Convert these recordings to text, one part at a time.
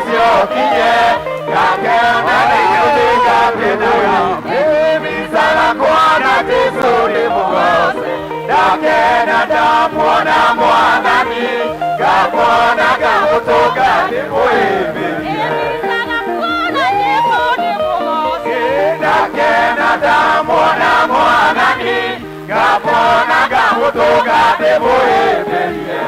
siokie kakena nikutika kinaga misala kuona tisuri mugose dakena damuona mwanani kapona kamutoka nimuimbie dakena damuona mwanani kapona kamutoka nimuimbie.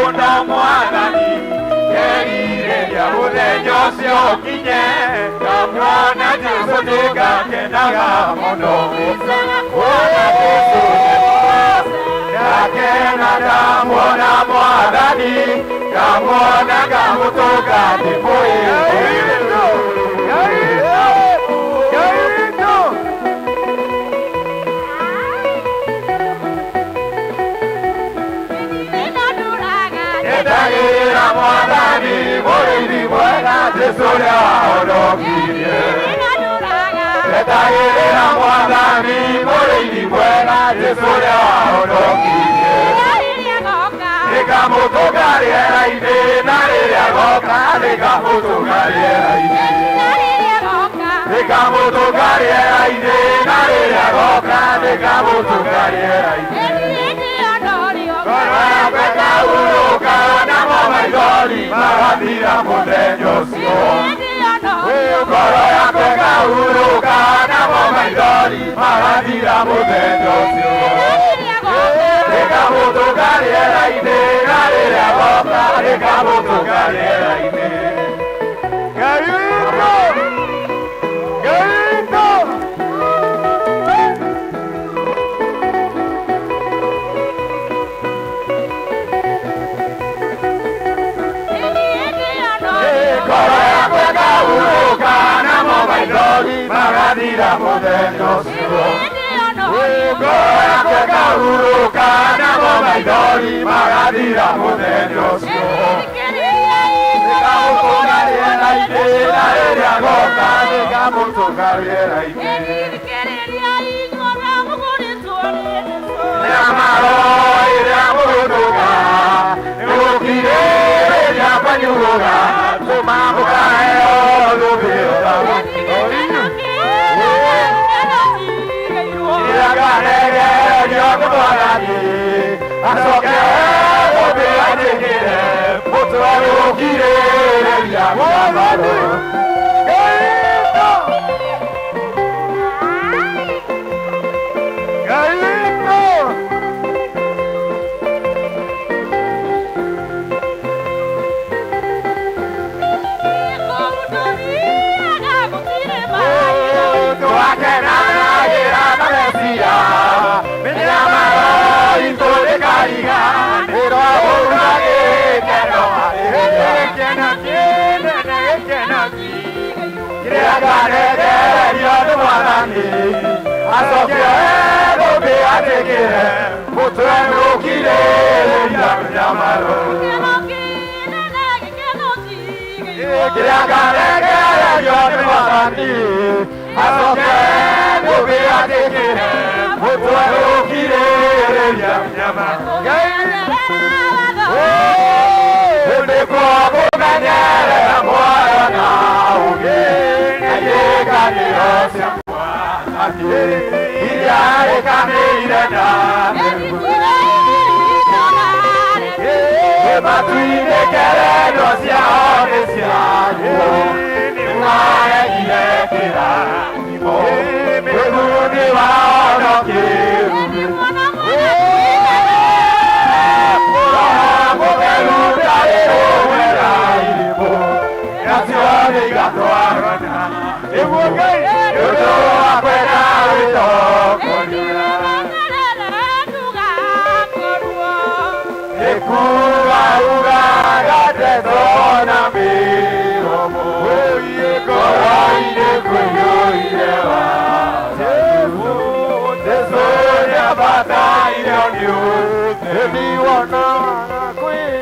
Uno mwanani yerire ya udenyo siokinye kamwana jisotika kenaga mono wana tisune kakena damona mwanani kamwana kamutoka tipoye Gira mwanani moiri mwana tesoria orokirie. Gira mwanani moiri mwana tesoria orokirie. Nikamutokaria ide nariria goka nikamutokaria ide. Nikamutokaria ide nariria goka nikamutokaria ide. Peka uruka na maidoli maradira mudenyoso. Koro ya peka uruka na maidoli maradira mudenyoso. Eka mutu kariera ide kariera boka eka mutu kariera ide. Gayito, gayito. Maradira mudenyoso. Goya kweka uruka na maidoli maradira mudenyoso. Nikamutokaria ide nariria goka nikamutokaria ide. Nyamaro iria muruga nukire iria panyuga tumamuka olubira. If you wanna quit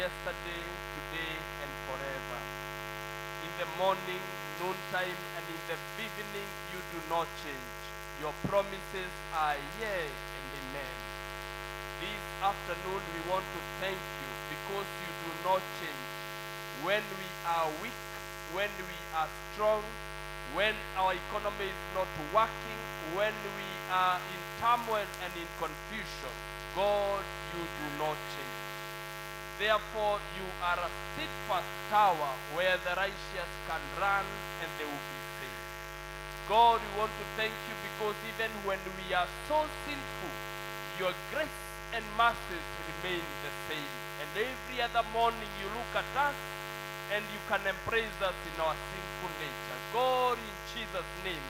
yesterday, today, and forever. In the morning, noontime, and in the evening, you do not change. Your promises are yea and amen. This afternoon, we want to thank you because you do not change. When we are weak, when we are strong, when our economy is not working, when we are in turmoil and in confusion, God, you do not change. Therefore, you are a steadfast tower where the righteous can run and they will be saved. God, we want to thank you because even when we are so sinful, your grace and mercies remain the same. And every other morning you look at us and you can embrace us in our sinful nature. God, in Jesus' name,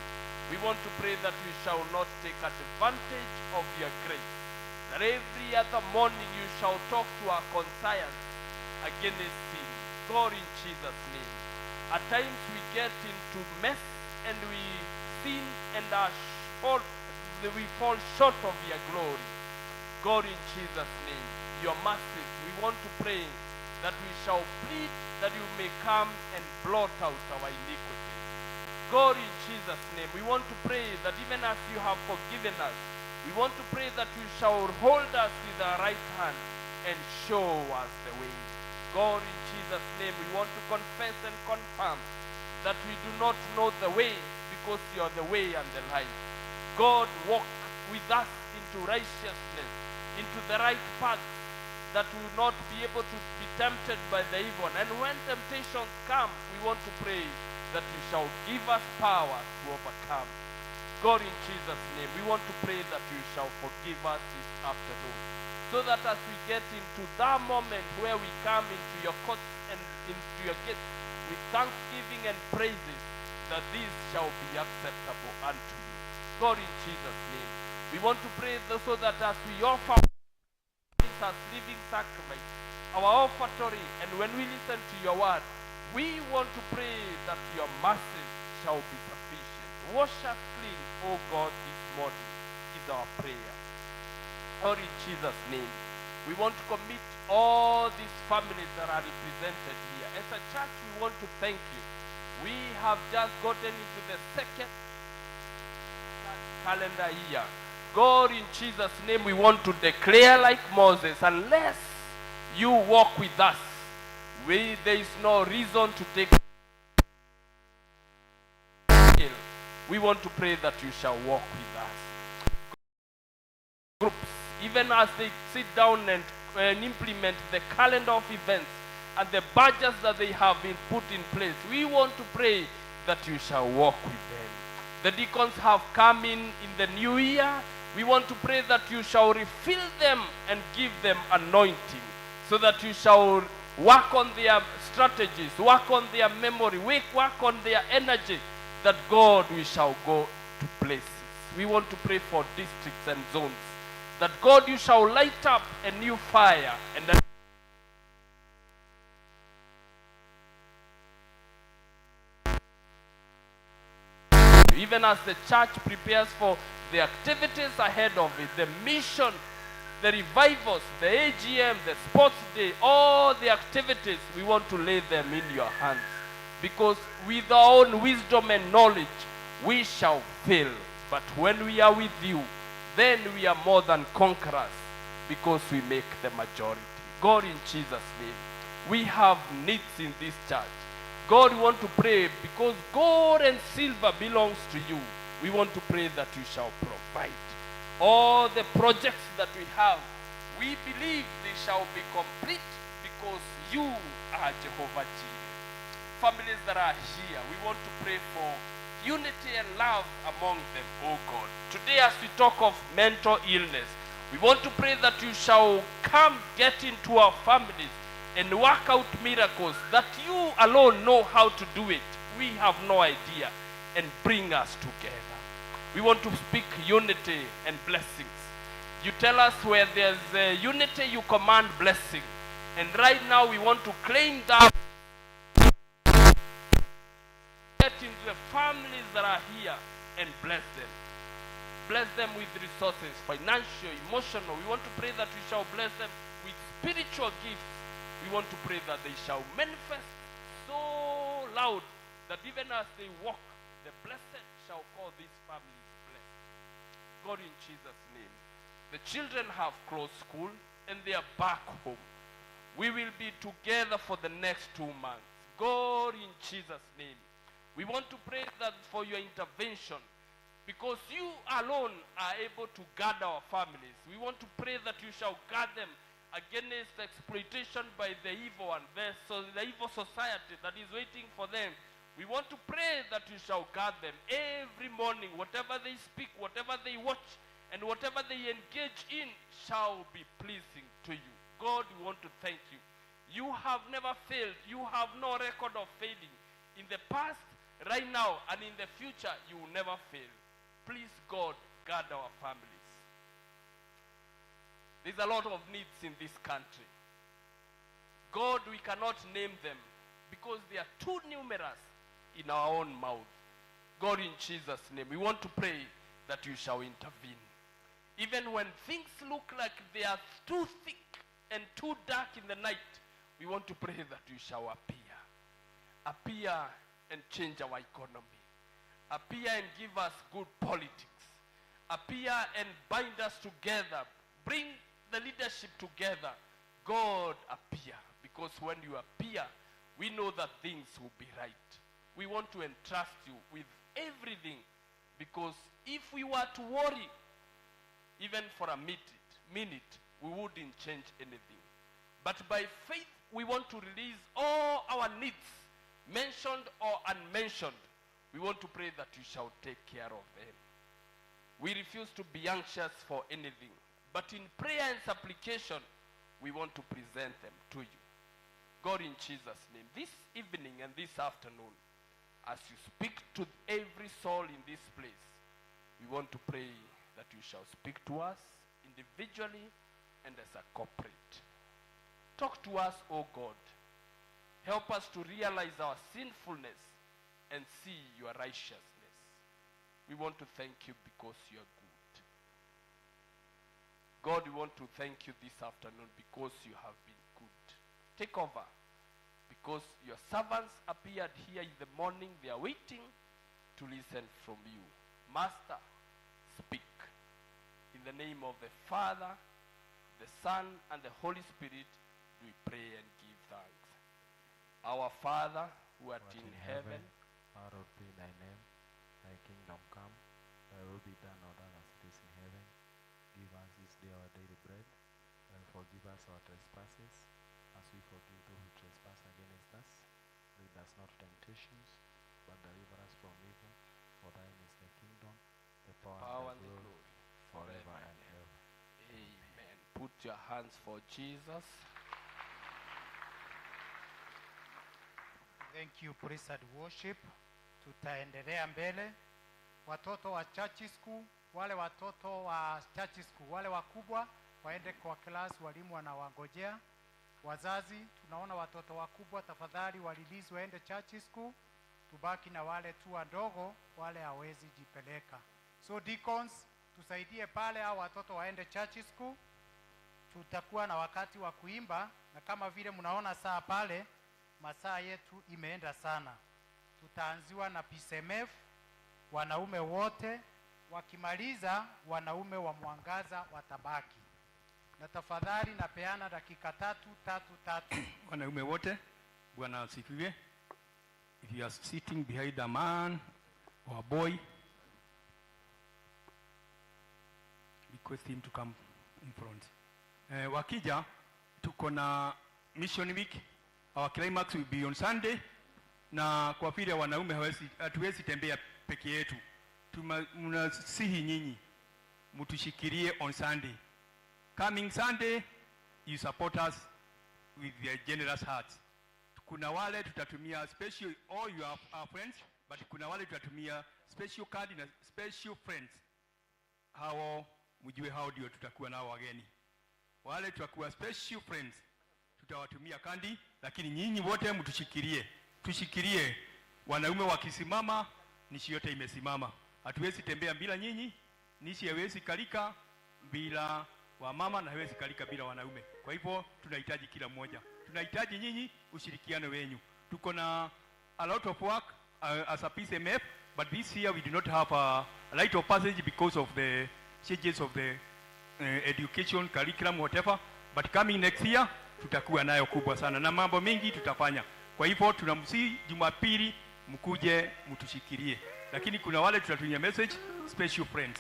we want to pray that we shall not take advantage of your grace. That every other morning you shall talk to our conscience against sin. God, in Jesus' name. At times we get into mess and we sin and we fall short of your glory. God, in Jesus' name, your mercies, we want to pray that we shall plead that you may come and blot out our iniquities. God, in Jesus' name, we want to pray that even as you have forgiven us, we want to pray that you shall hold us with our right hand and show us the way. God, in Jesus' name, we want to confess and confirm that we do not know the way because you are the way and the life. God, walk with us into righteousness, into the right path, that we will not be able to be tempted by the evil. And when temptations come, we want to pray that you shall give us power to overcome. God, in Jesus' name, we want to pray that you shall forgive us this afternoon, so that as we get into that moment where we come into your courts and into your gates with thanksgiving and praises, that these shall be acceptable unto you. God, in Jesus' name, we want to pray so that as we offer as living sacrifice, our offertory, and when we listen to your word, we want to pray that your mercy shall be sufficient. Wash us clean, O God, this morning is our prayer. Lord, in Jesus' name, we want to commit all these families that are represented here. As a church, we want to thank you. We have just gotten into the second calendar year. God, in Jesus' name, we want to declare like Moses, unless you walk with us, there is no reason to take. We want to pray that you shall walk with us. Groups, even as they sit down and implement the calendar of events and the budgets that they have been put in place, we want to pray that you shall walk with them. The deacons have come in the new year. We want to pray that you shall refill them and give them anointing, so that you shall work on their strategies, work on their memory, work on their energy, that God, we shall go to places. We want to pray for districts and zones, that God, you shall light up a new fire, and that even as the church prepares for the activities ahead of it, the mission, the revivals, the AGM, the sports day, all the activities, we want to lay them in your hands. Because with our own wisdom and knowledge, we shall fail. But when we are with you, then we are more than conquerors, because we make the majority. God, in Jesus' name, we have needs in this church. God, we want to pray because gold and silver belongs to you. We want to pray that you shall provide. All the projects that we have, we believe they shall be complete because you are Jehovah Jireh. Families that are here, we want to pray for unity and love among them, oh God. Today, as we talk of mental illness, we want to pray that you shall come, get into our families and work out miracles that you alone know how to do it. We have no idea, and bring us together. We want to speak unity and blessings. You tell us where there's unity, you command blessing. And right now we want to claim that. Get into the families that are here and bless them. Bless them with resources, financial, emotional. We want to pray that we shall bless them with spiritual gifts We want to pray that they shall manifest so loud that even as they walk, the blessed shall call these families blessed. God, in Jesus' name, the children have closed school and they are back home. We will be together for the next 2 months. God, in Jesus' name, we want to pray that for your intervention, because you alone are able to guard our families. We want to pray that you shall guard them against exploitation by the evil one, the evil society that is waiting for them. We want to pray that you shall guard them every morning. Whatever they speak, whatever they watch, and whatever they engage in shall be pleasing to you. God, we want to thank you. You have never failed. You have no record of failing. In the past, right now, and in the future, you will never fail. Please, God, guard our families. There's a lot of needs in this country. God, we cannot name them because they are too numerous in our own mouth. God, in Jesus' name, we want to pray that you shall intervene. Even when things look like they are too thick and too dark in the night, we want to pray that you shall appear. Appear and change our economy. Appear and give us good politics. Appear and bind us together. Bring the leadership together. God, appear. Because when you appear, we know that things will be right. We want to entrust you with everything, because if we were to worry, even for a minute, we wouldn't change anything. But by faith, we want to release all our needs, mentioned or unmentioned. We want to pray that you shall take care of them. We refuse to be anxious for anything, but in prayer and supplication, we want to present them to you. God, in Jesus' name, this evening and this afternoon, as you speak to every soul in this place, we want to pray that you shall speak to us individually and as a corporate. Talk to us, O God. Help us to realize our sinfulness and see your righteousness. We want to thank you because you are good. God, we want to thank you this afternoon because you have been good. Take over, because your servants appeared here in the morning. They are waiting to listen from you. Master, speak. In the name of the Father, the Son, and the Holy Spirit, we pray and give thanks. Our Father, who art in heaven, hallowed be thy name. Thy kingdom come, thy will be done on earth as it is in heaven. Give us this day our daily bread, and forgive us our trespasses, as we forgive those who trespass against us. Lead us not to temptations, but deliver us from evil. For thine is the kingdom, the power and the glory, forever and ever. Amen. Put your hands for Jesus. Thank you, praise and worship. Tutaendelea mbele. Watoto wa church school, wale watoto wa church school, wale wakubwa waende kwa class, walimu wanawangojea. Wazazi, tunaona watoto wakubwa, tafadhali walilizi waende church school. Tubaki na wale tu wadogo, wale hawezi jipeleka. So deacons, tusaidie pale au watoto waende church school. Tutakuwa na wakati wa kuimba, na kama vile mnaona saa pale, masaa yetu imeenda sana. Tutaanziwa na P.C.E.A, wanaume wote. Wakimaliza, wanaume wa mwangaza watabaki. Na tafadhali napeana dakika tatu. Wanaume wote, Bwana asifiwe. If you are sitting behind a man or a boy, request him to come in front. Wakija, tuko na mission week. Our climax will be on Sunday. Na kwa vile wanaume hatuwezi tembea peke yetu, tunasihi nyinyi mtushikirie on Sunday. Coming Sunday, you support us with your generous hearts. Kuna wale tutatumia special, all you are friends, but kuna wale tutatumia special card na special friends. Hao mjue hao ndio tutakuwa nao wageni. Wale tutakuwa special friends, tutawatumia kandi, lakini nyinyi wote mtushikirie. Tushikirie. Wanaume wakisimama, nishi yote imesimama. Hatuwezi tembea bila nyinyi, nishi haiwezi kalika bila wa mama na hawezi kalika bila wanaume. Kwa hivyo tunahitaji kila mmoja, tunahitaji nyinyi ushirikiano wenyu. Tuko na a lot of work as a P.C.E.A, but this year we do not have a rite of passage because of the changes of the education curriculum whatever, but coming next year tutakuwa nayo kubwa sana na mambo mengi tutafanya. Kwa hivyo tunamsihi Jumapili mkuje mtushikilie, lakini kuna wale tutatumia message special friends,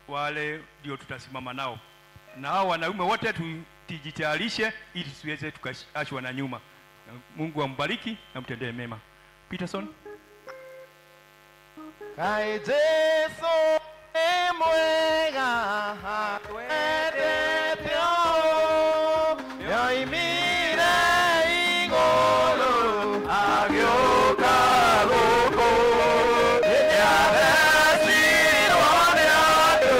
wale ndio tutasimama nao, na hao wanaume wote tujitayarishe ili tusiweze tukaachwa na nyuma. Mungu ambariki na mtendee mema. Peterson. Kai Jesu ni mwega, twendetwo yoimire igũrũ agĩũka gũkũ. Nĩathecirwo nĩ andũ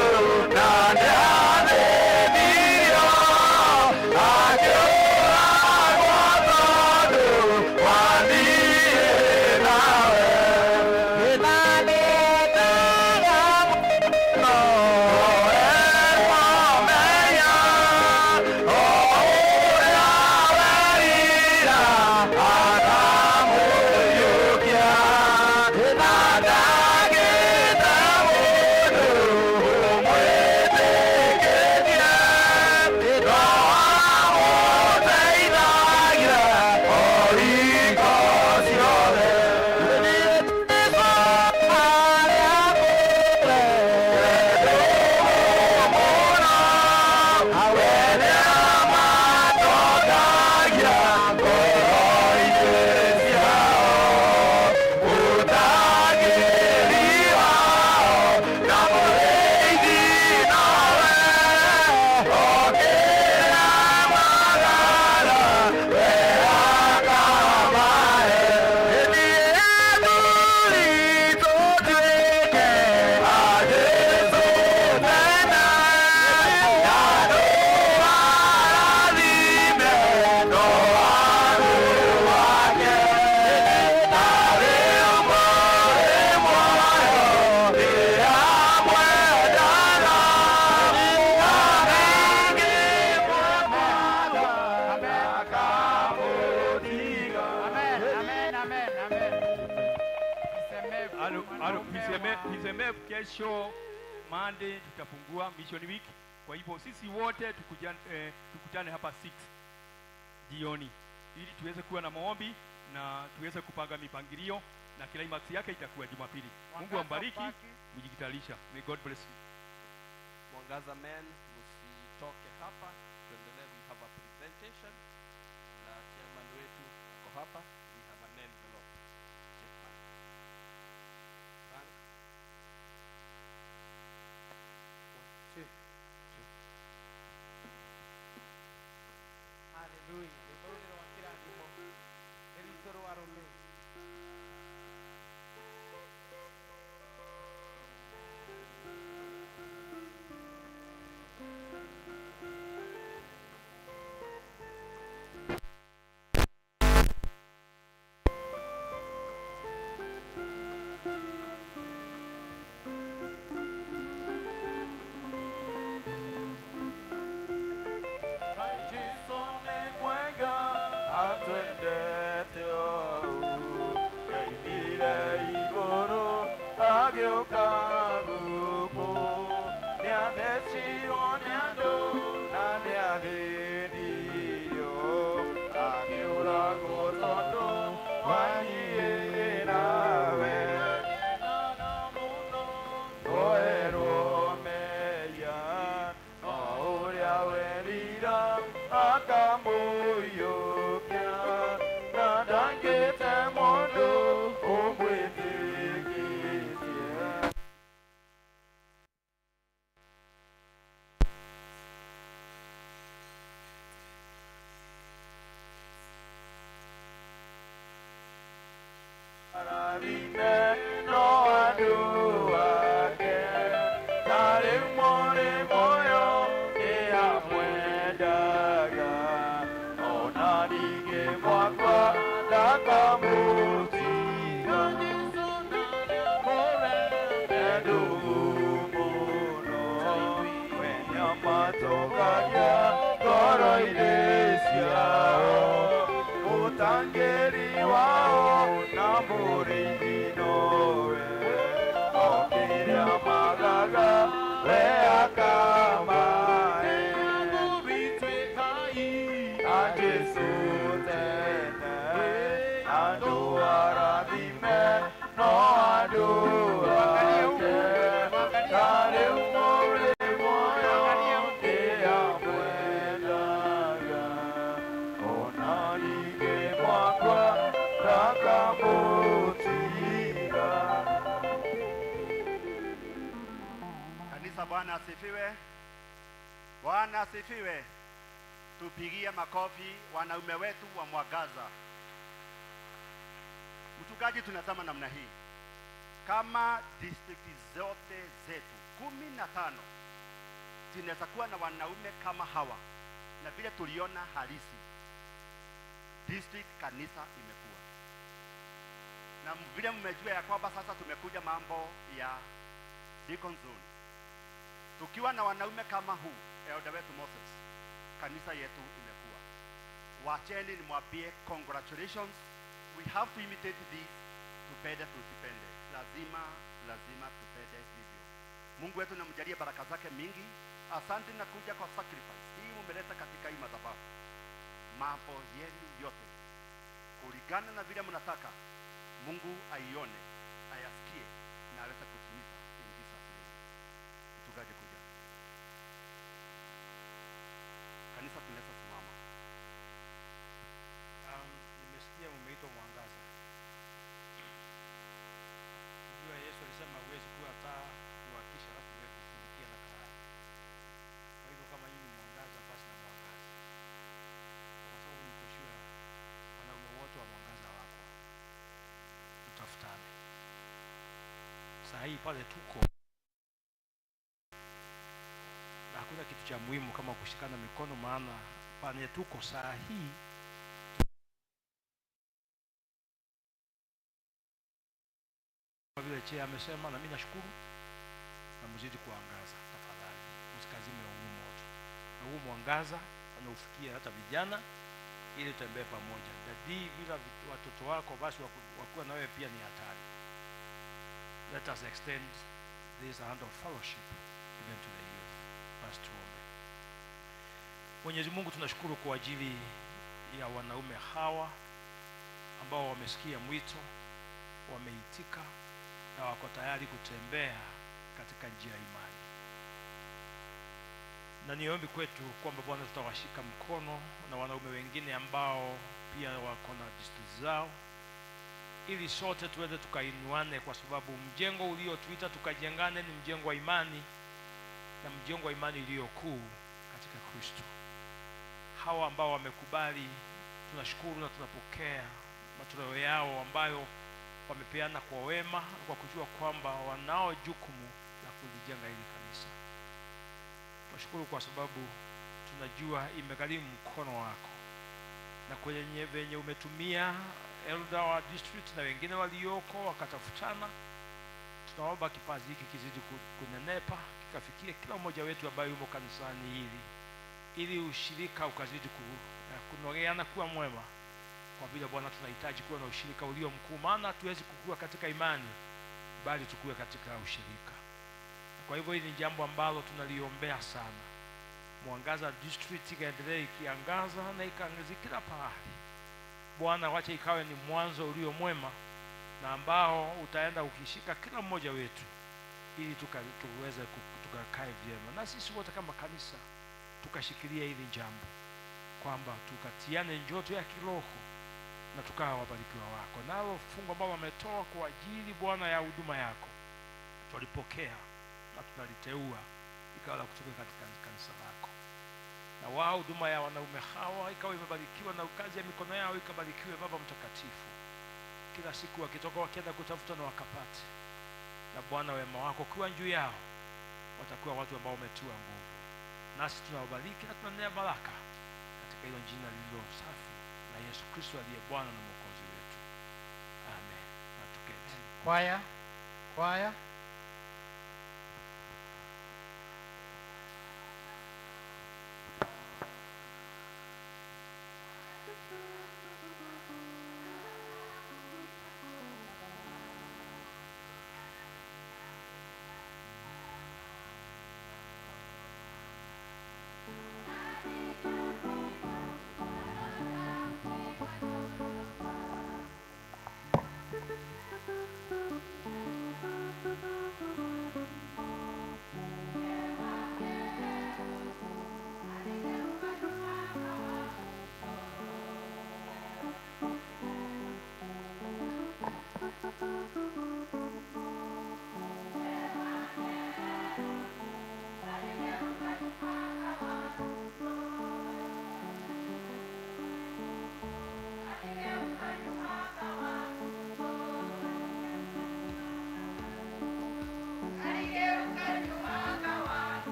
na nĩathĩnio, akĩũragwo tondũ wa niĩ nawe. P.C.E.A kesho Monday tutafungua mission week. Kwa hivyo sisi wote tukutane hapa 6 jioni ili tuweze kuwa na maombi na tuweze kupanga mipangilio, na climax yake itakuwa Jumapili. Mungu ambariki, mjikitarisha. May God bless you. Mwangaza men, msitoke hapa, tuendelee. We have a presentation na chairman wetu uko hapa. We have an envelope. Chairman. Frank. Hallelujah. Nĩtũrũgĩrwo wa kĩrathimo nĩ rwitũ rwa rũrĩrĩ. Toka Bwana asifiwe. Bwana asifiwe. Tupigie makofi wanaume wetu wa Mwangaza. Mchungaji, tunasema namna hii, kama district zote zetu 15 zinaweza kuwa na wanaume kama hawa, na vile tuliona halisi district kanisa imekuwa, na vile mmejua ya kwamba sasa tumekuja mambo ya deacon zone. Tukiwa na wanaume kama huu, elder wetu Moses, kanisa yetu imekuwa. Wacheni nimwambie congratulations. We have to imitate this. Tupende tusipende, lazima tupende hivyo. Mungu wetu namjalie baraka zake mingi. Asante na kuja kwa sacrifice hii umeleta katika hii madhabahu. Mambo yenu yote kulingana na vile mnataka, Mungu aione, ayasikie na aweze kutimiza in Jesus name. Mchungaji kuja. Kanisa tunaweza simama. Nimesikia umeitwa Mwangaza. Unajua Yesu alisema huwezi kuwa taa kuwakisha alafu wewe kufunikia na karamu. Kwa hivyo kama nyinyi Mwangaza, basi na Mwangaza. Kwa sababu nikoshua wanaume wote wa Mwangaza wako. Tutafutane. Saa hii pale tuko, na hakuna kitu cha muhimu kama kushikana mikono, maana pale tuko saa hii vile Che amesema, na mimi nashukuru, na mzidi kuangaza tafadhali, msikazime huu moto, na huu mwangaza unaufikia hata vijana, ili tutembee pamoja. Dadi bila watoto wako basi wakuwa na wewe pia ni hatari. Let us extend this hand of fellowship even to the youth. Basi tuombe. Mwenyezi Mungu, tunashukuru kwa ajili ya wanaume hawa ambao wamesikia mwito, wameitika na wako tayari kutembea katika njia ya imani. Na niombi kwetu kwamba Bwana tutawashika mkono na wanaume wengine ambao pia wako na district zao, ili sote tuweze tukainuane, kwa sababu mjengo uliotuita tukajengane ni mjengo wa imani, na mjengo wa imani iliyo kuu katika Kristo. Hawa ambao wamekubali, tunashukuru na tunapokea matoleo yao ambayo wamepeana kwa wema, kwa kujua kwamba wanao jukumu la kulijenga hili kanisa. Tunashukuru kwa sababu tunajua imegharimu mkono wako, na kwenye venye umetumia elder wa district na wengine walioko wakatafutana, tunaomba kipazi hiki kizidi kunenepa, kikafikie kila mmoja wetu ambaye yumo kanisani hili, ili ushirika ukazidi kunogeana kuwa mwema. Kwa vile Bwana tunahitaji kuwa na ushirika ulio mkuu, maana hatuwezi kukua katika imani bali tukue katika ushirika. Kwa hivyo hili ni jambo ambalo tunaliombea sana. Mwangaza district ikaendelee ikiangaza na ikaangaza kila pahali. Bwana, wacha ikawe ni mwanzo ulio mwema na ambao utaenda ukishika kila mmoja wetu, ili tuweze tukakae vyema, na sisi wote kama kanisa tukashikilia hili jambo, kwamba tukatiane njoto ya kiroho na tukawa wabarikiwa wako. Nalo fungu ambao wametoa kwa ajili Bwana ya huduma yako, tulipokea na tunaliteua ikawa la kutoka katika kanisa lako, na wao huduma ya wanaume hawa ikawa imebarikiwa, na kazi ya mikono yao ikabarikiwe. Baba mtakatifu, kila siku wakitoka wakienda kutafuta na wakapate, na Bwana wema wako kwa juu yao, watakuwa watu ambao umetiwa nguvu. Nasi tunawabariki na tunanena baraka katika hilo jina lililo safi la Yesu Kristo aliye Bwana na Mwokozi wetu. Amen. Na tuketi. Kwaya.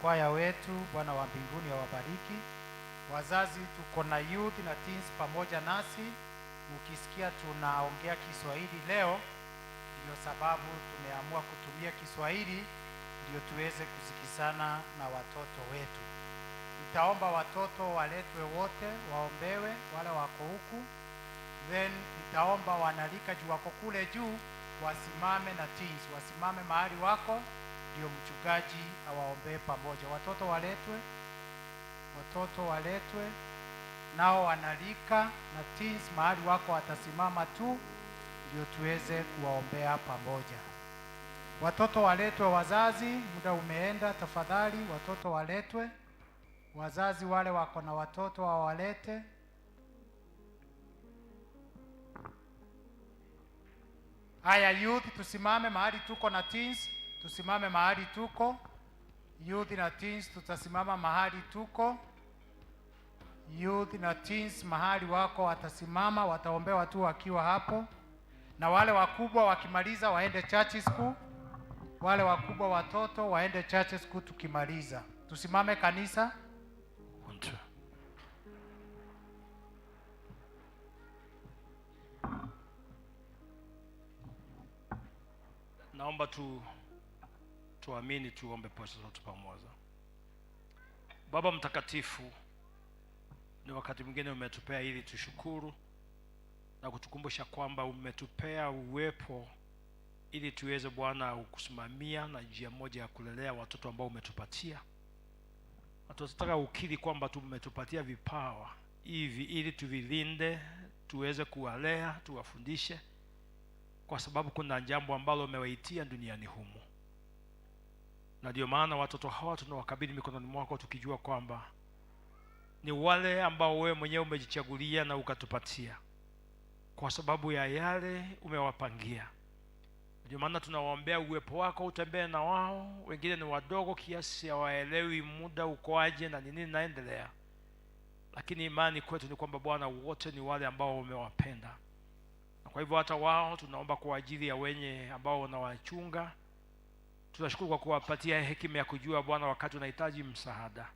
wanakwaya wetu, Bwana wa mbinguni awabariki. Wazazi, tuko na youth na teens pamoja nasi. Ukisikia tunaongea Kiswahili leo, ndio sababu tumeamua kutumia Kiswahili ndio tuweze kusikizana na watoto wetu. Nitaomba watoto waletwe wote, waombewe wale wako huku. Then nitaomba wanalika juu wako kule juu wasimame na teens, wasimame mahali wako, ndio mchungaji awaombee pamoja. Watoto waletwe, nao wanalika na teens mahali wako watasimama tu, ndio tuweze kuwaombea pamoja. Watoto waletwe. Wazazi, muda umeenda, tafadhali watoto waletwe. Wazazi wale wako na watoto wawalete. Haya, youth tusimame mahali tuko na teens, tusimame mahali tuko. Youth na teens tutasimama mahali tuko. Youth na teens mahali wako watasimama, wataombewa tu wakiwa hapo. Na wale wakubwa wakimaliza waende church school. Wale wakubwa watoto waende church school tukimaliza. Tusimame kanisa. Naomba tuamini, tuombe pote zote pamoja. Baba mtakatifu, ni wakati mwingine umetupea ili tushukuru na kutukumbusha kwamba umetupea uwepo ili tuweze Bwana kusimamia na njia moja ya kulelea watoto ambao umetupatia. Tunataka ukiri kwamba tumetupatia vipawa hivi ili tuvilinde, tuweze kuwalea, tuwafundishe, kwa sababu kuna jambo ambalo umewaitia duniani humu. Na ndio maana watoto hawa tunawakabidhi mikononi mwako, tukijua kwamba ni wale ambao wewe mwenyewe umejichagulia na ukatupatia kwa sababu ya yale umewapangia. Ndio maana tunawaombea uwepo wako utembee na wao. Wengine ni wadogo kiasi hawaelewi muda ukoaje na nini naendelea, lakini imani kwetu ni kwamba Bwana wote ni wale ambao umewapenda. Na kwa hivyo hata wao tunaomba kwa ajili ya wenye ambao wanawachunga. Tunashukuru kwa kuwapatia hekima ya kujua Bwana wakati unahitaji msaada.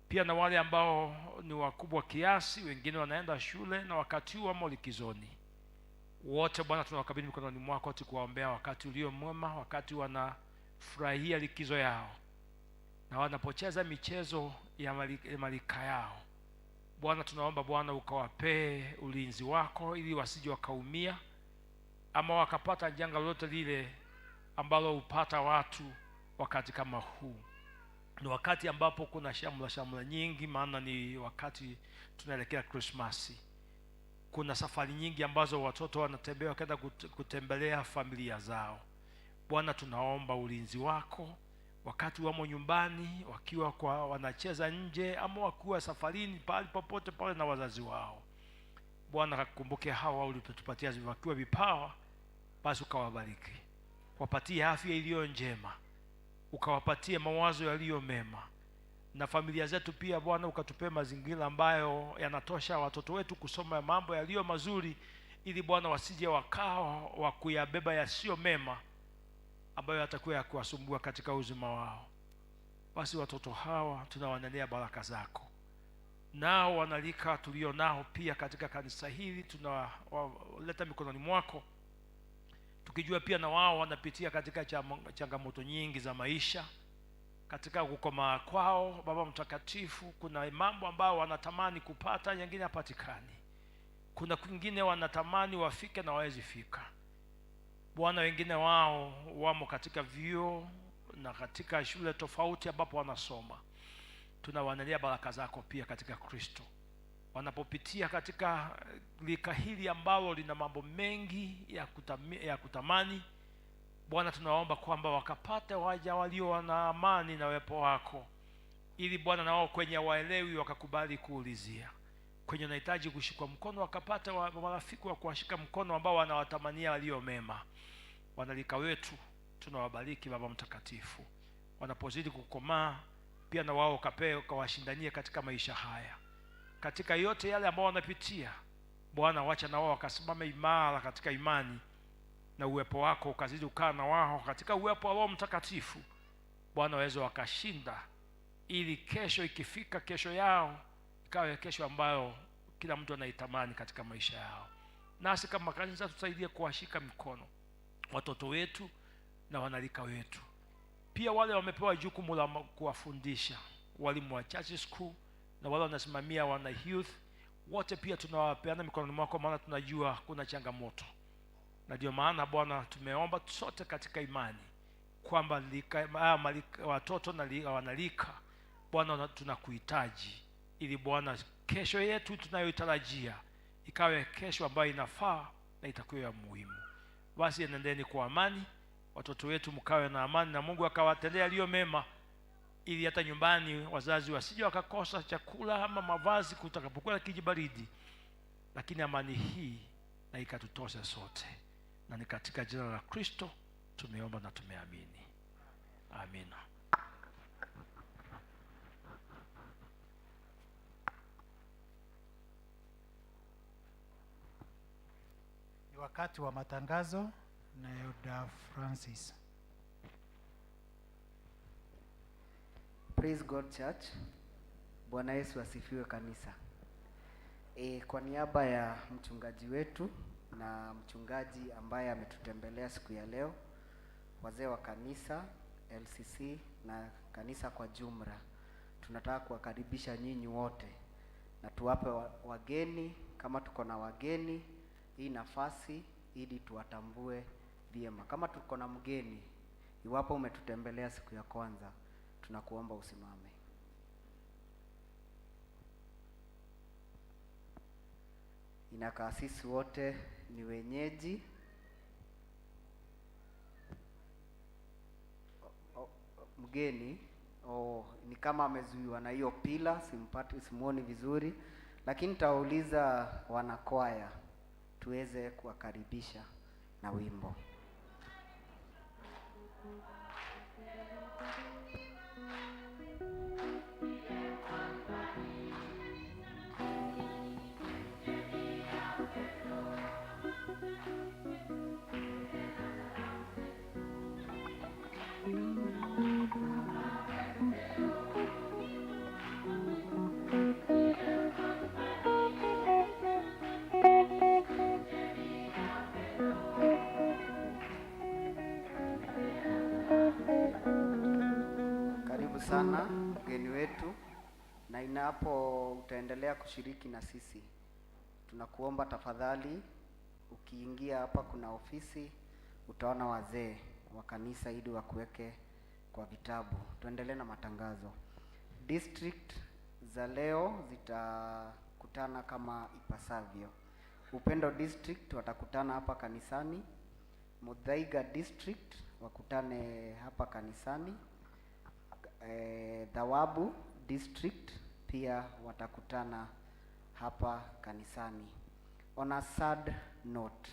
Pia na wale ambao ni wakubwa kiasi, wengine wanaenda shule na wakati huo wamo likizoni. Wote Bwana tunawakabidhi mikononi mwako, tukuwaombea wakati ulio mwema, wakati wanafurahia likizo yao na wanapocheza michezo ya malika yao. Bwana tunaomba Bwana ukawapee ulinzi wako ili wasije wakaumia ama wakapata janga lolote lile ambalo upata watu wakati kama huu. Ni wakati ambapo kuna shamla nyingi, maana ni wakati tunaelekea Krismasi. Kuna safari nyingi ambazo watoto wanatembea wakaenda kutembelea familia zao. Bwana tunaomba ulinzi wako wakati wamo nyumbani, wakiwa wanacheza nje ama wakiwa safarini, pale popote pale na wazazi wao. Bwana kakumbuke hawa ulipotupatia wakiwa vipawa, basi ukawabariki. Wapatie afya iliyo njema, ukawapatie mawazo yaliyo mema. Na familia zetu pia Bwana ukatupee mazingira ambayo yanatosha watoto wetu kusoma mambo yaliyo mazuri, ili Bwana wasije wakawa wa kuyabeba yasiyo mema ambayo yatakuwa ya kuwasumbua katika uzima wao. Basi watoto hawa tunawanenea baraka zako. Nao wanalika tulio nao pia katika kanisa hili tunawaleta mikononi mwako, tukijua pia na wao wanapitia katika changamoto nyingi za maisha. Katika kukomaa kwao Baba mtakatifu, kuna mambo ambayo wanatamani kupata, nyingine hapatikani. Kuna kwingine wanatamani wafike na hawawezi fika. Bwana, wengine wao wamo katika vyuo na katika shule tofauti ambapo wanasoma. Tunawaandalia baraka zako pia katika Kristo. Wanapopitia katika lika hili ambalo lina mambo mengi ya kutamani, Bwana tunaomba kwamba wakapate waja walio na amani na uwepo wako, ili Bwana na wao kwenye waelewi wakakubali kuulizia, kwenye unahitaji kushikwa mkono wakapata marafiki wa kuwashika mkono ambao wanawatamania walio mema. Wanalika wetu tunawabariki Baba mtakatifu. Wanapozidi kukomaa pia na wao ukawashindanie katika maisha haya, katika yote yale ambao wanapitia. Bwana wacha na wao wakasimame imara katika imani, na uwepo wako ukazidi kukaa na wao katika uwepo wa Roho Mtakatifu. Bwana waweze wakashinda, ili kesho ikifika, kesho yao ikawe kesho ambayo kila mtu anaitamani katika maisha yao. Nasi kama kanisa tusaidie kuwashika mikono watoto wetu na wanalika wetu, pia wale wamepewa jukumu la kuwafundisha, walimu wa church school na wale wanasimamia wana youth, wote pia tunawapeana mikononi mwako, maana tunajua kuna changamoto. Na ndio maana Bwana tumeomba sote katika imani kwamba watoto na wanalika, Bwana tunakuhitaji, ili Bwana kesho yetu tunayoitarajia ikawe kesho ambayo inafaa na itakuwa ya muhimu. Basi enendeni kwa amani, watoto wetu mkawe na amani, na Mungu akawatendea yaliyo mema, ili hata nyumbani wazazi wasije wakakosa chakula ama mavazi kutakapokuwa kijibaridi. Lakini amani hii na ikatutosha sote, na ni katika jina la Kristo tumeomba na tumeamini. Amina. Ni wakati wa matangazo na Elder Francis. Praise God Church. Bwana Yesu asifiwe kanisa. Kwa niaba ya mchungaji wetu na mchungaji ambaye ametutembelea siku ya leo, wazee wa kanisa, LCC na kanisa kwa jumla, tunataka kuwakaribisha nyinyi wote na tuwape wageni, kama tuko na wageni, hii nafasi ili tuwatambue vyema. Kama tuko na mgeni, iwapo umetutembelea siku ya kwanza, tunakuomba usimame. Inakaa sisi wote ni wenyeji. Mgeni ni kama amezuiwa na hiyo pila, simuoni vizuri, lakini tauliza wanakwaya tuweze kuwakaribisha na wimbo. Sana mgeni wetu, na inapo utaendelea kushiriki na sisi, tunakuomba tafadhali, ukiingia hapa kuna ofisi, utaona wazee wa kanisa ili wakuweke kwa vitabu. Tuendelee na matangazo. District za leo zitakutana kama ipasavyo. Upendo District watakutana hapa kanisani. Muthaiga District wakutane hapa kanisani. Thawabu District pia watakutana hapa kanisani. On a sad note,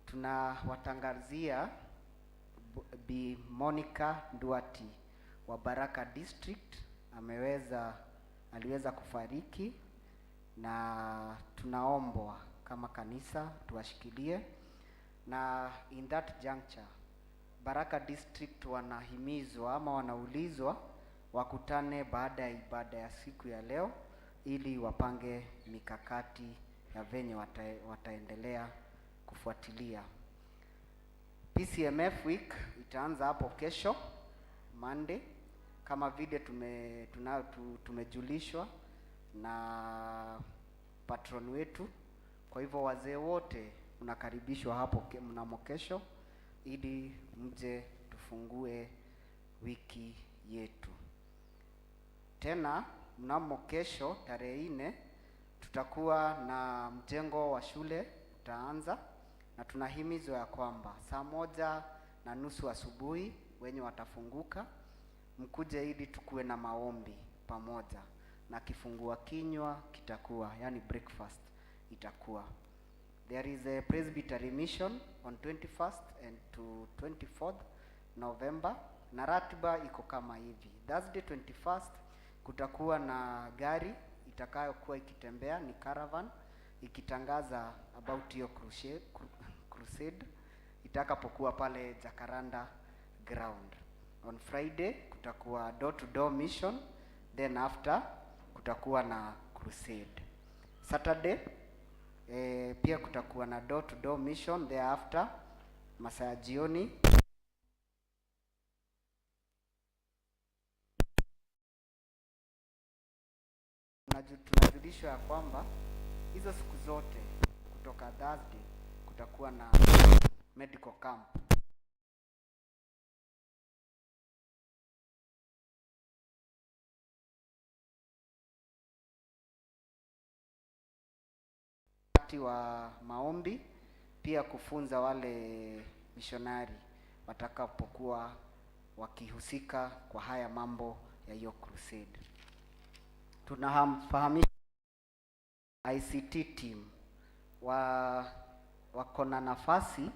tunawatangazia Bi Monica Duati wa Baraka District aliweza kufariki, na tunaombwa kama kanisa tuwashikilie. Na in that juncture, Baraka District wanahimizwa ama wanaulizwa wakutane baada ya ibada ya siku ya leo, ili wapange mikakati ya venye wataendelea kufuatilia. PCMF week itaanza hapo kesho Monday, kama vile tumejulishwa na patron wetu. Kwa hivyo wazee wote mnakaribishwa hapo mnamo kesho, ili mje tufungue wiki yetu. Tena mnamo kesho tarehe 4 tutakuwa na mjengo wa shule utaanza, na tunahimizwa ya kwamba 1:30 asubuhi wenye watafunguka mkuje, ili tukue na maombi pamoja na kifungua kinywa kitakuwa, yani breakfast itakuwa. There is a presbytery mission on 21st and to 24th November, na ratiba iko kama hivi. Thursday 21st kutakuwa na gari itakayokuwa ikitembea, ni caravan, ikitangaza about hiyo crusade itakapokuwa pale Jacaranda ground. On Friday kutakuwa door to door mission, then after kutakuwa na crusade. Saturday pia kutakuwa na door to door mission, thereafter masaa ya jioni tunajulishwa ya kwamba hizo siku zote kutoka Thursday kutakuwa na medical camp. Wakati wa maombi pia kufunza wale missionary watakapokuwa wakihusika kwa haya mambo ya hiyo crusade. Tunafahamisha ICT team wako na nafasi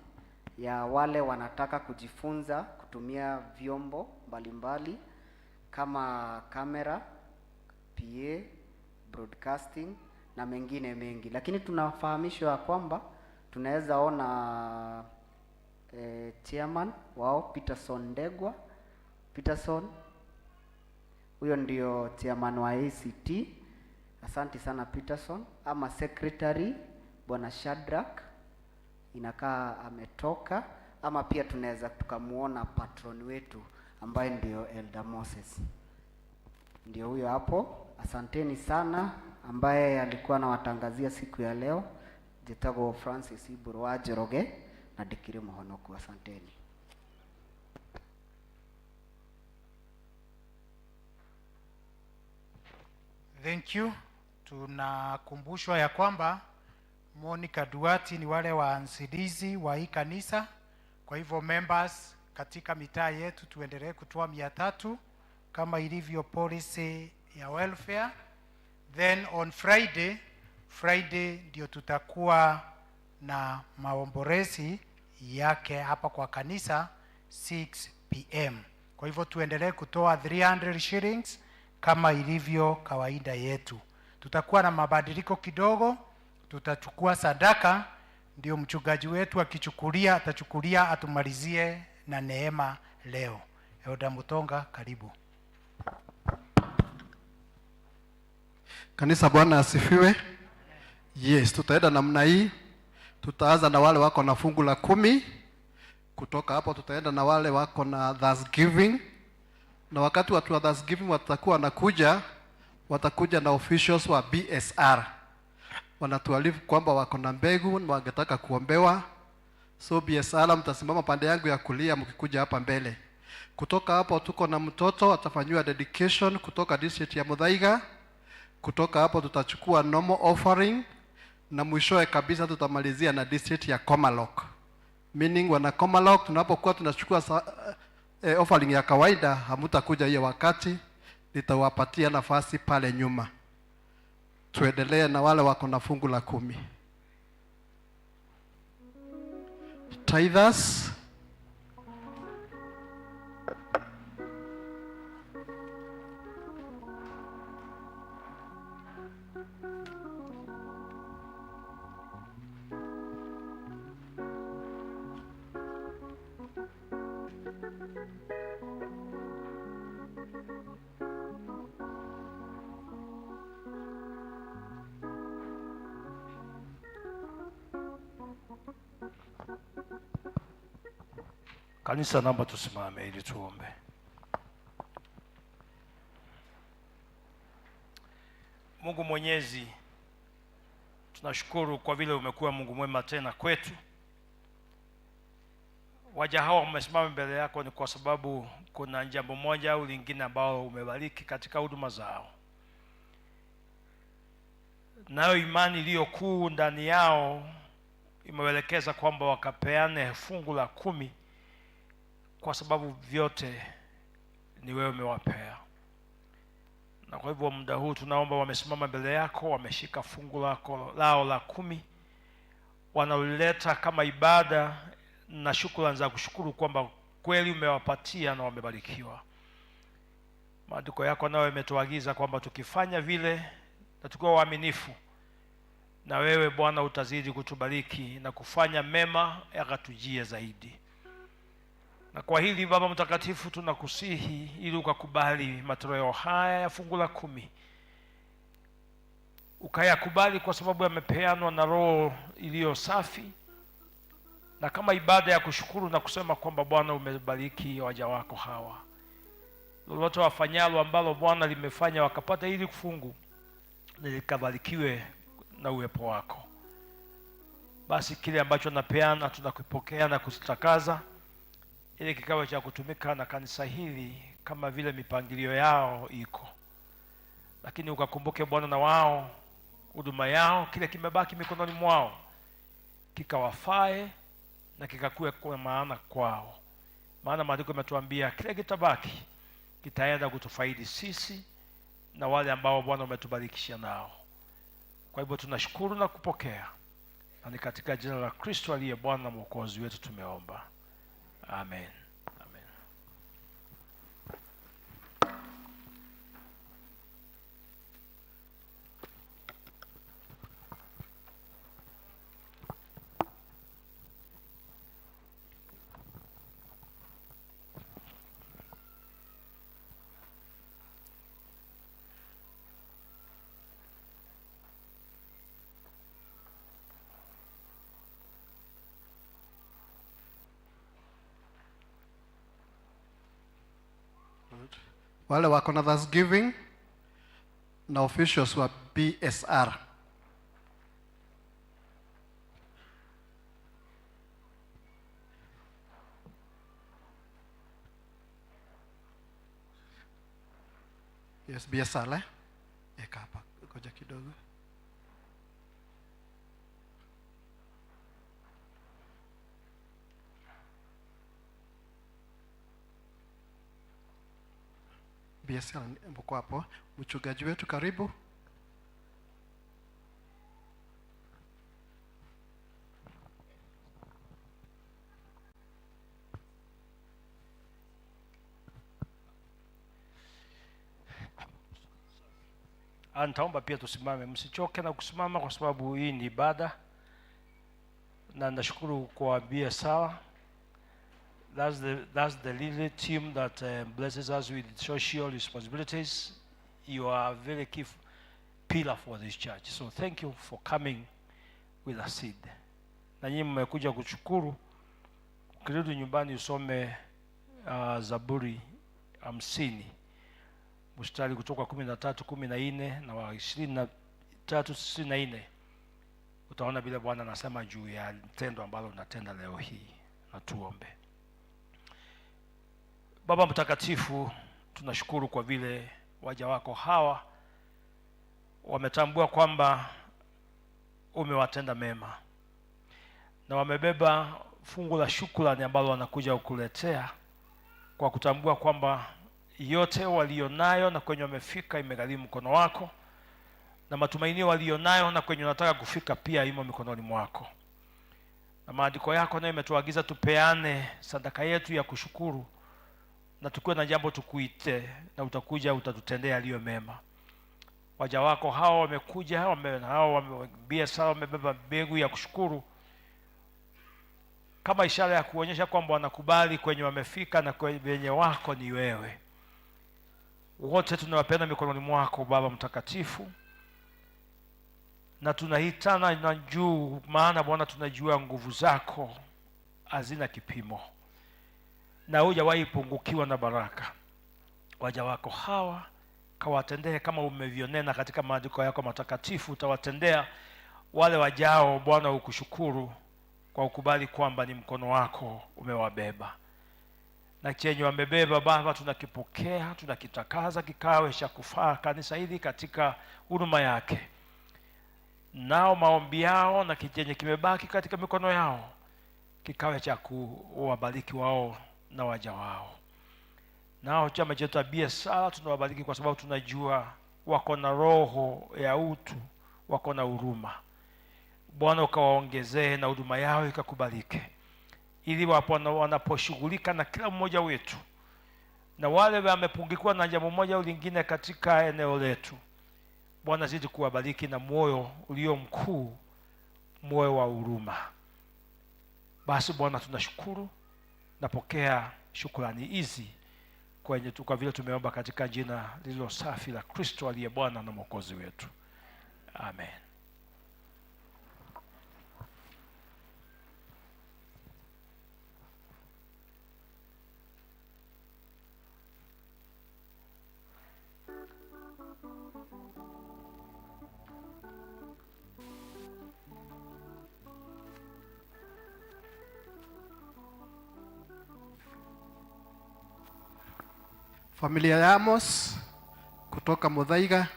ya wale wanataka kujifunza kutumia vyombo mbalimbali kama kamera, P.C.E.A, broadcasting na mengine mengi, lakini tunafahamishwa kwamba tunaweza ona chairman wao Peterson, huyo ndio chairman wa ACT. Asante sana Peterson. Ama secretary bwana Shadrack inakaa ametoka, ama pia tunaweza tukamuona patron wetu ambaye ndio Elder Moses, ndio huyo hapo. Asanteni sana ambaye alikuwa anawatangazia siku ya leo, Jetago Francis Iburu wa Joroge na Dikiri Mohonoku. Asanteni. Thank you. Tunakumbushwa ya kwamba Monica Duati ni wale waanzilizi wa hii kanisa. Kwa hivyo members katika mitaa yetu tuendelee kutoa 300 kama ilivyo policy ya welfare. Then on Friday ndio tutakuwa na maomborezi yake hapa kwa kanisa 6 p.m. Kwa hivyo tuendelee kutoa 300 shillings kama ilivyo kawaida yetu. Tutakuwa na mabadiliko kidogo, tutachukua sadaka, ndio mchungaji wetu atachukulia atumalizie na neema leo. Elda Mutonga, karibu. Kanisa, Bwana asifiwe. Yes, tutaenda namna hii. Tutaanza na wale wako na fungu la 10. Kutoka hapo tutaenda na wale wako na Thanksgiving. Na wakati watu wa Thanksgiving watakuwa watakuja na officials wa BSR. Wanatuarifu kwamba wako na mbegu na wangetaka kuombewa. So BSR mtasimama pande yangu ya kulia mkikuja hapa mbele. Kutoka hapo tuko na mtoto atafanywa dedication kutoka district ya Muthaiga. Kutoka hapo tutachukua normal offering na mwishowe kabisa tutamalizia na district ya Komalok. Meaning wana Komalok tunapokuwa tunachukua offering ya kawaida hamutakuja hiyo wakati, nitawapatia nafasi pale nyuma. Tuendelee na wale wako na fungu la 10. Tithers. Kanisa, naomba tusimame ili tuombe. Mungu Mwenyezi, tunashukuru kwa vile umekuwa Mungu mwema tena kwetu. Waja hawa wamesimama mbele yako ni kwa sababu kuna jambo moja au lingine ambao umebariki katika huduma zao. Nayo imani iliyo kuu ndani yao imeelekeza kwamba wakapeane fungu la 10 kwa sababu vyote ni wewe umewapea. Na kwa hivyo muda huu tunaomba wamesimama mbele yako, wameshika fungu lao la 10, wanauleta kama ibada na shukrani za kushukuru kwamba kweli umewapatia na wamebarikiwa. Maandiko yako nayo yametuagiza kwamba tukifanya vile na tukiwa waaminifu, na wewe Bwana utazidi kutubariki na kufanya mema yakatujie zaidi. Na kwa hili Baba Mtakatifu tunakusihi ili ukakubali matoleo haya ya fungu la 10. Ukayakubali kwa sababu yamepeanwa na roho iliyo safi, na kama ibada ya kushukuru na kusema kwamba Bwana umebariki waja wako hawa. Lolote wafanyalo ambalo Bwana limefanya wakapata hili fungu, likabarikiwe na uwepo wako. Basi kile ambacho napeana tunakipokea na kustakaza ili kikawe cha kutumika na kanisa hili kama vile mipangilio yao iko. Lakini ukakumbuke Bwana na wao huduma yao, kile kimebaki mikononi mwao kikawafae na kikakue kwa maana kwao. Maana maandiko yametuambia kile kitabaki kitaenda kutufaidi sisi na wale ambao Bwana umetubarikisha nao. Kwa hivyo tunashukuru na kupokea, na ni katika jina la Kristo aliye Bwana na Mwokozi wetu tumeomba. Amen. Amen. Wale wako na Thanksgiving na officials wa PSR. Yes, BSR eka hapa, ngoja kidogo. BSR mko hapo. Mchungaji wetu karibu. Nitaomba pia tusimame, msichoke na kusimama kwa sababu hii ni ibada. Na nashukuru kwa BSR. That's the little team that blesses us with social responsibilities. You are a very key pillar for this church. So thank you for coming with a seed. Na nyinyi mmekuja kushukuru. Ukirudi nyumbani usome Zaburi 50 mstari kutoka 13, 14 na 23, 24. Utaona bila Bwana anasema juu ya tendo ambalo unatenda leo hii. Na tuombe. Baba Mtakatifu, tunashukuru kwa vile waja wako hawa wametambua kwamba umewatenda mema, na wamebeba fungu la shukrani ambalo wanakuja kukuletea kwa kutambua kwamba yote walionayo na kwenye wamefika imegharimu mkono wako, na matumaini walionayo na kwenye unataka kufika pia imo mikononi mwako. Na maandiko yako nayo imetuagiza tupeane sadaka yetu ya kushukuru, na tukiwa na jambo tukuite, na utakuja utatutendea yaliyo mema. Waja wako hao wamekuja, wamebia sawa, wamebeba mbegu ya kushukuru kama ishara ya kuonyesha kwamba wanakubali kwenye wamefika na kwenye wako ni wewe. Wote tunawapenda mikononi mwako Baba Mtakatifu, na tunahitana na juu, maana Bwana tunajua nguvu zako hazina kipimo na hujawahi pungukiwa na baraka. Waja wako hawa kawatendee kama umevionena katika maandiko yako matakatifu. Utawatendea wale wajao Bwana ukushukuru kwa ukubali kwamba ni mkono wako umewabeba, na chenye wamebeba Baba tunakipokea, tunakitakaza kikawe cha kufaa kanisa hili katika huduma yake. Nao maombi yao na chenye kimebaki katika mikono yao kikawe cha kuwabariki wao na waja wao. Nao chama chetu BSR tunawabariki kwa sababu tunajua wako na roho ya utu, wako na huruma. Bwana ukawaongezee na huduma yao ikakubalike, ili wanaposhughulika na kila mmoja wetu, na wale wamepungukiwa na jambo moja au lingine katika eneo letu, Bwana zidi kuwabariki na moyo ulio mkuu, moyo wa huruma. Basi Bwana tunashukuru napokea shukrani hizi kwa vile tumeomba katika jina lililo safi la Kristo aliye Bwana na Mwokozi wetu. Amen. Familia ya Amos kutoka Muthaiga.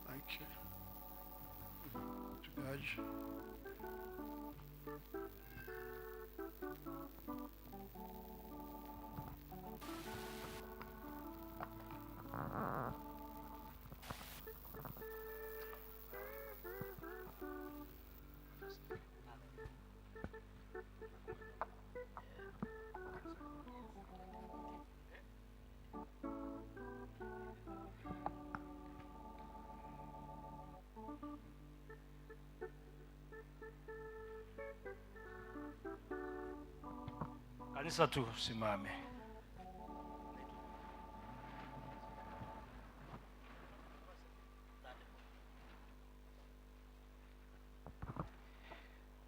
Thank you. Mchungaji. Kanisa tusimame.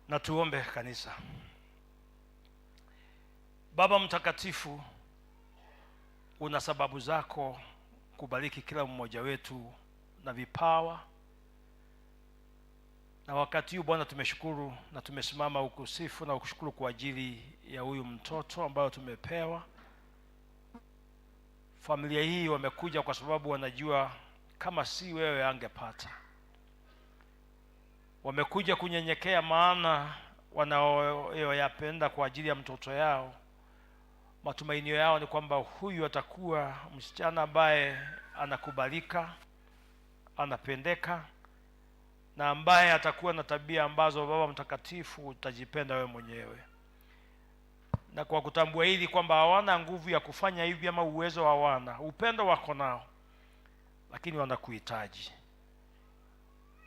Na tuombe kanisa. Baba mtakatifu, una sababu zako kubariki kila mmoja wetu na vipawa. Na wakati huu Bwana tumeshukuru na tumesimama ukusifu na kushukuru kwa ajili ya huyu mtoto ambayo tumepewa. Familia hii wamekuja kwa sababu wanajua kama si wewe angepata. Wamekuja kunyenyekea maana wanaoyapenda kwa ajili ya mtoto yao. Matumainio yao ni kwamba huyu atakuwa msichana ambaye anakubalika, anapendeka, na ambaye atakuwa na tabia ambazo Baba mtakatifu utajipenda wewe mwenyewe. Na kwa kutambua hili kwamba hawana nguvu ya kufanya hivi ama uwezo hawana, upendo wako nao, lakini wanakuhitaji.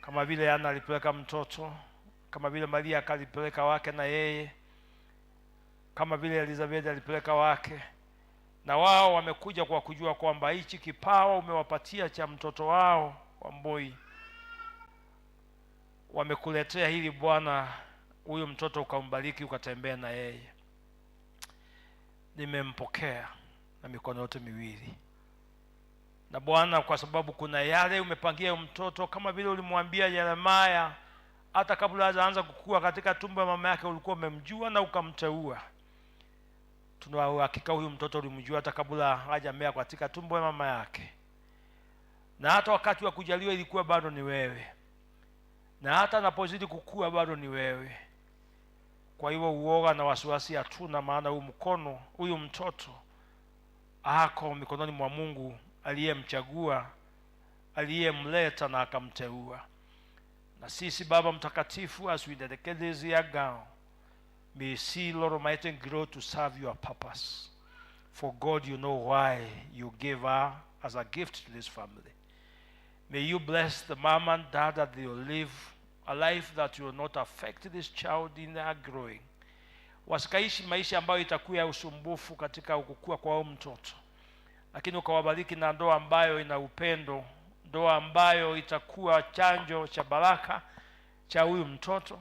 Kama vile Ana alipeleka mtoto, kama vile Maria akalipeleka wake na yeye, kama vile Elizabeth alipeleka wake, na wao wamekuja kwa kujua kwamba hichi kipawa umewapatia cha mtoto wao wa Mboi. Wamekuletea hili Bwana, huyu mtoto ukambariki, ukatembea na yeye. Nimempokea na mikono yote miwili. Na Bwana, kwa sababu kuna yale umepangia mtoto, kama vile ulimwambia Yeremia hata kabla hajaanza kukua katika tumbo la mama yake ulikuwa umemjua na ukamteua. Tuna uhakika huyu mtoto ulimjua hata kabla hajamea katika tumbo la mama yake. Na hata wakati wa kujaliwa ilikuwa bado ni wewe. Na hata anapozidi kukua bado ni wewe. Kwa hivyo uoga na wasiwasi hatuna, maana huyu mtoto ako mikononi mwa Mungu aliyemchagua, aliyemleta na akamteua. Na sisi Baba mtakatifu, as we dedicate this year gown, may see Lord Almighty grow to serve your purpose. For God, you know why you gave her as a gift to this family. May you bless the mom and dad that they will live a life that will not affect this child in their growing. Wasikaishi maisha ambayo itakuwa ya usumbufu katika kukua kwa huyu mtoto, lakini ukawabariki na ndoa ambayo ina upendo, ndoa ambayo itakuwa chanjo cha baraka cha huyu mtoto.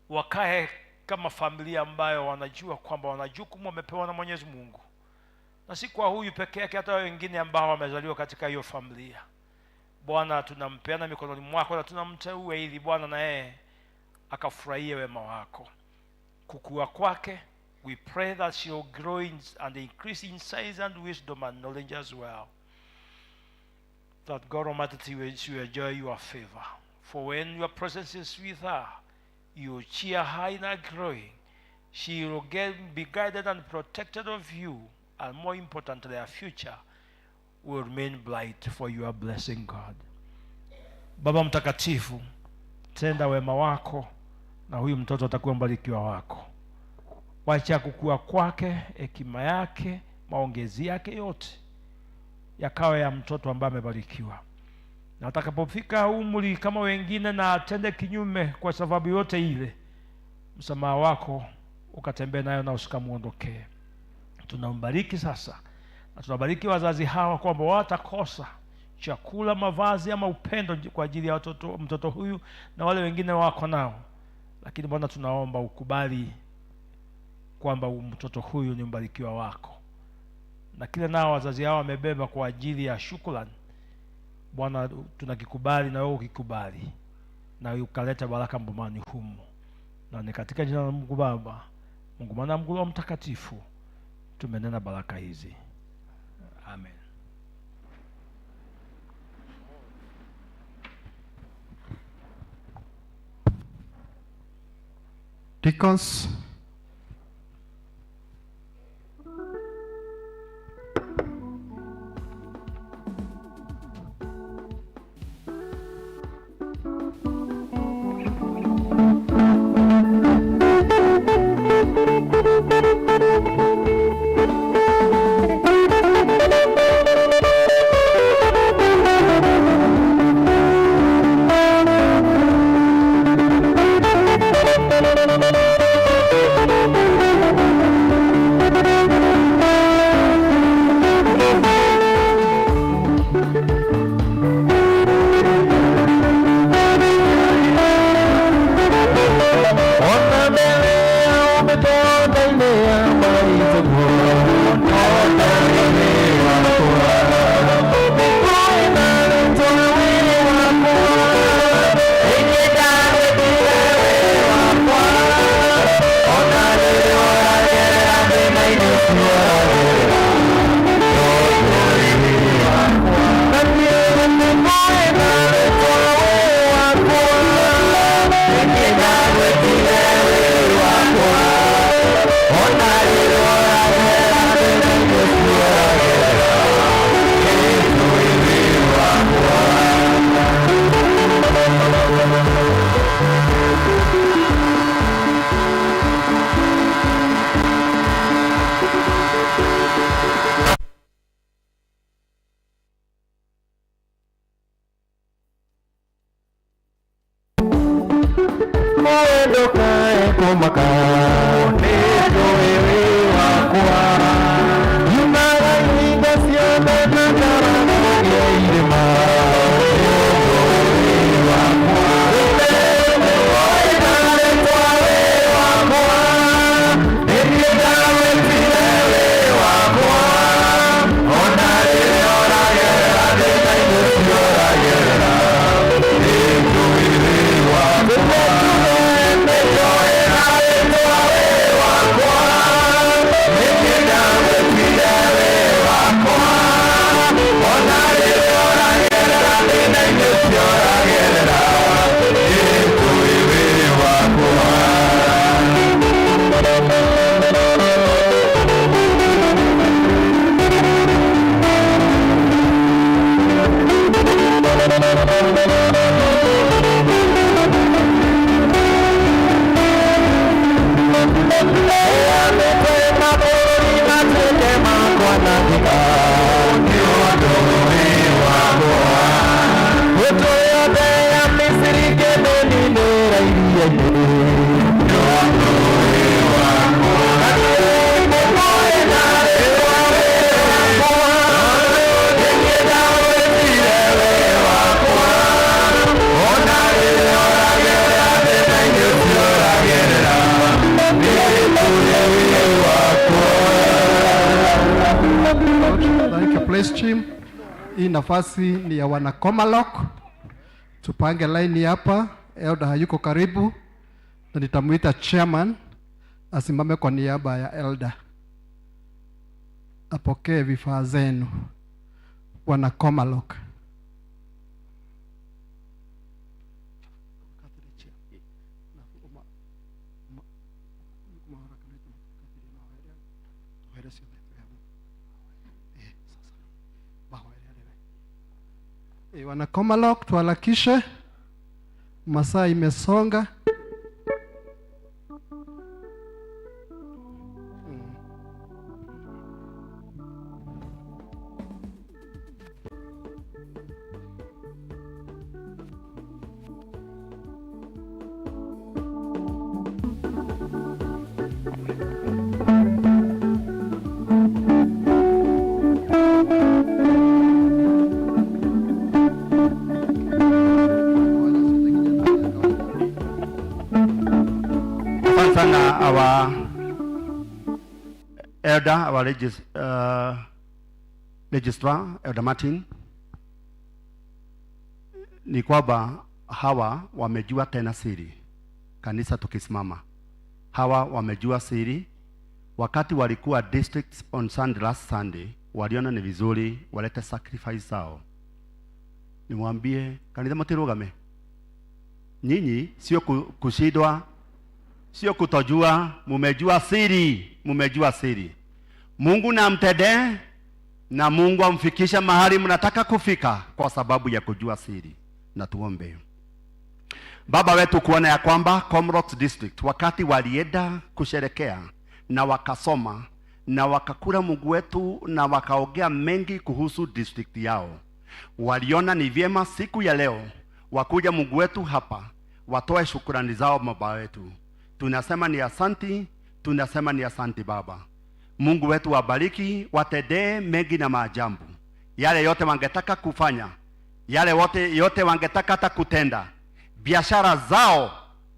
Wakae kama familia ambayo wanajua kwamba wanajukumu wamepewa na Mwenyezi Mungu, na si kwa huyu peke yake, hata wengine ambao wamezaliwa katika hiyo familia. Bwana, tunampeana mikononi mwako na tunamteua ili Bwana na yeye akafurahie wema wako. Kukua kwake, we pray that she will grow and increase in size and wisdom and knowledge as well. That God Almighty will enjoy your favor. For when your presence is with her, you will cheer her in her growing. She will be guided and protected of you, and more importantly, her future will remain bright for your blessing, God. Baba mtakatifu, tenda wema wako na huyu mtoto atakuwa mbarikiwa wako. Wacha kukua kwake, hekima yake, maongezi yake yote yakawa ya mtoto ambaye amebarikiwa. na atakapofika umri kama wengine na atende kinyume kwa sababu yote ile, msamaha wako ukatembea nayo na usikamuondokee. Tunambariki sasa na tunabariki wazazi hawa kwamba watakosa chakula, mavazi ama upendo kwa ajili ya mtoto huyu na wale wengine wako nao, lakini Bwana tunaomba ukubali kwamba mtoto huyu ni mbarikiwa wako, na kile nao wazazi hao wamebeba kwa ajili ya shukrani. Bwana tunakikubali na wewe ukikubali, na ukaleta baraka mbomani humu, na ni katika jina la Mungu Baba, Mungu Mwana, Mungu Roho Mtakatifu tumenena baraka hizi. Amen. Deacons, hii nafasi ni ya wana Komalok. Tupange line hapa. Elder hayuko karibu, na nitamuita chairman asimame kwa niaba ya elder, apokee vifaa zenu. Wana Komalok. Wana Komalok, tuharakishe, masaa imesonga. our elder, our registrar, Elder Martin, ni kwamba hawa wamejua tena siri. Kanisa tukisimama, hawa wamejua siri. Wakati walikuwa districts on Sunday, last Sunday, waliona ni vizuri walete sacrifice zao. Nimwambie kanisa mtirugame. Nyinyi sio kushidwa, sio kutojua, mumejua siri, mumejua siri. Mungu na mtende na Mungu amfikisha mahali mnataka kufika kwa sababu ya kujua siri. Na tuombe. Baba wetu, kuona ya kwamba Comrocks District wakati walienda kusherekea na wakasoma na wakakula Mungu wetu na wakaongea mengi kuhusu district yao, waliona ni vyema siku ya leo wakuja Mungu wetu hapa watoe shukrani zao Baba wetu. Tunasema ni asanti, tunasema ni asanti Baba. Mungu wetu wabariki, watendee mengi na maajabu. Yale yote wangetaka kufanya, yale yote wangetaka hata kutenda, biashara zao,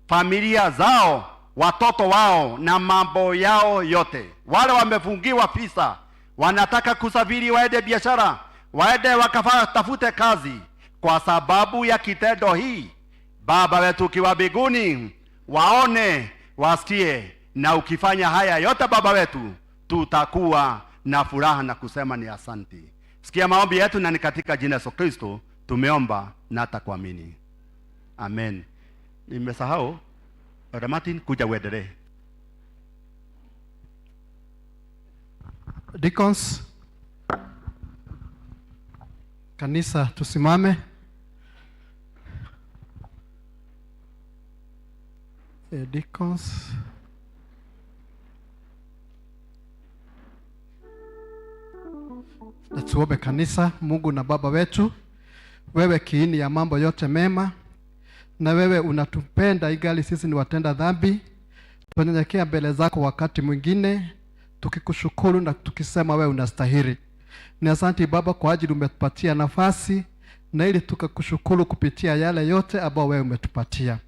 familia zao, watoto wao na mambo yao yote. Wale wamefungiwa visa, wanataka kusafiri waende biashara, waende wakatafute kazi kwa sababu ya kitendo hii. Baba wetu ukiwa mbinguni, waone, wasikie, na ukifanya haya yote Baba wetu, tutakuwa na furaha na kusema ni asanti. Sikia maombi yetu, na ni katika jina la Yesu Kristo tumeomba na atakuamini. Amen. Nimesahau Elder Martin, kuja uendelee. Deacons, kanisa tusimame. Deacons, na tuombe kanisa. Mungu na Baba wetu, wewe kiini ya mambo yote mema, na wewe unatupenda ingali sisi ni watenda dhambi. Tunanyenyekea mbele zako wakati mwingine tukikushukuru na tukisema wewe unastahili. Ni asante Baba kwa ajili umetupatia nafasi na ili tukakushukuru kupitia yale yote ambayo wewe umetupatia.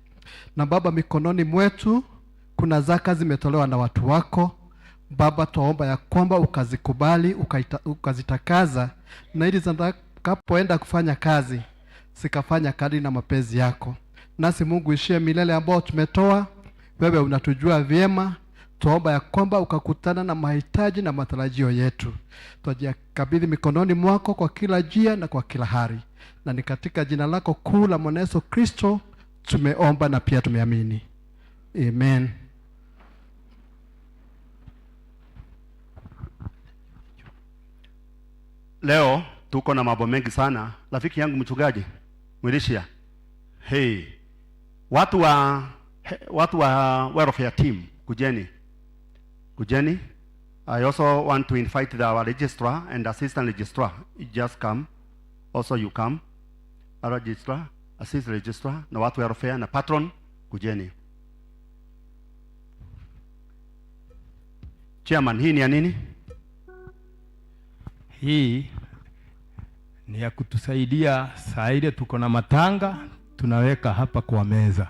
Na Baba, mikononi mwetu kuna zaka zimetolewa na watu wako Baba, tuomba ya kwamba ukazikubali, ukazitakaza, na ili zitakapoenda kufanya kazi sikafanya kadri na mapenzi yako. Nasi Mungu ishie milele ambao tumetoa, wewe unatujua vyema. Tuomba ya kwamba ukakutana na mahitaji na matarajio yetu. Tujiakabidhi mikononi mwako kwa kila njia na kwa kila hali. Na ni katika jina lako kuu la Mwana Yesu Kristo tumeomba na pia tumeamini. Amen. Leo tuko na mambo mengi sana. Rafiki yangu mchungaji Mwilisha, hey, watu wa welfare team, kujeni. I also want to invite our registrar and assistant registrar. You just come. Also you come. Our registrar, assistant registrar, na watu wa welfare na patron, kujeni. Chairman, hii ni ya nini? Hii ni ya kutusaidia saa ile tuko na matanga, tunaweka hapa kwa meza.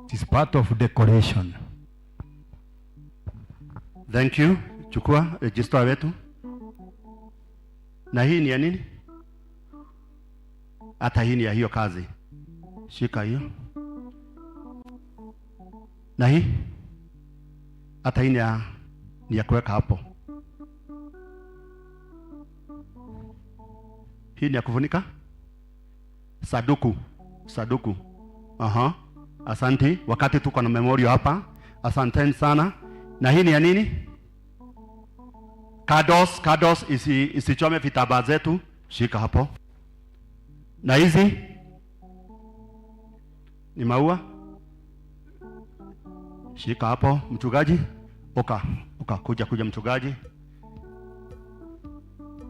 It is part of decoration. Thank you. Chukua registrar wetu. Na hii ni ya nini? Hata hii ni ya hiyo kazi. Shika hiyo. Na hii? Hata hii ni ya kuweka hapo. Hii ni ya kufunika? Saduku. Aha. Asante. Wakati tuko na memorial hapa, asanteni sana. Na hii ni ya nini? Kados isichome vitambaa zetu. Shika hapo. Na hizi ni maua. Shika hapo mchungaji. Kuja mchungaji.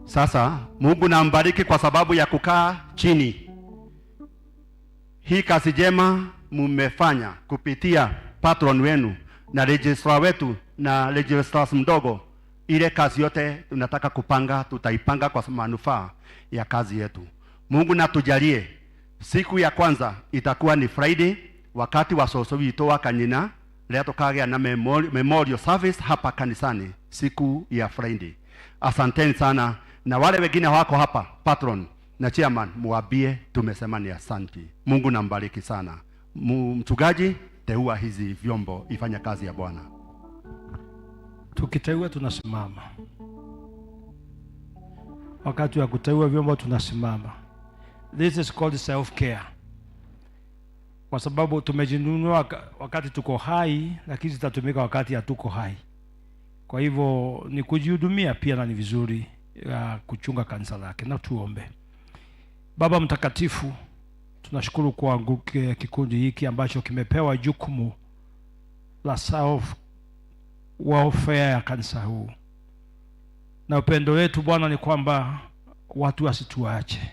Sasa Mungu na mbariki kwa sababu ya kukaa chini. Hii kazi jema mumefanya kupitia patron wenu na registrar wetu na registrar mdogo. Ile kazi yote tunataka kupanga, tutaipanga kwa manufaa ya kazi yetu. Mungu na tujalie, siku ya kwanza itakuwa ni Friday, wakati wa soso wito wa kanyina leo tukagea na memorial service hapa kanisani siku ya Friday. Asanteni sana, na wale wengine wako hapa, patron na chairman, muambie tumesema ni asanti. Mungu nambariki sana. Mchungaji, teua hizi vyombo ifanya kazi ya Bwana. Tukiteua tunasimama. Wakati wa kuteua vyombo tunasimama. This is called self care. Kwa sababu tumejinunua wakati tuko hai, lakini zitatumika wakati hatuko hai. Kwa hivyo ni kujihudumia pia, na ni vizuri kuchunga kanisa lake. Na tuombe. Baba mtakatifu, tunashukuru kwa kikundi hiki ambacho kimepewa jukumu la self welfare ya kanisa huu. Na upendo wetu Bwana ni kwamba watu wasituache,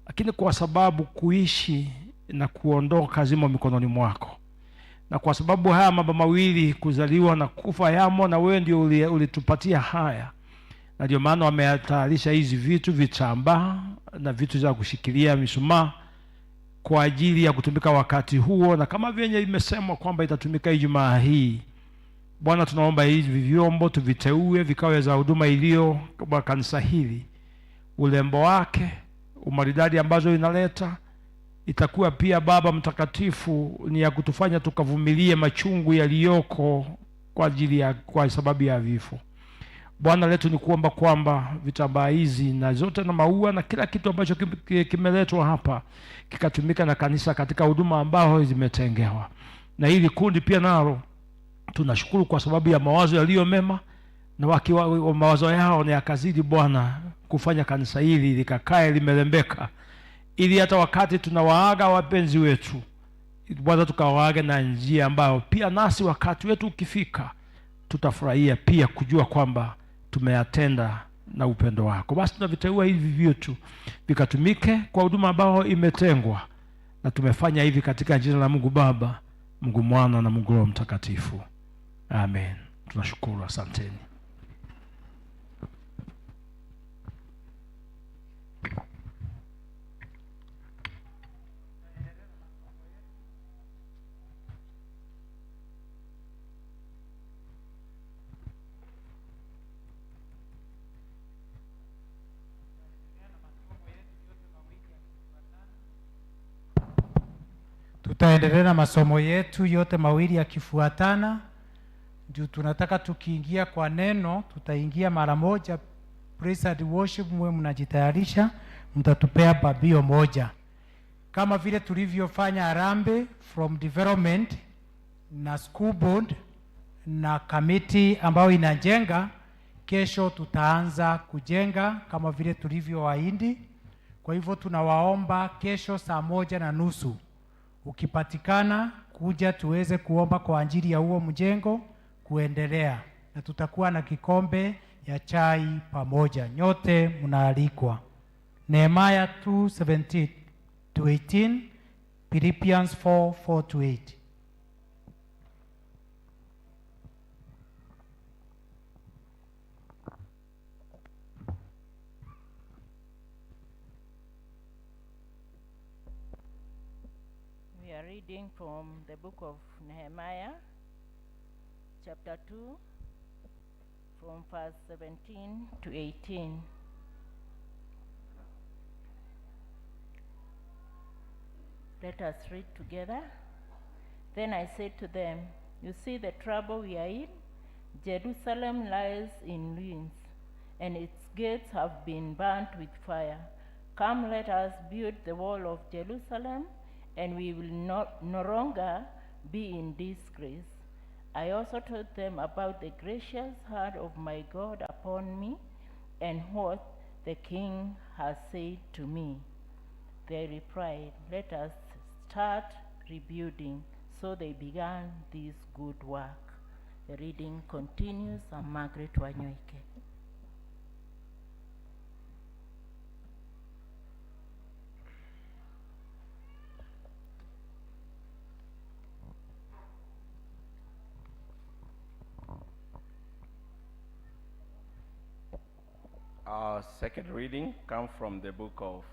lakini kwa sababu kuishi na kuondoka zimo mikononi mwako, na kwa sababu haya mambo mawili, kuzaliwa na kufa, yamo na wewe ndio ulitupatia haya, na ndio maana wameyatayarisha hizi vitu, vitambaa na vitu za kushikilia mishumaa kwa ajili ya kutumika wakati huo, na kama vyenye imesemwa kwamba itatumika Ijumaa hii. Bwana, tunaomba hivi vyombo tuviteue vikawe za huduma iliyo kwa kanisa hili. Ulembo wake, umaridadi ambazo inaleta, itakuwa pia Baba mtakatifu ni ya kutufanya tukavumilie machungu yaliyoko kwa sababu ya vifo. Bwana, letu ni kuomba kwamba vitambaa hizi na zote na maua na kila kitu ambacho kimeletwa hapa kikatumika na kanisa katika huduma ambao zimetengewa. Na hili kundi pia nalo tunashukuru kwa sababu ya mawazo yaliyo mema, na wakiwa mawazo yao ni yakazidi Bwana kufanya kanisa hili likakae limelembeka, ili hata wakati tunawaaga wapenzi wetu Bwana tukawaaga na njia ambayo pia nasi wakati wetu ukifika tutafurahia pia kujua kwamba tumeyatenda na upendo wako. Basi tunaviteua hivi vyetu vikatumike kwa huduma ambayo imetengwa, na tumefanya hivi katika jina la Mungu Baba, Mungu Mwana na Mungu Roho Mtakatifu. Amen. Tunashukuru, asanteni. Tutaendelea na masomo yetu yote mawili yakifuatana. Ndio tunataka tukiingia kwa neno, tutaingia mara moja. Praise and worship, mwe mnajitayarisha, mtatupea babio moja. Kama vile tulivyofanya Harambee from development na school board na committee ambayo inajenga, kesho tutaanza kujenga kama vile tulivyowaahidi. Kwa hivyo tunawaomba kesho 1:30 ukipatikana kuja tuweze kuomba kwa ajili ya huo mjengo kuendelea, na tutakuwa na kikombe ya chai pamoja. Nyote mnaalikwa. Nehemiah 2:17-18, Philippians 4:4-8. We are reading from the book of Nehemiah, chapter 2, from verse 17 to 18. Let us read together. Then I said to them, "You see the trouble we are in? Jerusalem lies in ruins, and its gates have been burnt with fire. Come, let us build the wall of Jerusalem, and we will no longer be in disgrace." I also told them about the gracious hand of my God upon me, and what the king has said to me. They replied, "Let us start rebuilding." So they began this good work. The reading continues. I'm Margaret Wanyoike. Our second reading comes from the book of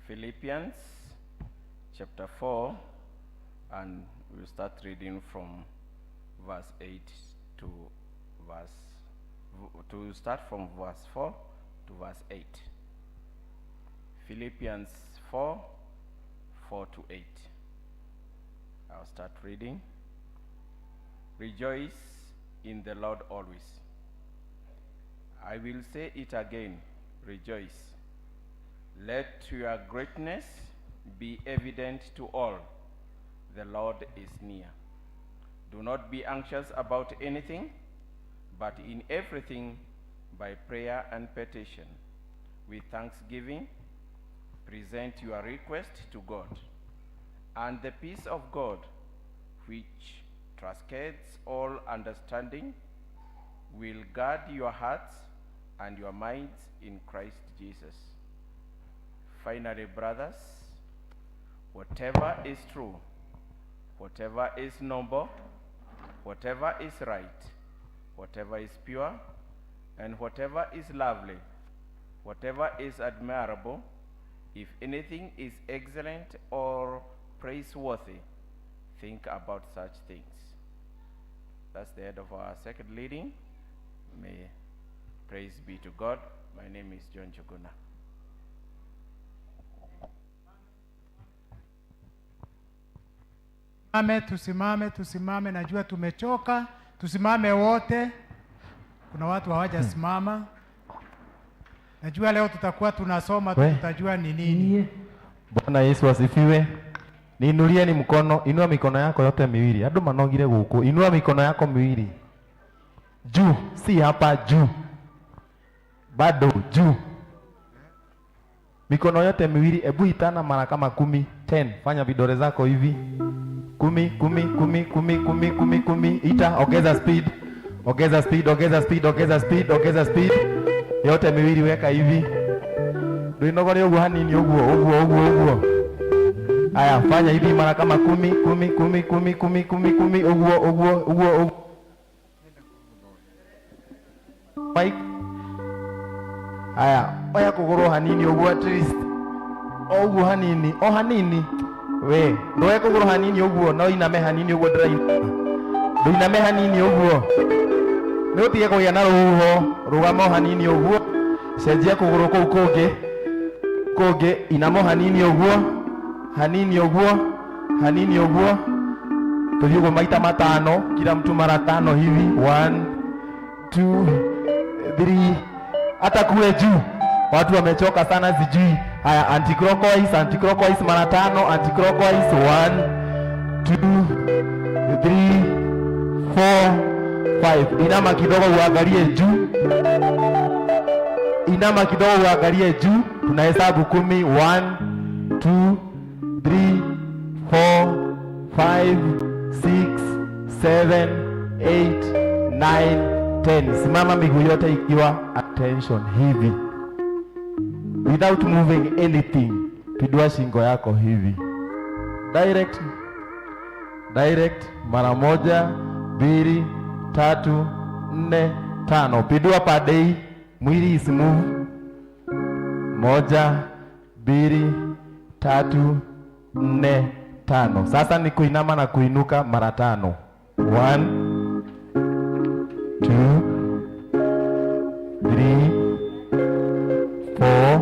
Philippians, chapter 4, and we'll start reading from verse 8 to start from verse 4 to verse 8. Philippians 4, 4 to 8. I'll start reading. Rejoice in the Lord always. I will say it again, rejoice. Let your greatness be evident to all. The Lord is near. Do not be anxious about anything, but in everything, by prayer and petition, with thanksgiving, present your request to God. And the peace of God, which transcends all understanding, will guard your hearts and your minds in Christ Jesus. Finally, brothers, whatever is true, whatever is noble, whatever is right, whatever is pure, and whatever is lovely, whatever is admirable, if anything is excellent or praiseworthy, think about such things. That's the end of our second reading. May praise be to God. My name is John Chuguna. Tusimame, najua tumechoka. Tusimame wote. Kuna watu hawajasimama. Najua leo tutakuwa tunasoma, tutajua ni nini. Bwana Yesu asifiwe. Niinulie ni mkono, inua mikono yako yote miwili. Andu manogire guku, inua mikono yako miwili. Juu, si hapa juu. Bado juu. Mikono yote miwili, ebu itana mara kama 10, 10. Fanya vidole zako hivi. 10, 10, 10, 10, 10, 10, 10. Ita, ongeza speed. Ongeza speed, ongeza speed, ongeza speed, ongeza speed. Yote miwili weka hivi. Ndoinogore ugu hanini ugu. Aya, fanya hivi mara kama 10, 10, 10, 10, 10, 10, 10, ugu. Mike. Aya, oya kugoro hanini ugu at least. Ugu hanini, hanini. We, ndoe kugoro hanini ugu, no iname hanini ugu drain. Do iname hanini ugu. No tiye ko yana ruho, rugamo hanini ugu. Sejia kugoro ko koge inamo hanini ugu. Hanini ugu. Tuliugo maita matano, kila mtu mara 5 hivi. 1 2 3. Hata kule juu watu wamechoka sana sijui. Haya, anti-clockwise mara 5, anti-clockwise 1 2 3 4 5. Inama kidogo uangalie juu. Inama kidogo uangalie juu. Tunahesabu 10. 1 2 3 4 5 6 7 8 9 10. Simama miguu yote ikiwa attention hivi. Without moving anything. Pidua shingo yako hivi. Direct. Mara 1 2 3 4 5. Pidua per day. Mwili is move. 1 2 3 4 5. Sasa ni kuinama na kuinuka mara 5. 1 2 3 4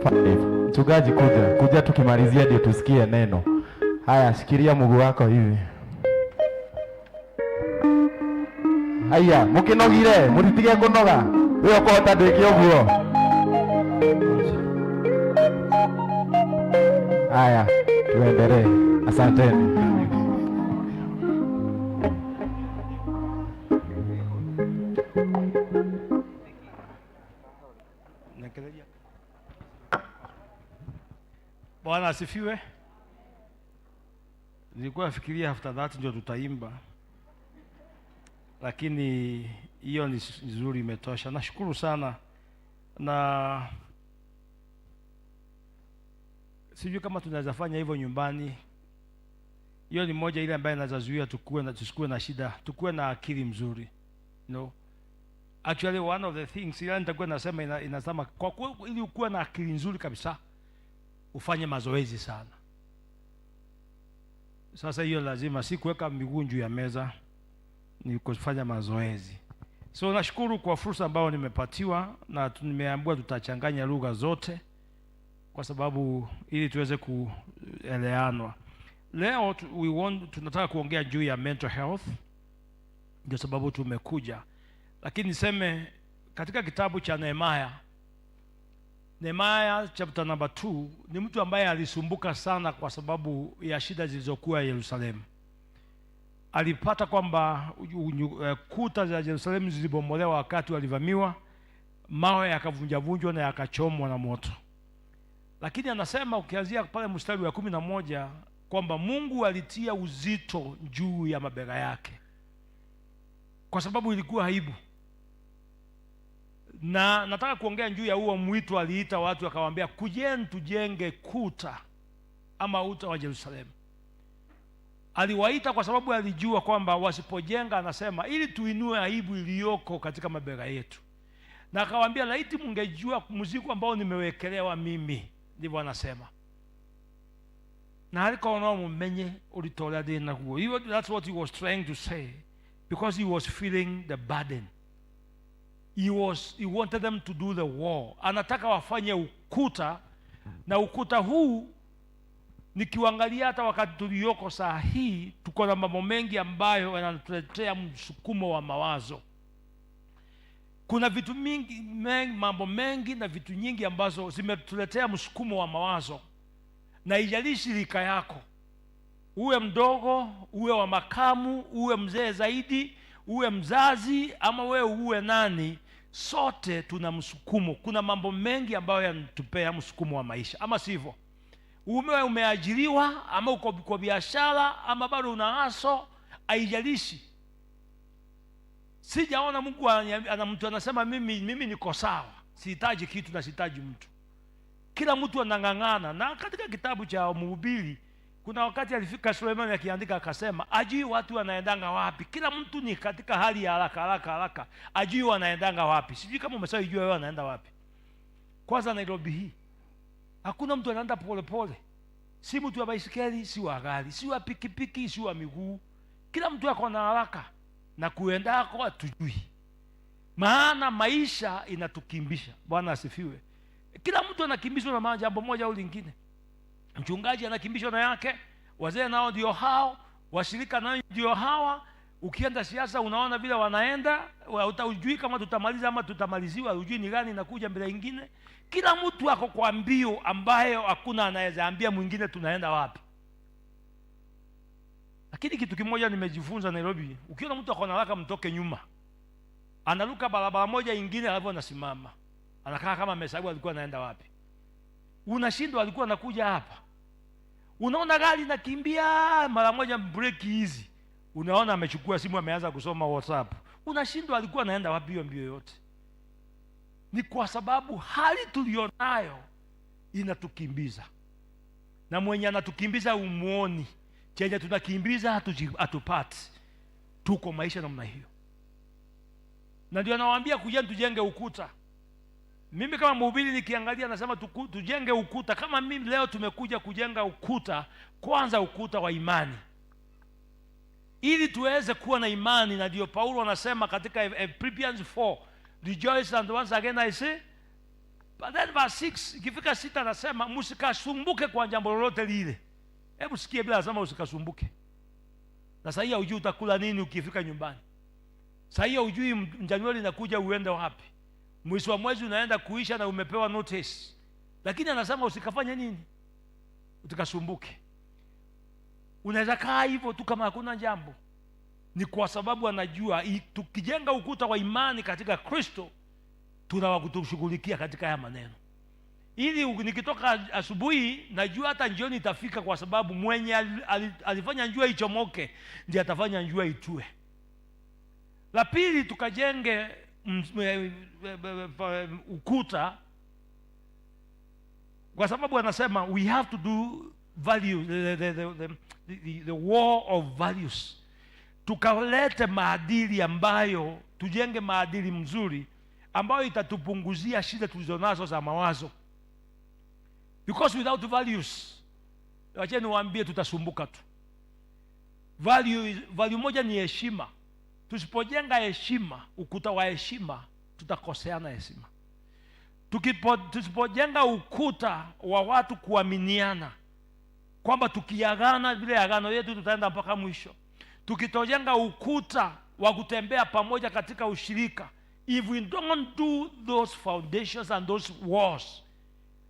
5. Mchungaji kuja tukimalizia ndio tusikie neno. Haya, shikilia mguu wako hivi. Haya, mukinogire, muritige kunoga. Wewe uko tandikio guo. Haya, tuendelee. Asanteni. Bwana asifiwe. Nilikuwa nafikiria after that ndio tutaimba, lakini hiyo ni nzuri, imetosha. Nashukuru sana, na sijui kama tunaweza fanya hivyo nyumbani. Hiyo ni moja ile ambayo inazazuia tusikuwe na shida, tukuwe na akili mzuri. No. Actually one of the things ile nitakuwa nasema inasema kwa kweli, ili ukuwe na akili nzuri kabisa, ufanye mazoezi sana. Sasa hiyo lazima si kuweka miguu juu ya meza, ni kufanya mazoezi. So nashukuru kwa fursa ambayo nimepatiwa, na nimeambiwa tutachanganya lugha zote kwa sababu ili tuweze kueleanwa. Leo tunataka kuongea juu ya mental health, ndio sababu tumekuja. Lakini niseme katika kitabu cha Nehemiah chapter number 2, ni mtu ambaye alisumbuka sana kwa sababu ya shida zilizokuwa Yerusalemu. Alipata kwamba kuta za Yerusalemu zilibomolewa wakati walivamiwa, mawe yakavunjavunjwa na yakachomwa na moto. Lakini anasema ukianzia pale mstari wa 11 kwamba Mungu alitia uzito juu ya mabega yake kwa sababu ilikuwa aibu. Na nataka kuongea juu ya huo mwito aliita watu akawaambia, kujeni tujenge kuta ama uta wa Yerusalemu. Aliwaita kwa sababu alijua kwamba wasipojenga, anasema, ili tuinue aibu iliyoko katika mabega yetu. Na akawaambia, laiti mungejua mzigo ambao nimewekelewa mimi, ndivyo anasema. Na alikoona mumenye ulitolea dena huo. That's what he was trying to say, because he was feeling the burden. He wanted them to do the war. Anataka wafanye ukuta, na ukuta huu nikiangalia hata wakati tulioko saa hii tuko na mambo mengi ambayo yanatuletea msukumo wa mawazo. Kuna vitu mingi, mambo mengi na vitu nyingi ambazo zimetuletea msukumo wa mawazo. Na ijalishi rika yako, uwe mdogo, uwe wa makamu, uwe mzee zaidi, uwe mzazi ama wewe uwe nani, sote tuna msukumo. Kuna mambo mengi ambayo yanatupea msukumo wa maisha, ama sivyo? Umeajiriwa ama uko kwa biashara ama bado una haso, haijalishi. Sijaona Mungu ana mtu anasema mimi niko sawa, sihitaji kitu na sihitaji mtu. Kila mtu anang'ang'ana. Na katika kitabu cha Mhubiri kuna wakati alifika Suleiman akiandika akasema, ajui watu wanaendanga wapi. Kila mtu ni katika hali ya haraka, ajui wanaendanga wapi. Sijui kama umeshaijua wewe wanaenda wapi. Kwanza Nairobi hii hakuna mtu anaenda pole. Si mtu wa baisikeli, si wa gari, si wa pikipiki, si wa miguu. Kila mtu ako na haraka, na kuendako hatujui. Maana maisha inatukimbisha. Bwana asifiwe. Kila mtu anakimbizwa na jambo moja au lingine. Mchungaji anakimbishwa na yake, wazee nao ndio hao, washirika nao ndio hawa. Ukienda siasa unaona vile wanaenda, hujui kama tutamaliza ama tutamaliziwa, hujui ni gani inakuja mbele nyingine. Kila mtu ako kwa mbio ambayo hakuna anaweza ambia mwingine tunaenda wapi. Lakini kitu kimoja nimejifunza Nairobi, ukiona mtu ako na haraka mtoke nyuma. Analuka barabara moja nyingine alafu anasimama. Anakaa kama amehesabu alikuwa anaenda wapi. Unashindwa alikuwa anakuja hapa. Unaona gari nakimbia mara moja break hizi. Unaona amechukua simu ameanza kusoma WhatsApp. Unashindwa alikuwa anaenda wapi hiyo mbio yote. Ni kwa sababu hali tulionayo inatukimbiza. Na mwenye anatukimbiza umuoni. Chenye tunakimbiza hatupati. Tuko maisha namna hiyo. Na ndio anawaambia kujeni tujenge ukuta. Mimi kama mhubiri nikiangalia nasema tujenge ukuta. Kama mimi leo tumekuja kujenga ukuta, kwanza ukuta wa imani. Ili tuweze kuwa na imani, na ndio Paulo anasema katika Philippians 4, rejoice and once again I say. But then verse 6, ikifika 6 anasema msikasumbuke kwa jambo lolote lile. Hebu sikie bila anasema usikasumbuke. Na sasa hiyo hujui utakula nini ukifika nyumbani. Sasa hiyo hujui Januari inakuja uende wapi. Mwisho wa mwezi unaenda kuisha na umepewa notice. Lakini anasema usikafanye nini? Utakasumbuke. Unaweza kaa hivyo tu kama hakuna jambo. Ni kwa sababu anajua tukijenga ukuta wa imani katika Kristo, tunawakutushughulikia katika haya maneno. Ili nikitoka asubuhi najua hata jioni itafika, kwa sababu mwenye alifanya njua ichomoke ndiye atafanya njua itue. La pili, tukajenge ukuta kwa sababu anasema we have to do value the war of values. Tukalete maadili ambayo tujenge maadili mzuri ambayo itatupunguzia shida tulizonazo za mawazo. Because without values, wacha niwaambie tutasumbuka tu. Value moja ni heshima. Tusipojenga heshima, ukuta wa heshima, tutakoseana heshima. Tusipojenga ukuta wa watu kuaminiana, kwamba tukiagana vile agano yetu tutaenda mpaka mwisho. Tukitojenga ukuta wa kutembea pamoja katika ushirika, if we don't do those foundations and those walls,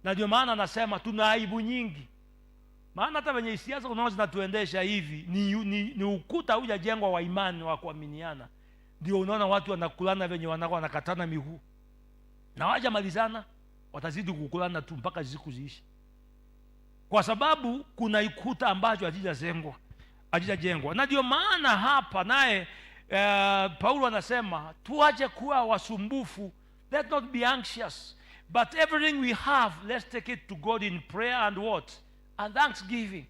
na ndio maana nasema tuna aibu nyingi. Maana hata wenye siasa unaona zinatuendesha hivi ni ukuta hujajengwa wa imani wa kuaminiana. Ndio unaona watu wanakulana wenye wanakatana miguu. Na wajamalizana watazidi kukulana tu mpaka siku ziishi. Kwa sababu kuna ukuta ambacho hajajengwa. Na ndio maana hapa naye Paulo anasema tuache kuwa wasumbufu. Let's not be anxious, but everything we have, let's take it to God in prayer and what? And thanksgiving.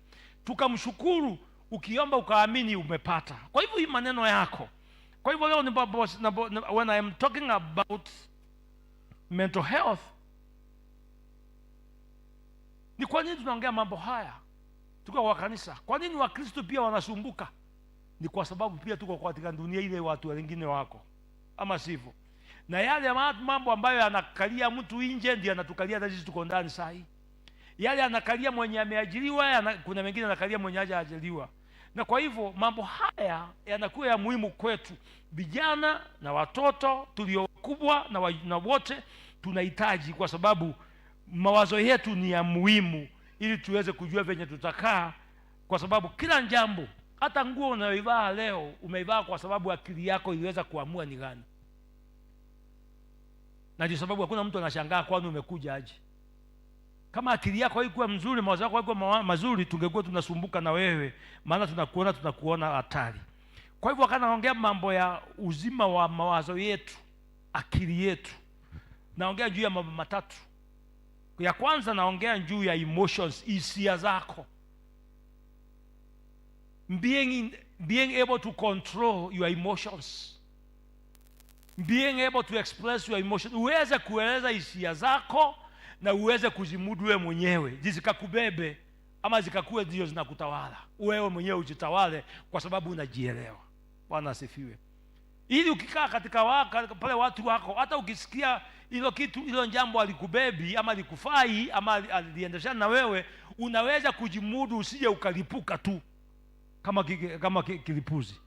Tukamshukuru, ukiomba ukaamini umepata. Kwa hivyo hii maneno yako. Kwa hivyo leo when I am talking about mental health, ni kwa nini tunaongea mambo haya? Tuko kwa kanisa. Kwa nini Wakristo pia wanasumbuka? Ni kwa sababu pia tuko katika dunia ile watu wengine wako. Ama sivyo? Na yale mambo ambayo yanakalia mtu nje ndio yanatukalia hata sisi tuko ndani saa hii. Yale anakalia mwenye ameajiriwa, kuna mengine anakalia mwenye hajaajiriwa. Na kwa hivyo mambo haya yanakuwa ya muhimu kwetu vijana na watoto tulio wakubwa na wote tunahitaji, kwa sababu mawazo yetu ni ya muhimu ili tuweze kujua venye tutakaa, kwa sababu kila jambo, hata nguo unayoivaa leo umeivaa kwa sababu akili yako iliweza kuamua ni gani. Na ndio sababu hakuna mtu anashangaa kwani umekuja aje. Kama akili yako haikuwa mzuri, mawazo yako haikuwa mazuri, tungekuwa tunasumbuka na wewe, maana tunakuona hatari. Kwa hivyo naongea mambo ya uzima wa mawazo yetu, akili yetu. Naongea juu ya mambo matatu. Ya kwanza naongea juu ya emotions, hisia zako. Being able to control your emotions. Being able to express your emotions. Uweze kueleza hisia zako na uweze kuzimudu wewe mwenyewe. Zisikakubebe ama zikakuwe ndio zinakutawala. Wewe mwenyewe ujitawale kwa sababu unajielewa. Bwana asifiwe. Ili ukikaa katika pale watu wako, hata ukisikia hilo jambo alikubebi ama alikufai ama aliendeshana na wewe, unaweza kujimudu, usije ukalipuka tu kama kilipuzi.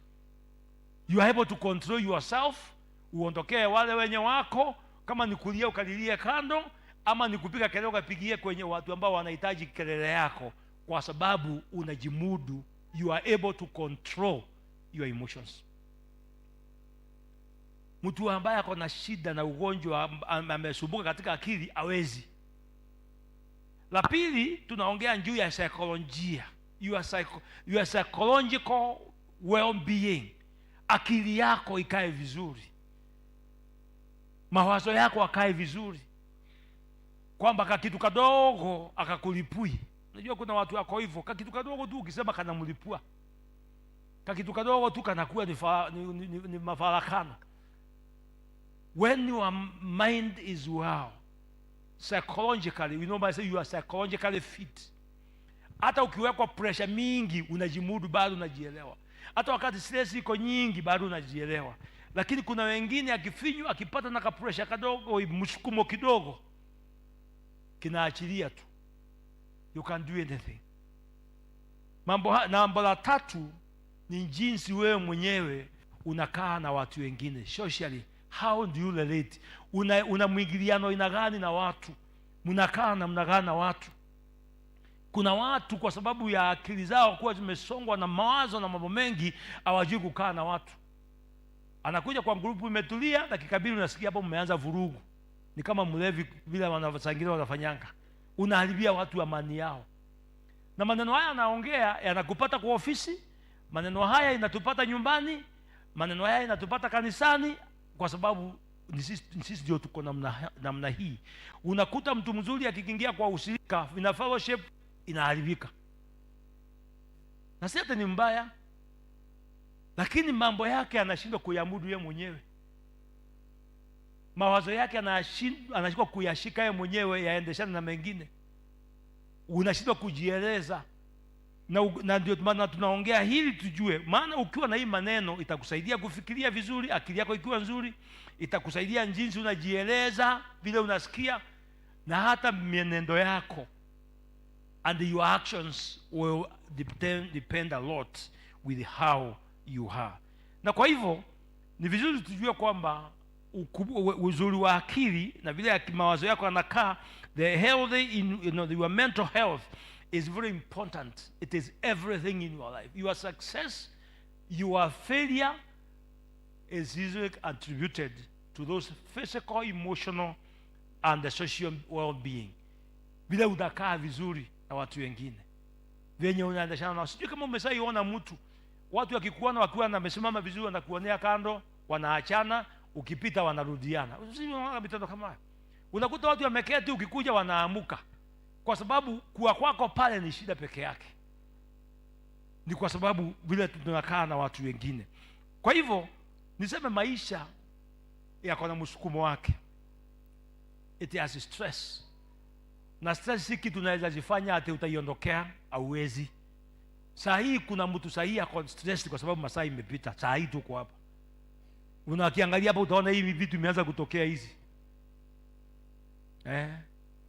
You are able to control yourself. Uondokee wale wenye wako, kama ni kulia ukalilie kando, ama ni kupiga kelele ukapigie kwenye watu ambao wanahitaji kelele yako, kwa sababu unajimudu. You are able to control your emotions. Mtu ambaye ako na shida na ugonjwa amesumbuka katika akili hawezi. La pili tunaongea juu ya saikolojia. Your psychological well-being. Akili yako ikae vizuri, mawazo yako akae vizuri, kwamba kakitu kadogo akakulipui. Unajua kuna watu wako hivyo, kakitu kadogo tu ukisema kanamlipua, kakitu kadogo tu kanakuwa ni mafarakano. When your mind is well, psychologically, we know by say you are psychologically fit. Hata ukiwekwa pressure mingi unajimudu, bado unajielewa. Hata wakati stress iko nyingi bado unajielewa. Lakini kuna wengine akifinywa, akipata na pressure kadogo, msukumo kidogo, kinaachilia tu. You can do anything. Mambo la tatu ni jinsi wewe mwenyewe unakaa na watu wengine. Socially, how do you relate? Una mwingiliano ina gani na watu? Mnakaa namna gani na watu? Kuna watu kwa sababu ya akili zao kuwa zimesongwa na mawazo na mambo mengi, hawajui kukaa na watu. Anakuja kwa grupu imetulia, dakika mbili unasikia hapo mmeanza vurugu. Ni kama mlevi vile wanavyosangilia wanafanyanga. Unaharibia watu amani yao. Na maneno haya anaongea yanakupata kwa ofisi, maneno haya inatupata nyumbani, maneno haya inatupata kanisani, kwa sababu sisi ndio tuko namna hii. Unakuta mtu mzuri akikiingia kwa ushirika, ina fellowship, inaharibika. Na si ati ni mbaya, lakini mambo yake anashindwa kuyamudu yeye mwenyewe. Mawazo yake anashindwa kuyashika yeye mwenyewe, yaendeshana na mengine. Unashindwa kujieleza. na ndio maana tunaongea hili tujue, maana ukiwa na hii maneno itakusaidia kufikiria vizuri, akili yako ikiwa nzuri itakusaidia jinsi unajieleza, vile unasikia, na hata mienendo yako, and your actions will depend a lot with how you are. Na kwa hivyo ni vizuri tujue kwamba uzuri wa akili na vile mawazo yako yanakaa, the healthy your mental health is very important. It is everything in your life. Your success, your failure is easily attributed to those physical, emotional, and the social well-being. Vile unakaa vizuri na watu wengine, venye unaendeshana nao. Sijui kama umesaiona mtu, watu wakikuona wakiwa wamesimama vizuri wanakuonea kando, wanaachana, ukipita wanarudiana. Usiona vitendo kama hayo. Unakuta watu wameketi, ukikuja wanaamuka. Kwa sababu kuwa kwako pale ni shida peke yake. Ni kwa sababu vile tunakaa na watu wengine. Kwa hivyo niseme maisha yako na msukumo wake. It has stress. Na stress si kitu unaweza jifanya ati utaiondokea, hauwezi. Saa hii kuna mtu saa hii ako stress kwa sababu masaa imepita. Saa hii tuko hapa. Unakiangalia hapa utaona hivi vitu imeanza kutokea hizi.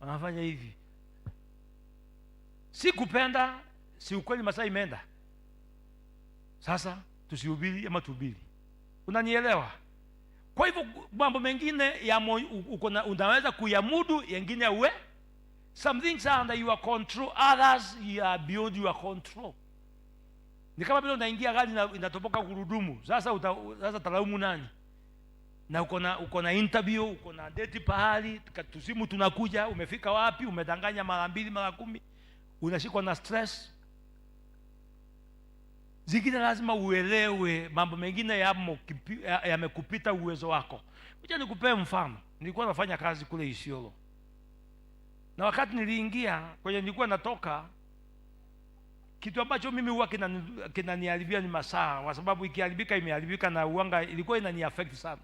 Wanafanya hivi. Si kupenda, si ukweli masaa imeenda. Sasa tusihubiri ama tuhubiri. Unanielewa? Kwa hivyo mambo mengine unaweza kuyamudu, yengine uwe. Some things are under your control, others are beyond your control. Ni kama vile unaingia gari na inatoboka gurudumu. Sasa talaumu nani? Na uko na interview, uko na date pahali, tusimu tunakuja, umefika wapi, umedanganya mara 2 mara 10, unashikwa na stress. Zingine lazima uelewe mambo mengine yamekupita uwezo wako. Ngoja nikupee mfano. Nilikuwa nafanya kazi kule Isiolo. Na wakati niliingia kwenye nilikuwa natoka, kitu ambacho mimi huwa kinaniharibia ni masaa, kwa sababu ikiharibika imeharibika na uanga ilikuwa inaniaffect sana.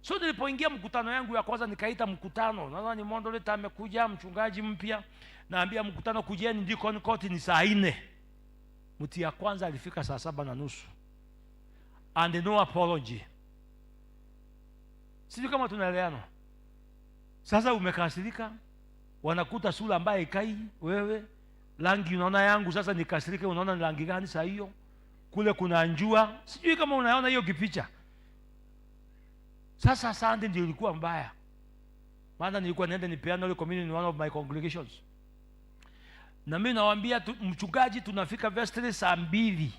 So nilipoingia mkutano yangu ya kwanza nikaita mkutano. Naona ni moderator amekuja, mchungaji mpya, naambia mkutano kujeni ndiko nikoti ni saa 4. Mtu ya kwanza alifika saa 7:30. And no apology. Sijui kama tunaelewana. Sasa umekasirika, wanakuta sura ambaye ikai wewe, rangi unaona yangu sasa nikasirike, unaona ni rangi gani saa hiyo? Kule kuna njua. Sijui kama unaona hiyo kipicha. Sasa Sunday ndio ilikuwa mbaya. Maana nilikuwa naenda nipeana ile communion in one of my congregations. Na mimi nawaambia mchungaji tunafika vestry saa 2.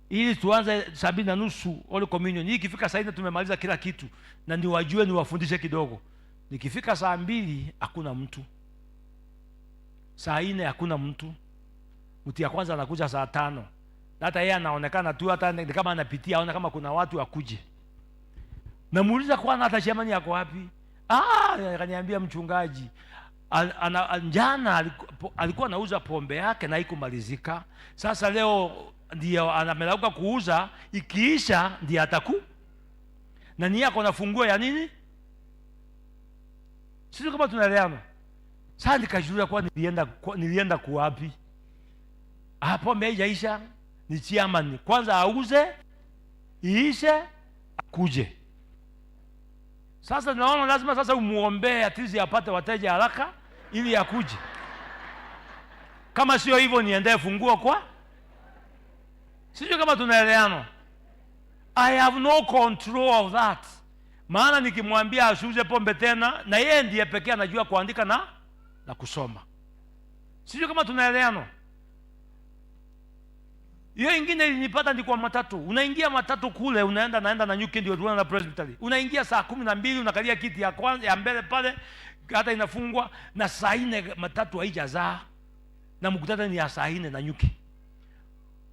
Ili tuanze 7:30 ile communion. Hii ikifika saa 4 tumemaliza kila kitu. Na niwajue niwafundishe kidogo. Nikifika saa 2 hakuna mtu. Saa 4 hakuna mtu. Mtu ya kwanza anakuja saa 5. Hata yeye anaonekana tu hata kama anapitia aona kama kuna watu wakuje. Namuuliza kwana hata jamani yako wapi? Akaniambia mchungaji jana alikuwa anauza pombe yake na haikumalizika. Sasa leo ndio anamelauka kuuza, ikiisha ndio ataku. Na ni yako na funguo ya nini? Sisi kama tunaelewana. Sasa nikajua kwa nilienda kuwapi? Pombe haijaisha, ni chairman. Kwanza auze, iishe, akuje. Sasa naona lazima sasa umuombee atizi apate wateja haraka ili akuje. Kama sio hivyo niendee funguo kwa. Sijui kama tunaelewana. I have no control of that. Maana nikimwambia asiuze pombe tena, na yeye ndiye pekee anajua kuandika na kusoma. Sijui kama tunaelewana. Hiyo ingine ilinipata ni kwa matatu. Unaingia matatu kule, unaenda na nyuki ndio tunaona na presbytery. Unaingia saa 12 unakalia kiti ya kwanza ya mbele pale, hata inafungwa, na saa 4 matatu haijazaa. Na mkutano ni ya saa 4 na nyuki.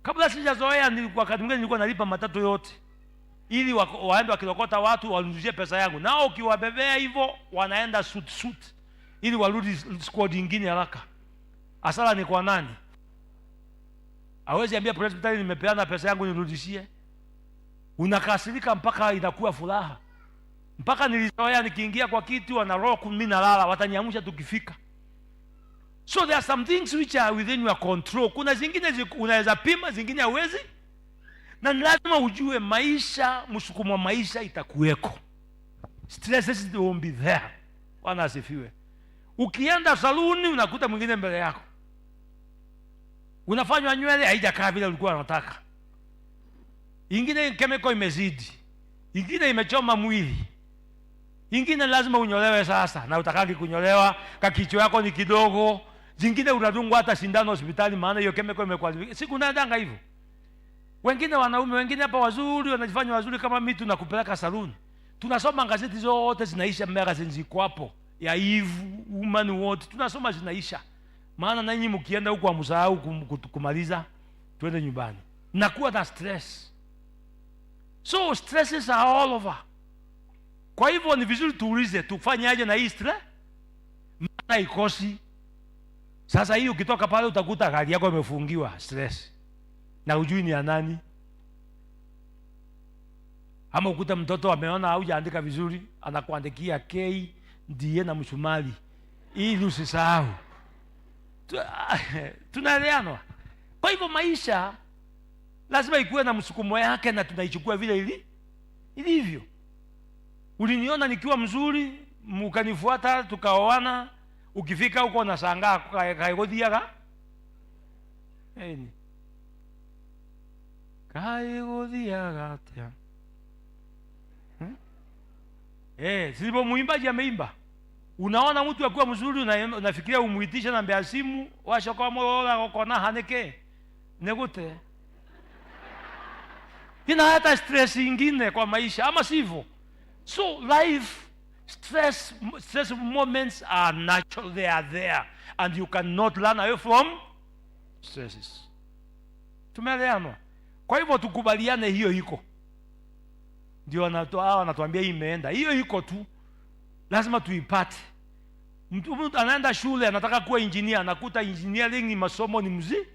Kabla sijazoea wakati mwingine nilikuwa nalipa matatu yote. Ili waende wakilokota watu warudishie pesa yangu. Nao ukiwabebea hivyo wanaenda suit. Ili warudi squad nyingine haraka. Asala ni kwa nani? Hawezi ambia presbytery nimepeana pesa yangu nirudishie. Unakasirika mpaka inakuwa furaha. Mpaka nilizoea nikiingia kwa kitu wana roho mimi nalala, wataniamsha tukifika. So there are some things which are within your control. Kuna zingine unaweza pima, zingine hauwezi. Na lazima ujue maisha, msukumo wa maisha itakuweko. Stresses won't be there. Bwana asifiwe. Ukienda saluni unakuta mwingine mbele yako. Unafanywa nywele haijakaa vile ulikuwa unataka. Ingine chemical imezidi. Ingine imechoma mwili. Ingine lazima unyolewe sasa na utakaki kunyolewa, kakichwa yako ni kidogo. Zingine unadungwa hata sindano hospitali maana hiyo chemical imekuwa. Siku naendanga hivyo. Wengine wanaume, wengine hapa wazuri, wanajifanya wazuri kama mimi tunakupeleka saluni. Tunasoma gazeti zote zinaisha, magazines ziko hapo. Ya Eve, Woman What, tunasoma zinaisha. Maana nanyi mkienda huko amsahau kumaliza, twende nyumbani. Nakuwa na stress. So stresses are all over. Kwa hivyo ni vizuri tuulize, tufanye aje na hii stress? Maana ikosi. Sasa hii ukitoka pale utakuta gari yako imefungiwa stress. Na hujui ni ya nani. Ama ukuta mtoto ameona haujaandika vizuri, anakuandikia K, D na mshumari. Ili usisahau. Tunaelewana. Kwa hivyo maisha lazima ikuwe na msukumo yake na tunaichukua vile ilivyo. Uliniona nikiwa mzuri, mkanifuata tukaoana, ukifika huko unashangaa kaigothiaga. Kaigothiaga tia. Silipo muimbaji ameimba. Unaona mtu akiwa mzuri unafikiria umuitisha namba ya simu, washo kwa molola kona haneke. Negute. Ina hata stress ingine kwa maisha ama sivyo. So life stress moments are natural, they are there and you cannot run away from stresses. Tumeelewana? Kwa hivyo tukubaliane hiyo iko. Ndio wanatuambia imeenda. Hiyo iko tu. Lazima tuipate. Mtu anaenda shule anataka kuwa engineer, anakuta engineering ni masomo ni mzee.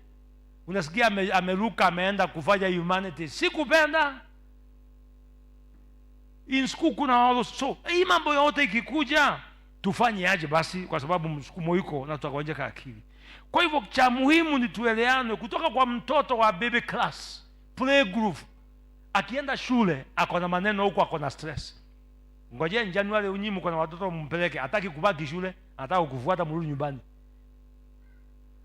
Unasikia ameruka ameenda kufanya humanities. Sikupenda. In school kuna all so. Hii mambo yote ikikuja tufanye aje basi kwa sababu msukumo iko na tutakonjeka akili. Kwa hivyo cha muhimu ni tueleane kutoka kwa mtoto wa baby class, playgroup. Akienda shule akona maneno huko akona stress. Ngojea Januari unyimu kuna watoto mpeleke, hataki kubaki shule, anataka kukufuata mrudi nyumbani.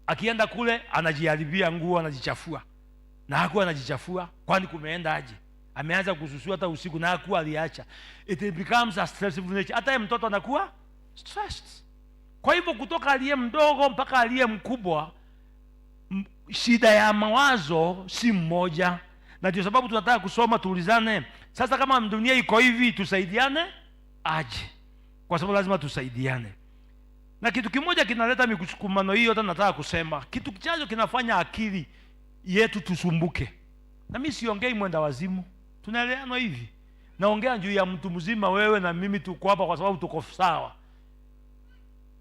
Akienda kule anajiharibia nguo, anajichafua. Na hakuwa anajichafua, kwani kumeenda aje? Ameanza kususua hata usiku na hakuwa aliacha. It becomes a stressful nature. Hata mtoto anakuwa stressed. Kwa hivyo kutoka aliye mdogo mpaka aliye mkubwa, shida ya mawazo si mmoja. Na ndio sababu tunataka kusoma tuulizane, sasa kama dunia iko hivi tusaidiane aje? Kwa sababu lazima tusaidiane. Na kitu kimoja kinaleta mikusukumano hiyo hata nataka kusema. Kitu kichacho kinafanya akili yetu tusumbuke. Na mimi siongei mwenda wazimu. Tunaelewana hivi. Naongea juu ya mtu mzima, wewe na mimi tuko hapa kwa sababu tuko sawa.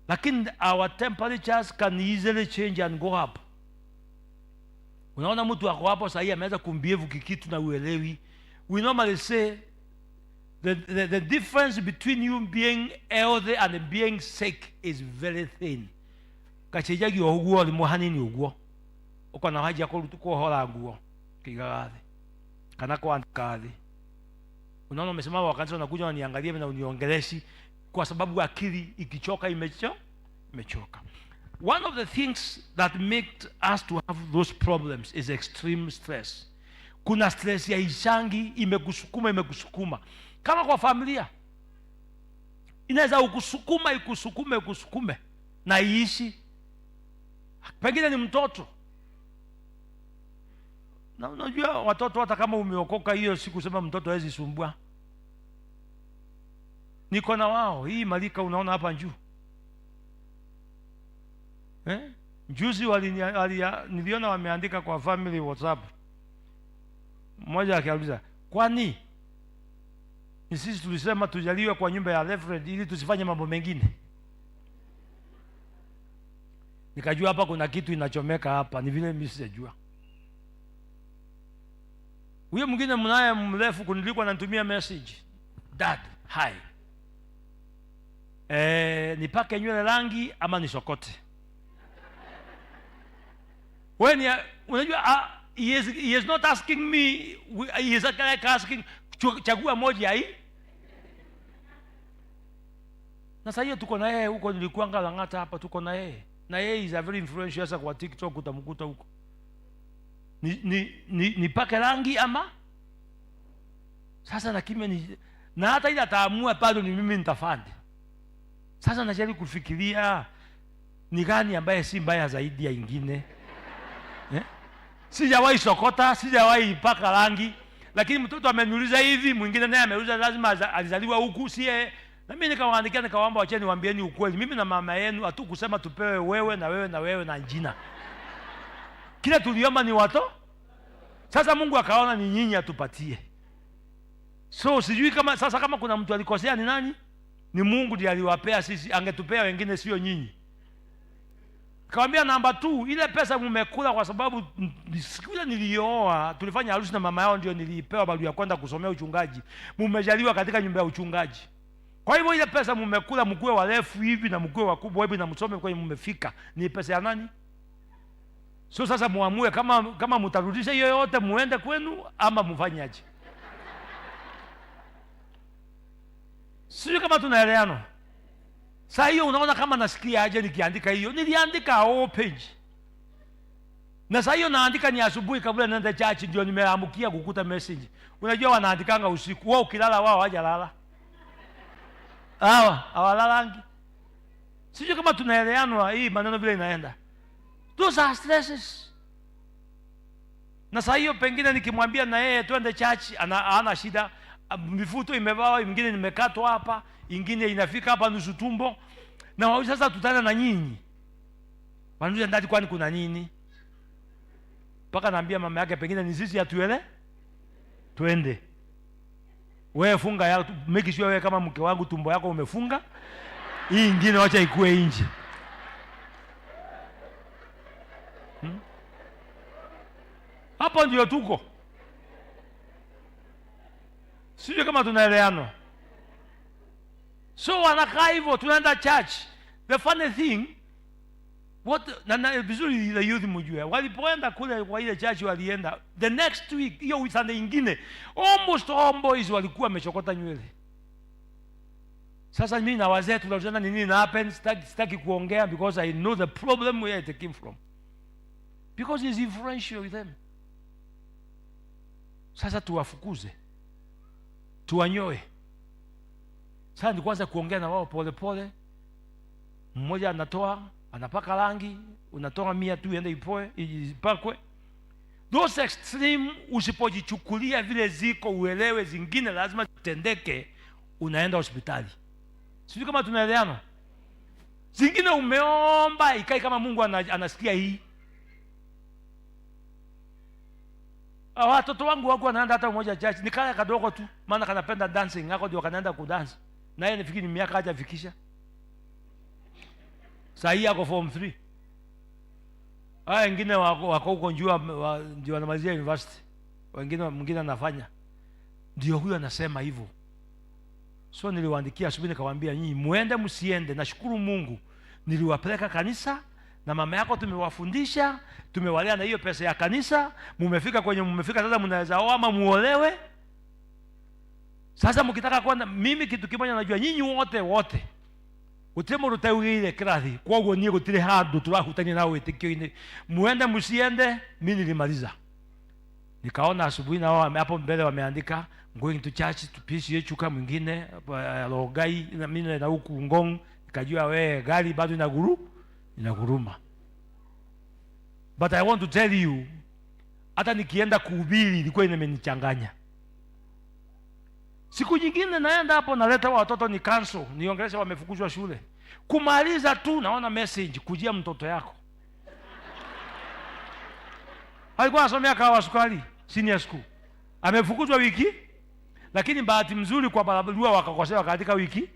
Lakini our temperatures can easily change and go up. Unaona mtu ako hapo sasa ameanza kumbievu kikitu na uelewi. We normally say the difference between you being healthy and being sick is very thin. Kachejagi oguo ni muhanini oguo. Uko na haja ko hola nguo kigathi. Kana kwa kathi. Unaona umesema wakati unakuja unaniangalia na uniongeleshi kwa sababu akili ikichoka imechoka. One of the things that make us to have those problems is extreme stress. Kuna stress ya ishangi imekusukuma. Kama kwa familia. Inaweza ikusukume na iishi. Pengine ni mtoto. Na unajua watoto hata kama umeokoka hiyo siku sema mtoto hawezi sumbua. Niko na wao, hii malika unaona hapa juu. Juzi niliona wameandika kwa family WhatsApp. Mmoja akiuliza, "Kwani ni sisi tulisema tujaliwe kwa nyumba ya Reverend ili tusifanye mambo mengine?" Nikajua hapa kuna kitu inachomeka hapa, ni vile mimi sijajua. Huyo mwingine mnaye mrefu kunilikuwa ananitumia message. "Dad, hi. Nipake nywele rangi ama nisokote?" When unajua he is not asking me, he is like asking chagua moja hii. Na sasa hiyo tuko na yeye huko, nilikuanga Lang'ata hapa, tuko na yeye. Na yeye is a very influential sasa kwa TikTok, utamkuta huko. Ni pake rangi ama sasa na kimya na hata ile ataamua bado ni mimi nitafandi. Sasa najaribu kufikiria ni gani ambaye si mbaya zaidi ya ingine. Sijawahi sokota, sijawahi paka rangi, lakini mtoto ameniuliza hivi, mwingine naye ameuliza lazima alizaliwa huku sie. Na mimi nikawaandikia nikawaomba wacheni niwaambieni ukweli. Mimi na mama yenu hatukusema tupewe wewe na wewe na wewe na jina. Kila tuliomba ni watoto. Sasa Mungu akaona ni nyinyi atupatie. So sijui kama sasa kama kuna mtu alikosea ni nani? Ni Mungu ndiye aliwapea sisi, angetupea wengine sio nyinyi. Kaambia namba 2, ile pesa mmekula kwa sababu siku ile nilioa, tulifanya harusi na mama yao ndio nilipewa barua ya kwenda kusomea uchungaji. Mmejaliwa katika nyumba ya uchungaji. Kwa hivyo ile pesa mmekula, mkue warefu hivi na mkue wakubwa hivi na msome kwa mmefika. Ni pesa ya nani? So sasa muamue kama mtarudisha hiyo yote muende kwenu ama mfanyaje. Sio kama tunaelewana. Sasa hiyo unaona kama nasikia aje nikiandika hiyo. Niliandika all page. Na sasa hiyo naandika ni asubuhi kabla naenda church ndio nimeamkia kukuta message. Unajua wanaandikanga usiku. Wao ukilala wao hawajalala. Hawalalangi. Sio kama tunaelewana hii maneno vile inaenda. Those are stresses. Na sasa hiyo pengine nikimwambia na yeye twende church ana shida. Mifuto imevawa, ingine nimekatwa hapa, ingine inafika hapa nusu tumbo. Na wao sasa tutana na nyinyi. Wanauliza ndani kwani kuna nini? Paka naambia mama yake pengine ni sisi atuele. Twende. Wewe funga yao, make sure wewe kama mke wangu tumbo yako umefunga. Hii ingine wacha ikue nje. Hapo ndio tuko. Sio kama tunaelewana. So wanakaa hivyo tunaenda church. The funny thing, na vizuri ile youth mjue. Walipoenda kule kwa ile church walienda the next week, hiyo Sunday nyingine, almost all boys walikuwa wamechokota nywele. Sasa mimi na wazee tunazana nini na happen, sitaki kuongea because I know the problem where it came from. Because it's influential with them. Sasa tuwafukuze. Tuwanyoe. Sasa ni kwanza kuongea na wao pole pole. Mmoja anapaka rangi, unatoa 100 tu iende ipoe, ipakwe. Those extreme usipojichukulia vile ziko uelewe zingine lazima tendeke, unaenda hospitali. Sio kama tunaelewana. Zingine umeomba ikai kama Mungu anasikia hii. Watoto wangu wako wanaenda hata mmoja church, nikaya kadogo tu, maana kanapenda dancing, hako ndio kanaenda kudance. Na yeye nifikiri ni miaka hajafikisha. Sasa hii yako form 3. Wengine wako huko ndio wanamalizia university. Mwingine anafanya. Ndio huyo anasema hivyo. So niliwaandikia asubuhi nikawaambia nyinyi muende msiende, nashukuru Mungu. Niliwapeleka kanisa na mama yako tumewafundisha, tumewalea na hiyo pesa ya kanisa, mmefika sasa mnaweza oa ama muolewe. Sasa mkitaka kwenda, mimi kitu kimoja najua nyinyi wote utemo rutawire krathi kwa hiyo ni gutire handu turahutania nao itikio-ini, muende msiende. Mimi nilimaliza nikaona asubuhi na wao hapo mbele wameandika going to church to P.C.E.A chuka mwingine Logai na mimi na huku Ngong, nikajua wewe gari bado inaguruma. But I want to tell you, hata nikienda kuhubiri ilikuwa imenichanganya. Siku nyingine naenda hapo naleta watoto ni cancel, niongelesha wamefukuzwa shule. Kumaliza tu naona message kujia mtoto yako. Alikuwa anasomea kawa sukari, senior school. Amefukuzwa wiki, lakini bahati mzuri kwa barabara wakakosewa katika wiki.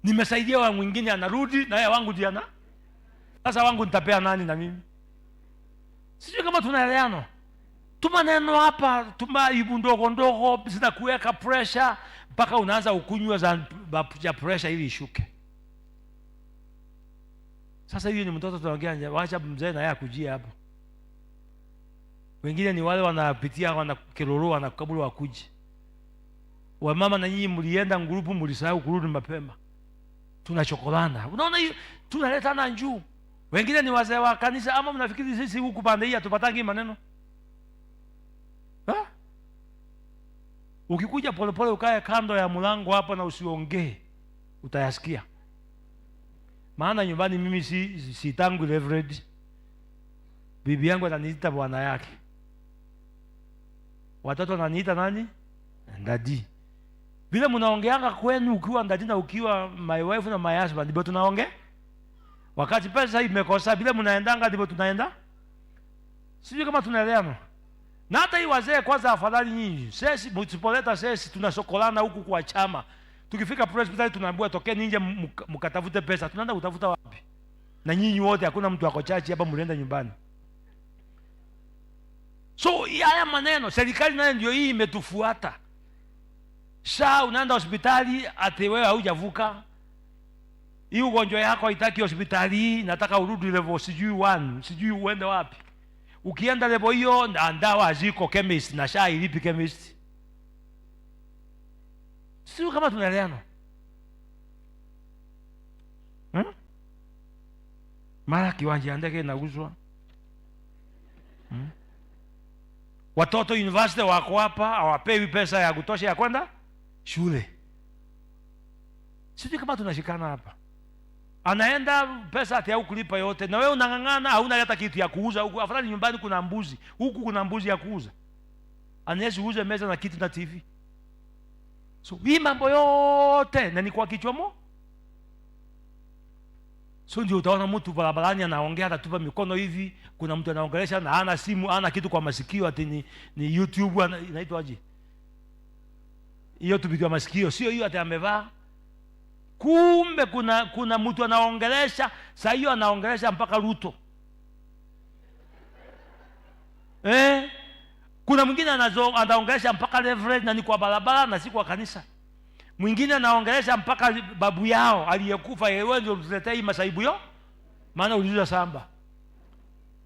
Nimesaidia wa mwingine anarudi na yeye wangu diana. Sasa wangu nitapea nani na mimi? Sijui kama tunaelewana. Tumaneno hapa, tumaibu ndogo zinakuweka pressure mpaka unaanza ukunywa za pressure ili ishuke. Sasa hiyo ni mtoto tunaongea, waacha mzee na yeye akujie hapo. Wengine ni wale wanapitia wanakiroro na kabla wakuje. Wamama na nyinyi mlienda ngurupu, mlisahau kurudi mapema. Tunachokolana. Unaona hiyo tunaletana njuu. Wengine ni wazee wa kanisa, ama mnafikiri sisi huku pande hii hatupatangi maneno? Ha? Ukikuja polepole ukae kando ya mlango hapo na usiongee, utayasikia. Maana nyumbani mimi si tangu Reverend. Bibi yangu ananiita bwana yake. Watoto wananiita nani? Ndadi. Bila mnaongeanga kwenu ukiwa ndadi na ukiwa my wife na my husband, ndipo tunaongea. Wakati pesa imekosa, bila mnaendanga ndipo tunaenda. Sijui kama tunaelewana. Na hata hii wazee kwanza afadhali nyinyi. Sisi mtipoleta sisi tunasokolana huku kwa chama. Tukifika presbytery tunaambiwa tokeni nje mkatafute pesa. Tunaenda kutafuta wapi? Na nyinyi wote hakuna mtu ako chachi hapa, mlienda nyumbani. So haya maneno serikali nayo ndio hii imetufuata. Unaenda hospitali ati wewe haujavuka. Hii ugonjwa yako haitaki hospitali, nataka urudi level sijui 1, sijui uende wapi. Ukienda level hiyo ndawa ziko chemist na ilipi chemist. Sio kama tunaelewana. Mara kiwanja ndege inauzwa. Watoto university wako hapa hawapewi pesa ya kutosha ya kwenda shule. Sijui kama tunashikana hapa. Anaenda pesa ati au kulipa yote, na wewe unang'ang'ana hauna hata kitu ya kuuza huku. Afadhali nyumbani kuna mbuzi, huku kuna mbuzi ya kuuza. Anaweza uuze meza na kiti na TV. So hii mambo yote na ni kwa kichwa. So ndio utaona mtu barabarani anaongea atatupa mikono hivi, kuna mtu anaongelesha na hana simu, hana kitu kwa masikio, ati ni YouTube inaitwa aje? Hiyo tubikiwa masikio, sio hiyo ati amevaa. Kumbe kuna mtu anaongelesha, saa hiyo anaongelesha mpaka Ruto. Kuna mwingine anaongelesha mpaka Reverend na ni kwa barabara na si kwa kanisa. Mwingine anaongelesha mpaka babu yao aliyekufa, yeye ndio mtuletea hii masaibu yo. Maana uliuza samba.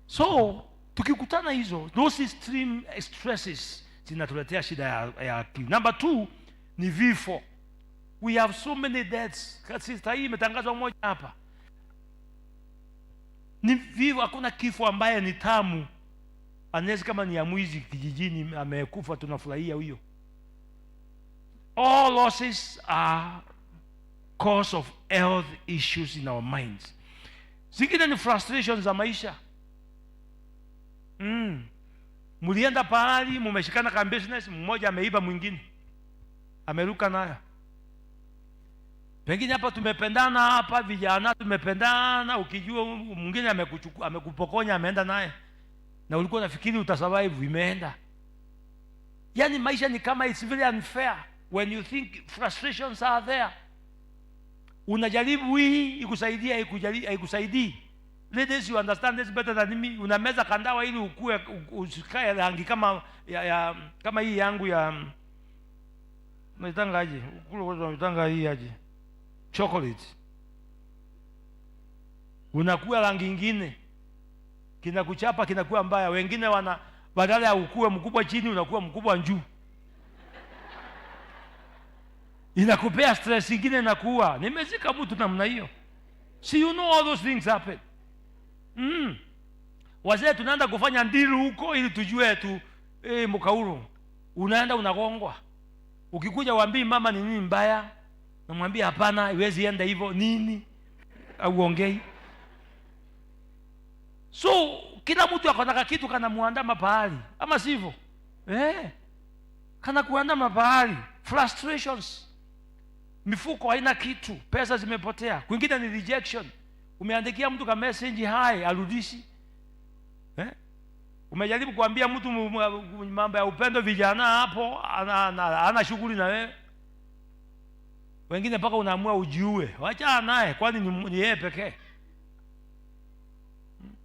So, tukikutana hizo, those extreme stresses zinatuletea shida ya akili. Number 2 ni vifo. We have so many deaths. Sister hii imetangazwa moja hapa. Ni vifo, hakuna kifo ambaye ni tamu. Anaweza kama ni ya mwizi kijijini amekufa tunafurahia huyo. All losses are cause of health issues in our minds. Zingine ni frustrations za maisha. Mulienda pahali, mumeshikana kama business, mmoja ameiba mwingine. Ameruka nayo. Pengine hapa tumependana hapa vijana tumependana, ukijua mwingine amekupokonya ameenda naye. Na ulikuwa unafikiri utasurvive, imeenda. Yaani maisha ni kama it's very unfair. When you think frustrations are there, unajaribu hii ikusaidie haikusaidii. Ladies, you understand this better than me. Unameza kandawa ili ukue usikae rangi kama kama hii yangu ya mtangaje. Ukule mtanga hii aje. Chocolate. Unakuwa rangi nyingine. Kinakuchapa kinakuwa mbaya. Wengine badala ya ukue mkubwa chini unakuwa mkubwa juu. Inakupea stress nyingine inakuwa. Nimezika mtu namna hiyo. See, you know all those things happen. Wazee tunaenda kufanya ndilu huko ili tujue tu mkauru. Unaenda unagongwa. Ukikuja waambii mama ni nini mbaya, namwambia hapana, haiwezi enda hivyo nini? Au ongei. So kila mtu akotaka kitu kana muandama pahali. Ama sivyo? Kana kuandama pahali. Frustrations. Mifuko haina kitu, pesa zimepotea. Kwingine ni rejection. Umeandikia mtu kama message hai arudishi. Umejaribu kuambia mtu mambo ya upendo vijana hapo ana shughuli na wewe. Wengine mpaka unaamua ujiue. Wacha naye kwani ni yeye pekee.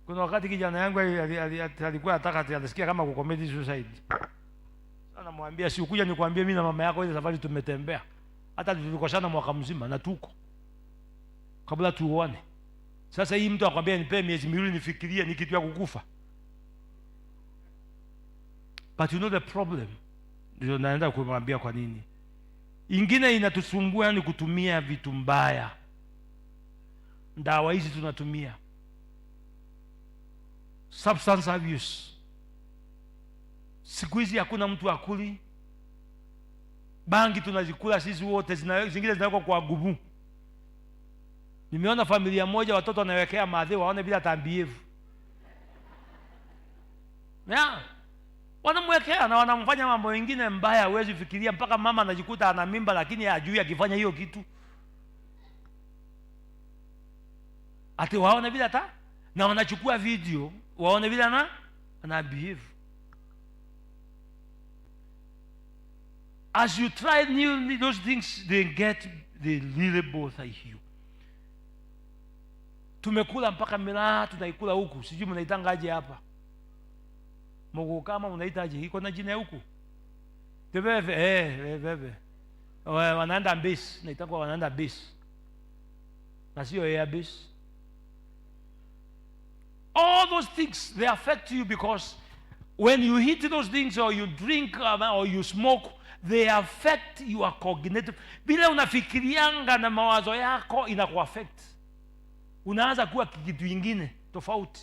Kuna wakati kijana yangu alikuwa anataka atasikia kama kucommit suicide. Sana mwambia si ukuja nikwambie mimi na mama yako ile safari tumetembea. Hata tulikosana mwaka mzima na tuko. Kabla tuone. Sasa hii mtu akwambia nipe miezi miwili nifikirie, ni kitu ya kukufa. But you know the problem, ndio naenda kumwambia kwa nini. Ingine inatusumbua ni kutumia vitu mbaya. Dawa hizi tunatumia, substance abuse. Siku hizi hakuna mtu akuli. Bangi tunazikula sisi wote, zingine zinawekwa kwa gubu. Nimeona familia moja watoto wanawekea madhe waone bila tambievu. Wanamwekea na wanamfanya mambo mengine mbaya, huwezi fikiria, mpaka mama anajikuta ana mimba lakini hajui akifanya hiyo kitu. Ati waone bila ta, na wanachukua video waone bila na behave. As you try new those things, they really bother you. Tumekula mpaka miraa tunaikula huku, sijui mnaitangaje hapa. Mogo kama mnaitaje, iko na jina huku. Tebebe, wanaenda base, naitangwa wanaenda base. Na sio air base. All those things, they affect you because when you eat those things or you drink or you smoke, they affect your cognitive. Bila unafikirianga na mawazo yako inakuaffect. Unaanza kuwa kitu kingine tofauti.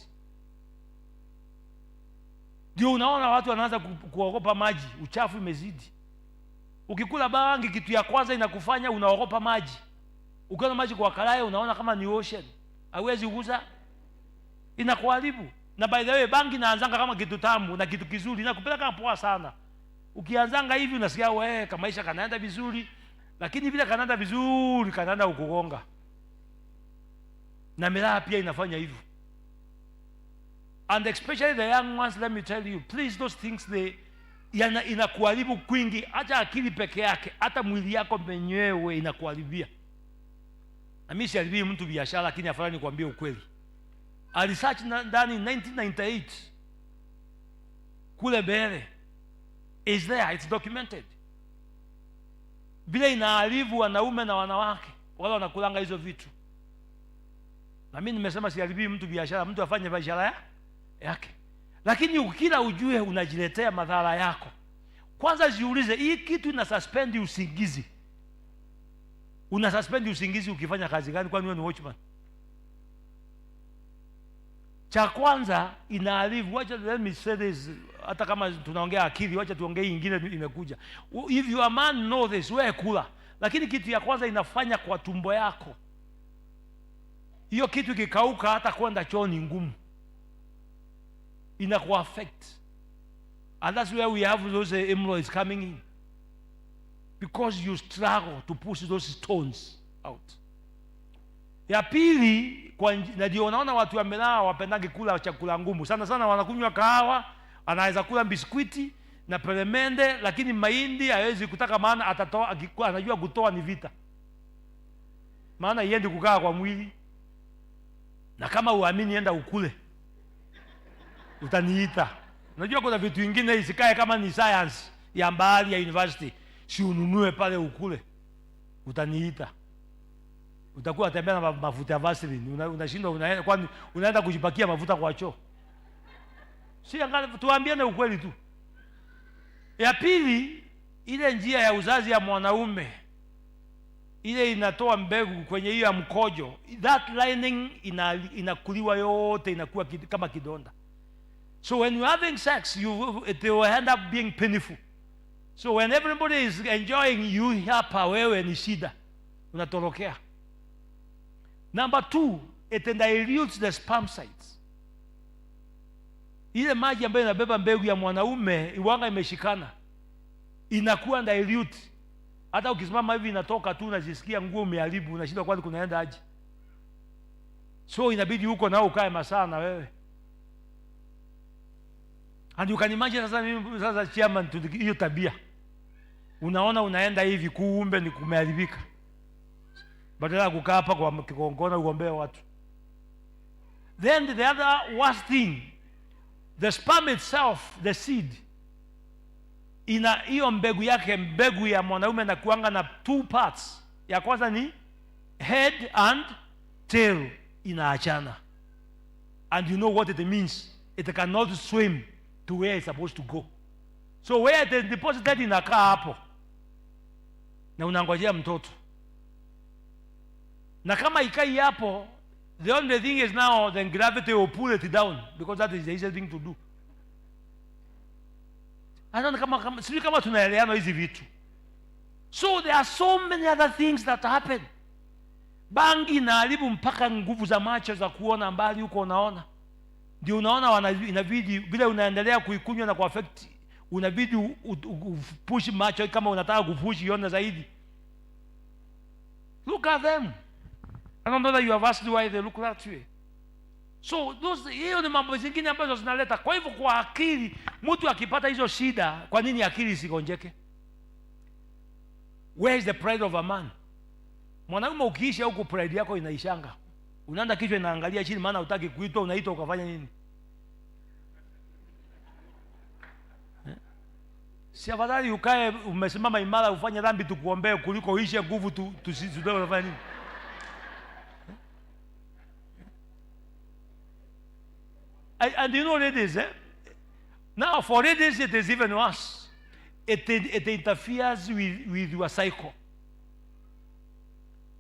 Ndio unaona watu wanaanza kuogopa maji, uchafu imezidi. Ukikula bangi kitu ya kwanza inakufanya unaogopa maji. Ukiona maji kwa kalaya unaona kama ni ocean. Hauwezi kugusa, inakuharibu. Na by the way, bangi inaanzanga kama kitu tamu na kitu kizuri, inakupeleka poa sana. Ukianzanga hivi unasikia wewe kama maisha kanaenda vizuri, lakini vile kanaenda vizuri kanaenda ukugonga. Na miraa pia inafanya hivyo. And especially the young ones, let me tell you, please, those things inakuharibu kwingi, hata akili peke yake, hata mwili yako mwenyewe inakuharibia. Na mimi siaribii mtu biashara, lakini afadhali nikwambie ukweli. A research ndani 1998 kule Bere is there, it's documented. Vile inaharibu wanaume na wanawake wale wanakulanga hizo vitu. Na mimi nimesema siaribii mtu biashara, mtu afanye biashara yake. Lakini ukila ujue unajiletea madhara yako. Kwanza jiulize, hii kitu ina suspend usingizi. Una suspend usingizi ukifanya kazi gani, kwani wewe ni watchman? Cha kwanza inaharibu, wacha let me say this, hata kama tunaongea akili, wacha tuongee nyingine imekuja. If you a man know this, wewe kula. Lakini kitu ya kwanza inafanya kwa tumbo yako. Hiyo kitu kikauka hata kwenda choo ni ngumu. Inaku affect. And that's where we have those hemorrhoids coming in. Because you struggle to push those stones out. Ya pili, na ndio unaona watu wamelaa wapendangi kula chakula ngumu. Sana sana wanakunywa kahawa, anaweza kula biskuiti na peremende, lakini mahindi hawezi kutaka, maana atatoa, anajua kutoa ni vita. Maana iende kukaa kwa mwili. Na kama uamini enda ukule, utaniita. Unajua kuna vitu vingine isikae kama ni science ya mbali ya university, si ununue pale ukule, utaniita. Utakuwa tembea na mafuta ya Vaseline, unashindwa kwani unaenda kujipakia mafuta kwa choo. Si angalia, tuambiane ukweli tu. Ya pili, ile njia ya uzazi ya mwanaume, ile inatoa mbegu kwenye hiyo ya mkojo, that lining inakuliwa yote, inakuwa kama kidonda. So when you're having sex, it will end up being painful. So when everybody is enjoying, you hapa wewe ni shida, unatorokea. Number 2, it dilutes the sperm sites. Ile maji ambayo inabeba mbegu ya mwanaume iwanga imeshikana, inakuwa dilute. Hata ukisimama hivi inatoka tu, unajisikia nguo umeharibu, unashindwa kwani kunaenda aje. So inabidi huko nao ukae masaa na wewe. And you can imagine sasa chairman to hiyo tabia. Unaona unaenda hivi kuumbe ni kumeharibika. Badala ya kukaa hapa kwa kikongona uombea watu. Then the other worst thing, the sperm itself, the seed, ina hiyo mbegu yake, mbegu ya mwanaume na kuanga na 2 parts. Ya kwanza ni head and tail. inaachana. And you know what it means. It cannot swim to where it's supposed to go. So where it is deposited inakaa hapo. Na unangojea mtoto. Na kama ikai hapo, the only thing is now then gravity will pull it down, because that is the easiest thing to do. I don't know kama tunaelewana hizi vitu. So there are so many other things that happen. Bangi inaharibu mpaka nguvu za macho za kuona mbali huko unaona. Ndio unaona inabidi bila unaendelea kuikunywa na kuaffect, unabidi push macho kama unataka kupush ione zaidi. Look at them. I don't know that you have asked why they look that way. So hiyo ni mambo zingine ambazo zinaleta. Kwa hivyo kwa akili, mtu akipata hizo shida, kwa nini akili isigonjeke? Where is the pride of a man? Mwanaume ukiisha huko pride yako inaishanga. Unaenda kichwa inaangalia chini, maana hutaki kuitwa, unaitwa ukafanya nini? Si afadhali ukae umesimama imara ufanye dhambi tukuombee kuliko uishe nguvu tusizidwe unafanya nini? And you know what it is, eh? Now for ladies it is even worse. It interferes with your cycle.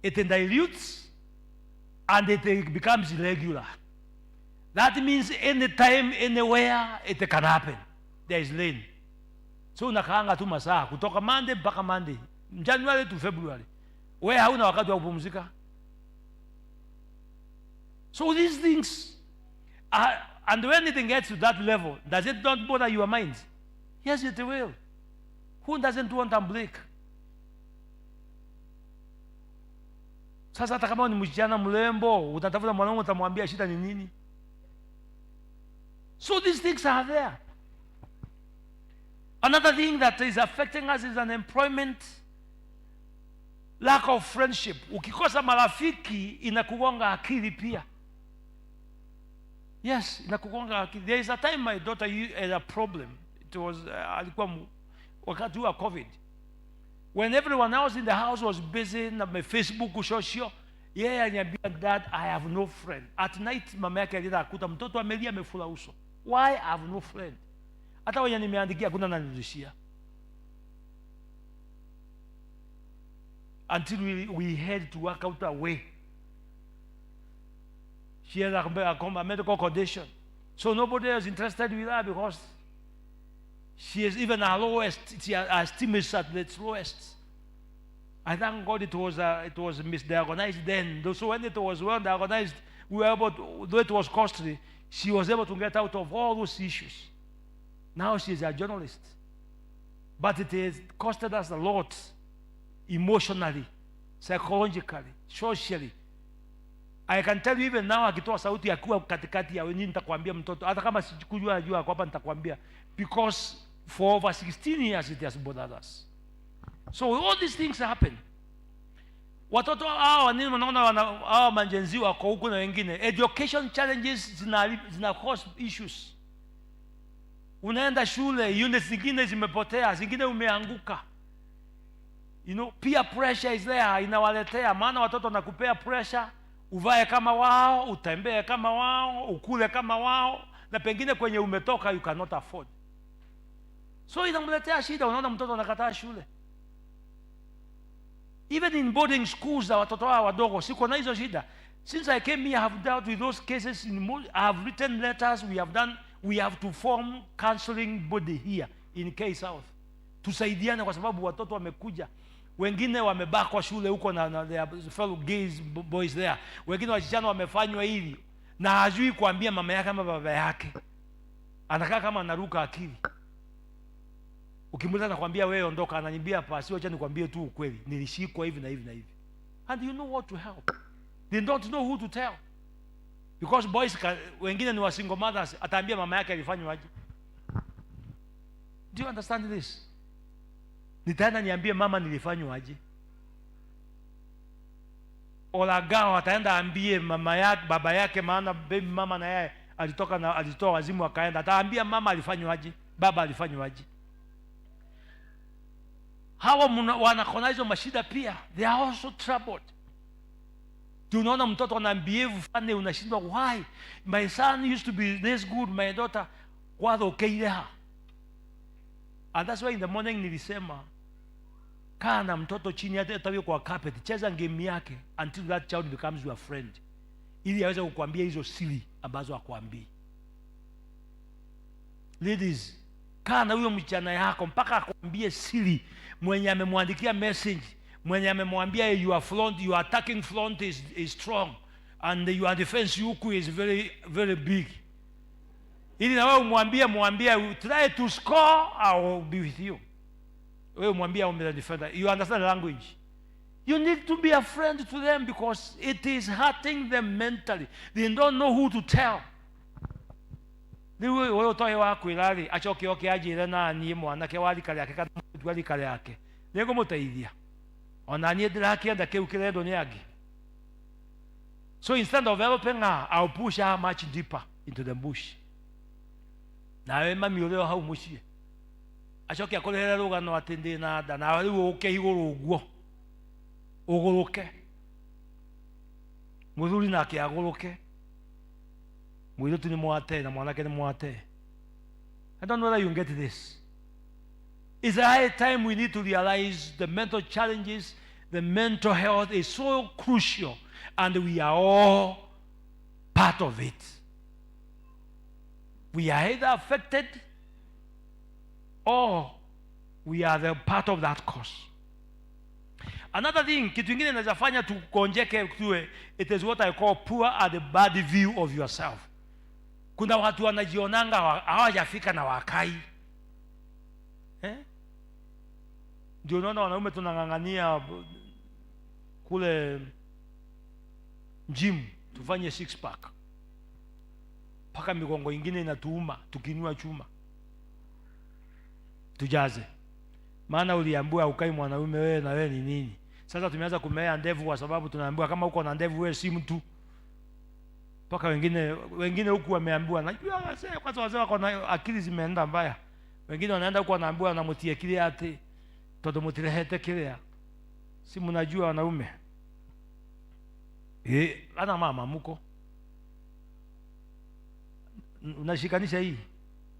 It dilutes and it becomes irregular. That means anytime, anywhere, it can happen. There is lane. So unakaanga tu masaa kutoka Monday mpaka Monday, January to February. Wewe hauna wakati wa kupumzika. So these things are, and when it gets to that level, does it not bother your mind? Yes, it will. Who doesn't want a break? Sasa hata kama ni msichana mrembo, utatafuta mwanaume utamwambia shida ni nini? So these things are there. Another thing that is affecting us is unemployment, lack of friendship. Ukikosa marafiki inakugonga akili pia. Yes, inakugonga akili. There is a time my daughter had a problem. It was alikuwa wakati wa COVID. When everyone else in the house was busy na Facebook social, yeye aliniambia, Dad, I have no friend. At night mama yake alienda akuta mtoto amelia amefura uso. Why I have no friend? Hata wenye nimeandikia kuna nanirudishia. Until we had to work out a way. She had a medical condition. So nobody is interested with her because she is even her lowest, her esteem is at its lowest. I thank God it was misdiagnosed then. So when it was well diagnosed, we were able to, though it was costly, she was able to get out of all those issues. Now she is a journalist. But it has costed us a lot, emotionally, psychologically, socially. I can tell you even now, akitoa sauti akiwa katikati ya wenyewe nitakwambia mtoto, hata kama sikujua najua kwa hapa nitakwambia, because for over 16 years it has bothered us. So all these things happen. Watoto hao nini wanaona hao manjenzi wako huko na wengine, education challenges zina cause issues. Unaenda shule, units zingine zimepotea, zingine umeanguka. You know, peer pressure is there, inawaletea, maana watoto wanakupea pressure, uvae kama wao, utembee kama wao, ukule kama wao, na pengine kwenye umetoka you cannot afford. So inamletea shida, unaona mtoto anakataa shule. Even in boarding schools za watoto hao wadogo, siko na hizo shida. Since I came here, I have dealt with those cases. I have written letters. We have to form counseling body here in K South. Tusaidiane kwa sababu watoto wamekuja. Wengine wamebakwa shule huko na their fellow gays boys there. Wengine wasichana wamefanywa hivi. Na hajui kuambia mama yake ama baba yake. Anakaa kama anaruka akili. Ukimuuliza nakwambia wewe ondoka, ananiambia pasi, acha nikwambie tu ukweli. Nilishikwa hivi na hivi na hivi. And you know what to help. They don't know who to tell. Because boys wengine ni wa single mothers, ataambia mama yake alifanywa aje. Do you understand this? Nitaenda niambie mama nilifanywa aje. Olagao ataenda ambie mama yake, baba yake, maana baby mama na yeye alitoa wazimu akaenda. Ataambia mama alifanywa aje, baba alifanywa aje. Hawa wanakona hizo mashida pia. They are also troubled. Tunaona mtoto anambehave funny, unashindwa why? My son used to be this good, my daughter was okay there. And that's why in the morning nilisema, kaa na mtoto chini hata kwa carpet, cheza game yake until that child becomes your friend. Ili aweze kukuambia hizo siri ambazo hakuambii. Ladies, kaa na huyo mchana yako mpaka akwambie siri, mwenye amemwandikia message, mwenye amemwambia your attacking front is strong and your defense yuku is very very big. Ili na wewe umwambie try to score, I will be with you. Wewe umwambie ombe defender. You understand the language? You need to be a friend to them because it is hurting them mentally. They don't know who to tell. Wewe utoe wako ilali achoke oke ajire na ni mwanake wali kale yake kana wali kale yake. Nego mutaithia. Ona ni ndira kienda ke ukirendo ni agi. So instead of helping her, I'll push her much deeper into the bush. Na wewe mami uleo hau mushie. Achoke akorera rugano atinde na da na wewe uke iguru uguo. Uguruke. Muthuri nake aguruke. Mwirutu ni mwate na mwanake ni mwate. I don't know whether you get this. It's a high time we need to realize the mental challenges, the mental health is so crucial, and we are all part of it. We are either affected or we are the part of that cause. Another thing, kitu kingine inawezafanya tukonjeke tuwe, it is what I call poor and bad view of yourself. Kuna watu wanajionanga hawajafika na wakai. Ndio unaona wanaume tunangangania kule gym tufanye 6 pack. Paka migongo ingine inatuuma tukinua chuma. Tujaze. Maana uliambiwa ukai mwanaume wewe na wewe ni nini? Sasa tumeanza kumea ndevu kwa sababu tunaambiwa kama uko na ndevu wewe si mtu. Paka wengine huku wameambiwa najua wazee kwanza wazee wako na akili zimeenda mbaya. Wengine wanaenda huko wanaambiwa na mutie kile ati todo mutirehete kile. Si mnajua wanaume. Ana mama mko. Unashikanisha hii.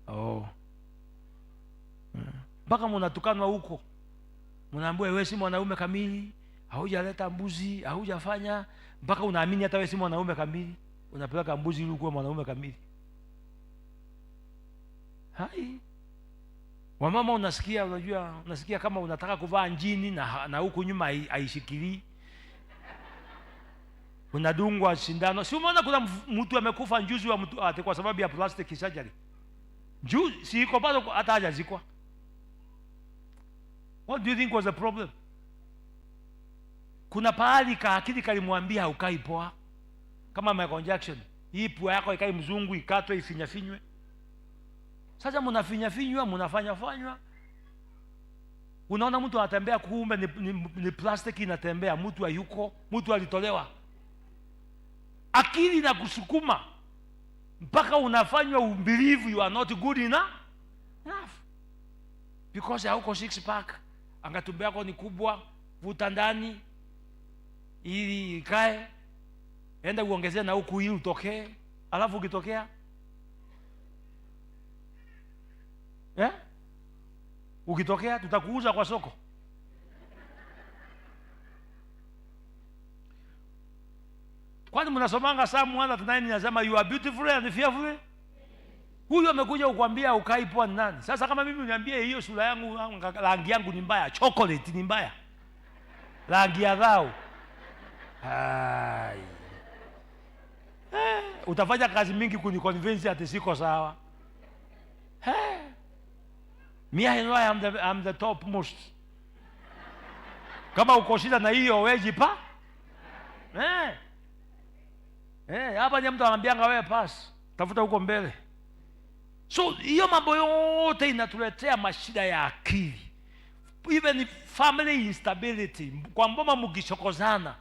Oh. Mpaka mnatukanwa huko. Mnaambiwa wewe si mwanaume kamili, haujaleta mbuzi, haujafanya, mpaka unaamini hata wewe si mwanaume kamili. Unapeleka mbuzi ili kuwa mwanaume kamili. Hai. Wamama unasikia kama unataka kuvaa njini na huku nyuma haishikili. Unadungwa sindano. Si umeona kuna mtu amekufa njuzi wa mtu ate kwa sababu ya plastic surgery. Juzi si iko bado hata hajazikwa. What do you think was the problem? Kuna pahali akili kalimwambia ukai poa. Kama Michael Jackson, hii pua yako ikai mzungu ikatwe ifinyafinywe. Sasa mnafinyafinywa, mnafanywa. Unaona mtu anatembea kumbe ni plastic inatembea, mtu hayuko, mtu alitolewa. Akili na kusukuma mpaka unafanywa believe you are not good enough. Because hauko 6 pack, angatumbe yako ni kubwa, vuta ndani ili ikae. Enda uongezea na huku ili utokee, alafu ukitokea ukitokea tutakuuza kwa soko. Kwani mnasomanga Psalm 109 inasema you are beautiful and fearfully? Huyo amekuja kukuambia ukai poa ni nani? Sasa kama mimi uniambie hiyo sura yangu rangi yangu ni mbaya, chocolate ni mbaya, rangi ya dhao, hai, utafanya kazi mingi kuniconvince ati siko sawa. Me I know I'm the top most. Kama uko shida na hiyo wewe jipa. Hapa ni mtu anambianga wewe pass, tafuta huko mbele. So hiyo mambo yote inatuletea mashida ya akili. Even family instability. Kwa mboma mkichokozana.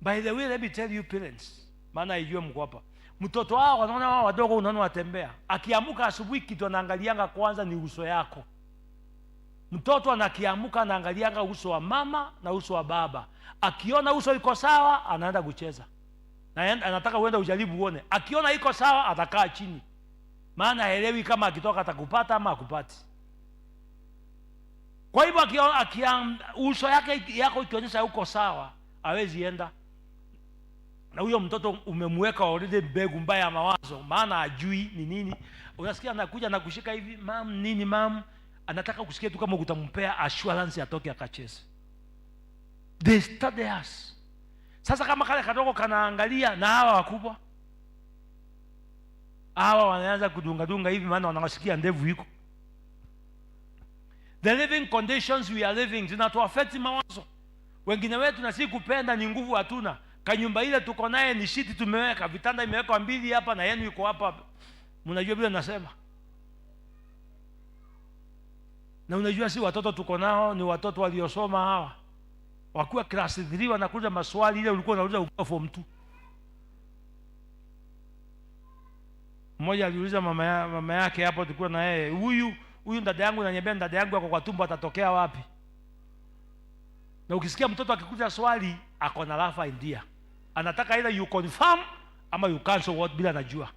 By the way, let me tell you parents, maana ijue mko hapa. Mtoto wao wanaona wao wadogo unaona watembea. Akiamuka asubuhi kitu anaangalianga kwanza ni uso yako. Mtoto anakiamuka anaangalianga uso wa mama na uso wa baba. Akiona uso iko sawa anaenda kucheza. na anataka uende ujaribu uone. Akiona iko sawa atakaa chini, maana haelewi kama akitoka atakupata ama akupati. Kwa hivyo uso yako ikionyesha uko sawa, hawezi enda. Na huyo mtoto umemweka already mbegu mbaya ya mawazo, maana ajui ni nini. Unasikia anakuja na kushika hivi, mam nini mam, anataka kusikia tu kama utampea assurance atoke akacheze. They study us. Sasa kama kale kadogo kanaangalia na hawa wakubwa, hawa wanaanza kudunga hivi, maana wanawasikia ndevu iko. The living conditions we are living zinatuaffect mawazo. Wengine wetu na si kupenda ni nguvu hatuna. Kanyumba ile tuko naye ni shiti tumeweka, vitanda imewekwa 2 hapa na yenu iko hapa. Mnajua vile nasema. Na unajua si watoto tuko nao ni watoto waliosoma hawa. Wakiwa class 3 wanakuja maswali ile ulikuwa unauliza ukiwa form 2. Mmoja aliuliza mama yake hapo, tulikuwa na yeye, huyu dada yangu ananiambia dada yangu ako kwa tumbo, atatokea wapi? Na ukisikia mtoto akikuja swali ako na rafa idea, anataka either you confirm ama you cancel what bila najua.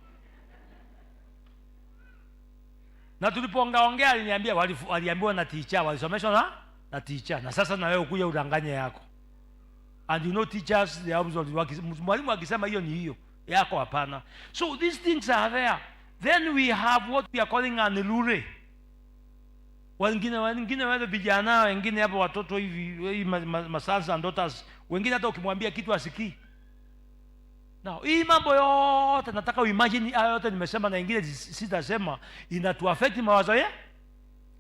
Na tulipoongea aliniambia waliambiwa na teacher, walisomeshwa na teacher, na sasa na wewe ukuja udanganye yako. And you know teachers they always mwalimu akisema hiyo ni hiyo yako, hapana. So these things are there. Then we have what we are calling an ilure. Wengine wale vijana, wengine hapo watoto hivi masons and daughters, wengine hata ukimwambia kitu asikii. Now hii mambo yote nataka uimagine hayo yote nimesema na ingine sitasema, inatuaffect mawazo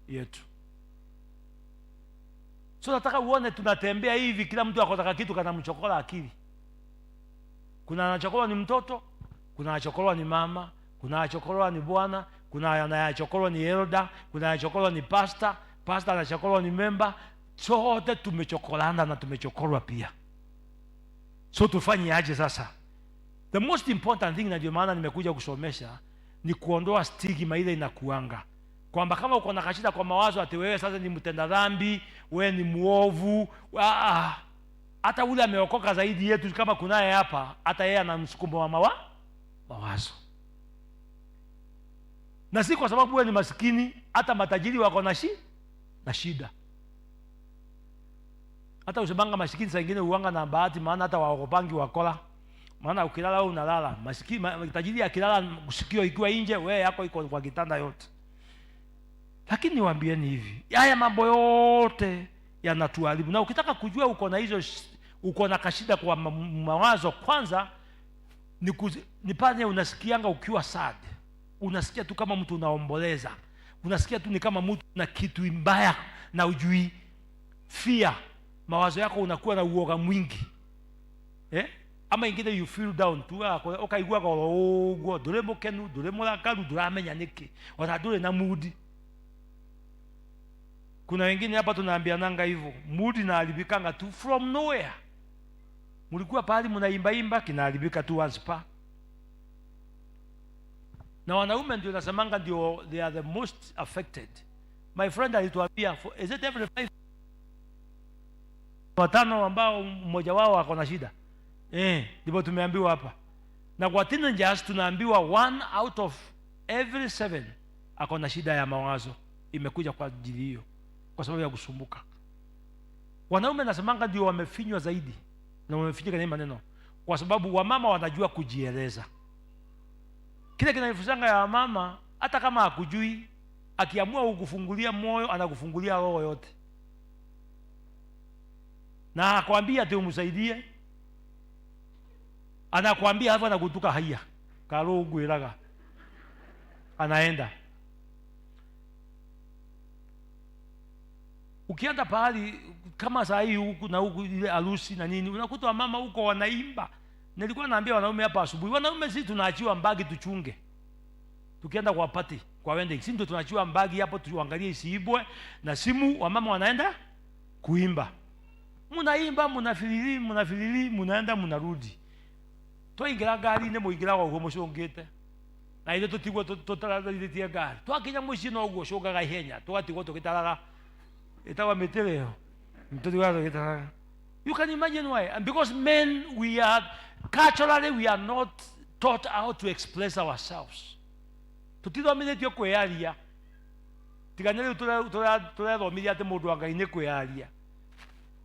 yetu. So nataka uone tunatembea hivi, kila mtu akotaka kitu kanamchokola akili. Kuna anachokolwa ni mtoto, kuna anachokolwa ni mama, kuna anachokolwa ni bwana, kuna anachokolwa ni elder, kuna anachokolwa ni pastor anachokolwa ni member. Sote tumechokolana na tumechokolwa pia. So tufanye aje sasa? The most important thing, na ndio maana nimekuja kusomesha, ni kuondoa stigma ile inakuanga kwamba kama uko na kashida kwa mawazo ati wewe sasa ni mtenda dhambi, wewe ni muovu. Hata ule ameokoka zaidi yetu kama kunaye hapa, hata yeye ana msukumo wa mawazo. Na si kwa sababu wewe ni maskini, hata matajiri wako na shida. Hata usemanga maskini saa nyingine uanga na bahati, maana hata waokopangi wakola. Maana ukilala au unalala, maskini tajiri akilala sikio ikiwa nje, wewe yako iko kwa kitanda yote. Lakini niwaambieni hivi, haya mambo yote yanatuharibu. Na ukitaka kujua uko na kashida kwa mawazo, kwanza ni pale unasikianga ukiwa sad. Unasikia tu kama mtu unaomboleza. Unasikia tu ni kama mtu na kitu mbaya na ujui. Fear. Mawazo yako unakuwa na uoga mwingi. Ama ingine you feel down tu, okaigua kwa ogwo duremo kenu duremo lakaru duramenya niki watadure na mood. Kuna wengine hapa tunaambiananga hivyo, mood inaharibikanga tu from nowhere. Mlikuwa pale mnaimba kinaharibika tu once pa. Na wanaume ndio nasemanga ndio they are the most affected. My friend alituambia, is it every 5 watano ambao mmoja wao ako na shida? Ndipo tumeambiwa hapa. Na kwa teenagers tunaambiwa 1 out of every 7 ako na shida ya mawazo, imekuja kwa ajili hiyo, kwa sababu ya kusumbuka. Wanaume nasemanga ndio wamefinywa zaidi, na wamefinyika na maneno, kwa sababu wamama wanajua kujieleza. Kile kinanifuzanga ya mama, hata kama hakujui, akiamua kukufungulia moyo, anakufungulia roho yote. Na akwambia ati umsaidie, anakuambia hapa na kutuka haya karo gwiraga, anaenda. Ukienda pahali kama saa hii huku na huku, ile harusi na nini, unakuta mama huko wanaimba. Nilikuwa naambia wanaume hapa asubuhi, wanaume sisi tunaachiwa mbagi tuchunge. Tukienda kwa party, kwa wedding, sisi ndio tunaachiwa mbagi hapo tuangalie isiibwe, na simu wamama wanaenda kuimba. Munaimba, munafilili, munaenda munarudi. Twaingira gari ne muingira kwa mushongete. Na ile tutigwa totara ile tia gari. Twakinya mushino ogwo shogaga ihenya, twatigwa tukitaraga. Itawa meteleo. Mtoto wao kitaraga. You can imagine why. And because men, culturally, we are not taught how to express ourselves. Tutithomithetio kwiaria. Tiganire turethomiria ati mundu wa Ngai ni kwiaria.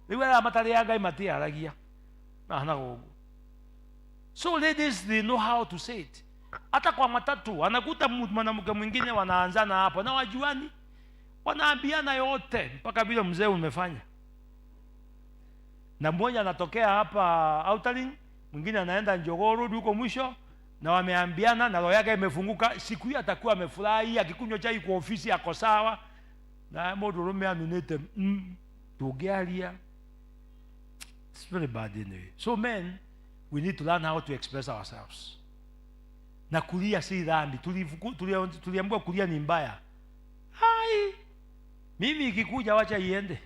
Riu ara matari ya Ngai matiaragia. Na gogo. So ladies, they know how to say it. Hata kwa matatu anakuta mwanamke mwingine wanaanzana hapo na wajuani. Wanaambiana yote mpaka vile mzee umefanya. Na mmoja anatokea hapa Outerling, mwingine anaenda Njogoo huko mwisho, na wameambiana na roho yake imefunguka. Siku hiyo atakuwa amefurahi, akikunywa chai kwa ofisi ako sawa. Na mudurume anunete tugealia. It's very bad anyway. So men, we need to learn how to express ourselves. Na kulia si dhambi. Tuliambiwa kulia ni mbaya. Hai. Mimi ikikuja wacha iende.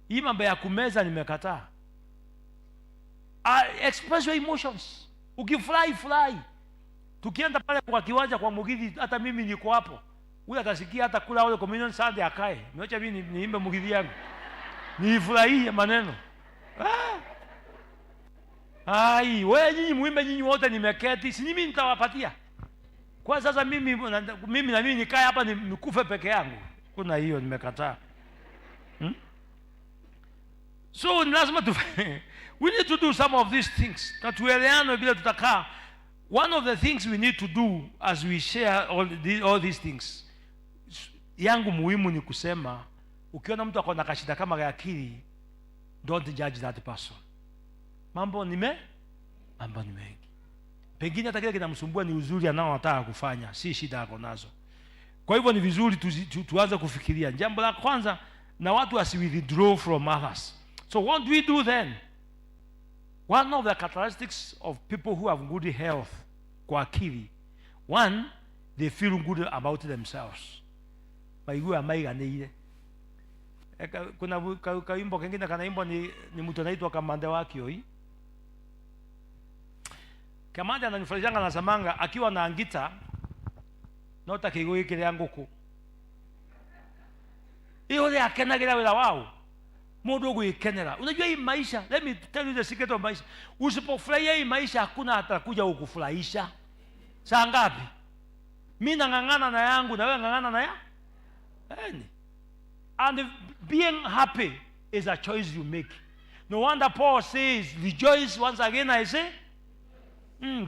Hii mambo ya kumeza nimekataa. Express your emotions. Ukifurahi furahi. Tukienda pale kwa kiwanja kwa Mugithi, hata mimi niko hapo. Ule atasikia hata kula wale communion Sunday akae. Niacha mimi niimbe Mugithi yangu. Nifurahie maneno. Ai, wewe nyinyi muimbe nyinyi wote nimeketi. Si mimi nitawapatia. Kwa sasa mimi nikae hapa nikufe peke yangu. Kuna hiyo nimekataa. So lazima we need to do some of these things. Na tueleane bila tutakaa. One of the things we need to do as we share all these things. Yangu muhimu ni kusema ukiona mtu akona kashida kama ya akili, don't judge that person. Mambo ni mengi. Pengine hata kile kinamsumbua ni uzuri anaotaka kufanya, si shida yako nazo. Kwa hivyo ni vizuri tuanze kufikiria. Jambo la kwanza, na watu withdraw from others. So what do we do then? One of the characteristics of people who have good health kwa akili, one, they feel good about themselves. Maigua maiganire. Kuna kaimbo kengine kanaimbo ni mtu anaitwa Kamande wake hoi. Kamande ananifurahisha na samanga akiwa na ngita nota kigoi kile yanguku. Iyo ile akenagira wila wao. Mundu guikenera. Unajua hii maisha, let me tell you the secret of maisha. Usipofurahia hii maisha hakuna atakuja kukufurahisha. Saa ngapi? Mimi nang'ang'ana na yangu na wewe ng'ang'ana na ya? And being happy is a choice you make. No wonder Paul says, rejoice once again I say.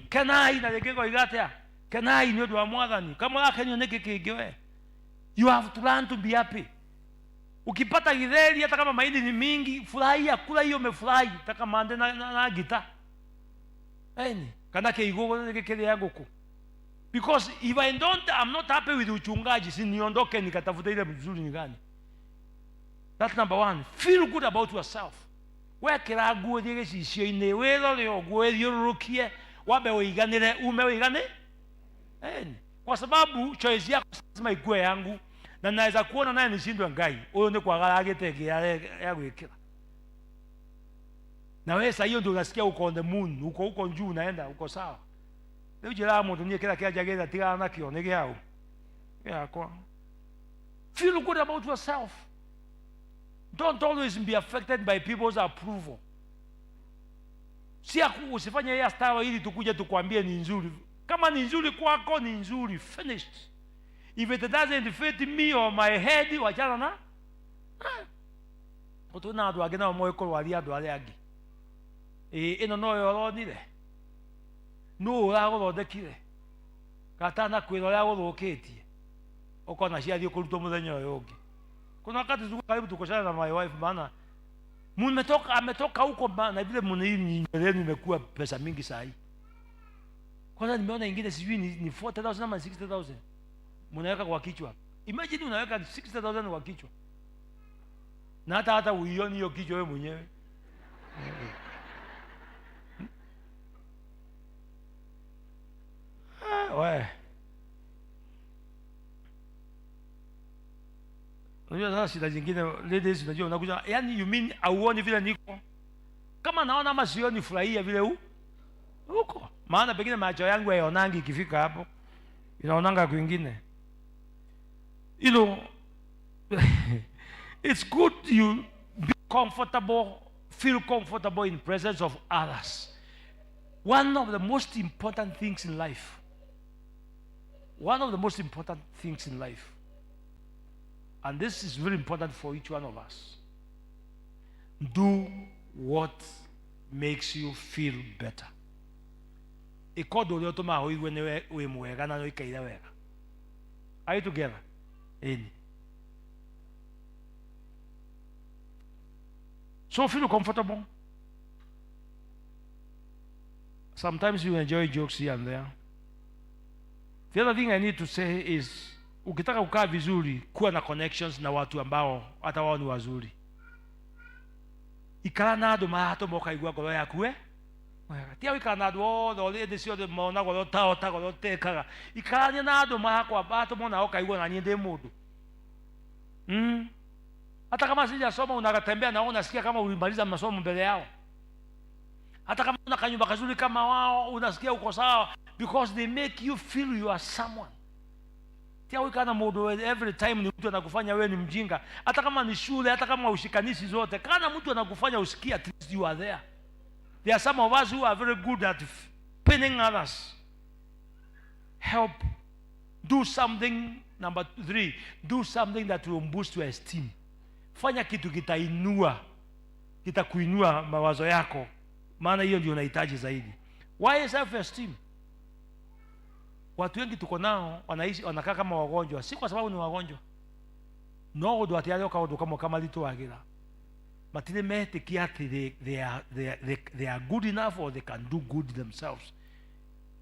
Kenai na legeko igatea. Kenai ndio wa mwadhani. Kama yake nioneke kigewe. You have to learn to be happy. Ukipata githeri hata kama mahindi ni mingi, furahia, kula hiyo umefurahi, taka mande na gita. Kana keigogo na kile yangu ku. Because if I'm not happy with uchungaji, si niondoke nikatafuta ile mzuri ni gani. That's number one. Feel good about yourself. Wekera guo dige cicio ine wero le oguo thiurukie wabe uiganire uigane. Kwa sababu choice yako lazima ikue yangu. Na naweza kuona naye nishindwe Ngai. Huyo ni kwa galagite ya gwikira. Na wewe sasa hiyo ndio unasikia uko on the moon, uko juu unaenda, uko sawa. Leo jira mtu ni kila kiajagira tigana na kione yao. Kwa. Feel good about yourself. Don't always be affected by people's approval. Usifanye ya style ili tukuje tukwambie ni nzuri. Kama ni nzuri kwako ni nzuri, finished. If it doesn't fit me or my head, wachana na. Otuna adu agena mo eko wali adu ale agi. Ino no yoro nile. No la go de kile. Katana kwiro la go loketi. Okona shia dio kuluto mudenyo yogi. Kuna wakati zuko karibu tukoshana na my wife bana. Ametoka huko bana vile mnini nywele nimekuwa pesa mingi saa hii. Kwanza nimeona ingine sijui ni 40,000 ama 60,000. Mnaweka kwa kichwa. Imagine unaweka 60,000 kwa kichwa. Na hata uioni hiyo kichwa wewe mwenyewe. Wewe. Unajua sasa shida zingine ladies unajua unakuja yani you mean auoni vile niko. Kama naona ama sioni furahia vile huko. Maana pengine macho yangu hayaonangi ikifika hapo. Inaonanga kwingine. You know, it's good you be comfortable feel comfortable in presence of others. One of the most important things in life. One of the most important things in life. And this is very important for each one of us. Do what makes you feel better. Are you together? So feel comfortable. Sometimes you enjoy jokes here and there. The other thing I need to say is, ukitaka kukaa vizuri, kuwa na connections na watu ambao hata wao ni wazuri. Ikara na andũ marahatũma igua ngoro yaku wega. Tia wikara na andũ othe ũrĩa thĩ ciothe mona goro taota goro tekaga. Ikarania na andũ mahatũma nao kaigua na niĩ ndĩ mũndũ. Hata kama sijasoma unakatembea nao unasikia kama ulimaliza masomo mbele yao. Hata kama una kanyumba kazuri kama wao unasikia uko sawa, because they make you feel you are someone. Tia wikana modo every time ni mtu anakufanya wewe ni mjinga. Hata kama ni shule, hata kama ushikanisi zote, kana mtu anakufanya usikie at least you are there. There are some of us who are very good at pinning others. Help. Do something. Number 3, do something that will boost your esteem. Fanya kitu kitakuinua mawazo yako, maana hiyo ndio unahitaji zaidi. Why self-esteem? Watu wengi tuko nao wanaishi wanakaa kama wagonjwa, si kwa sababu ni wagonjwa. No ndo atiayo kama lito wagira. Matine mete kiati they are good enough or they can do good themselves.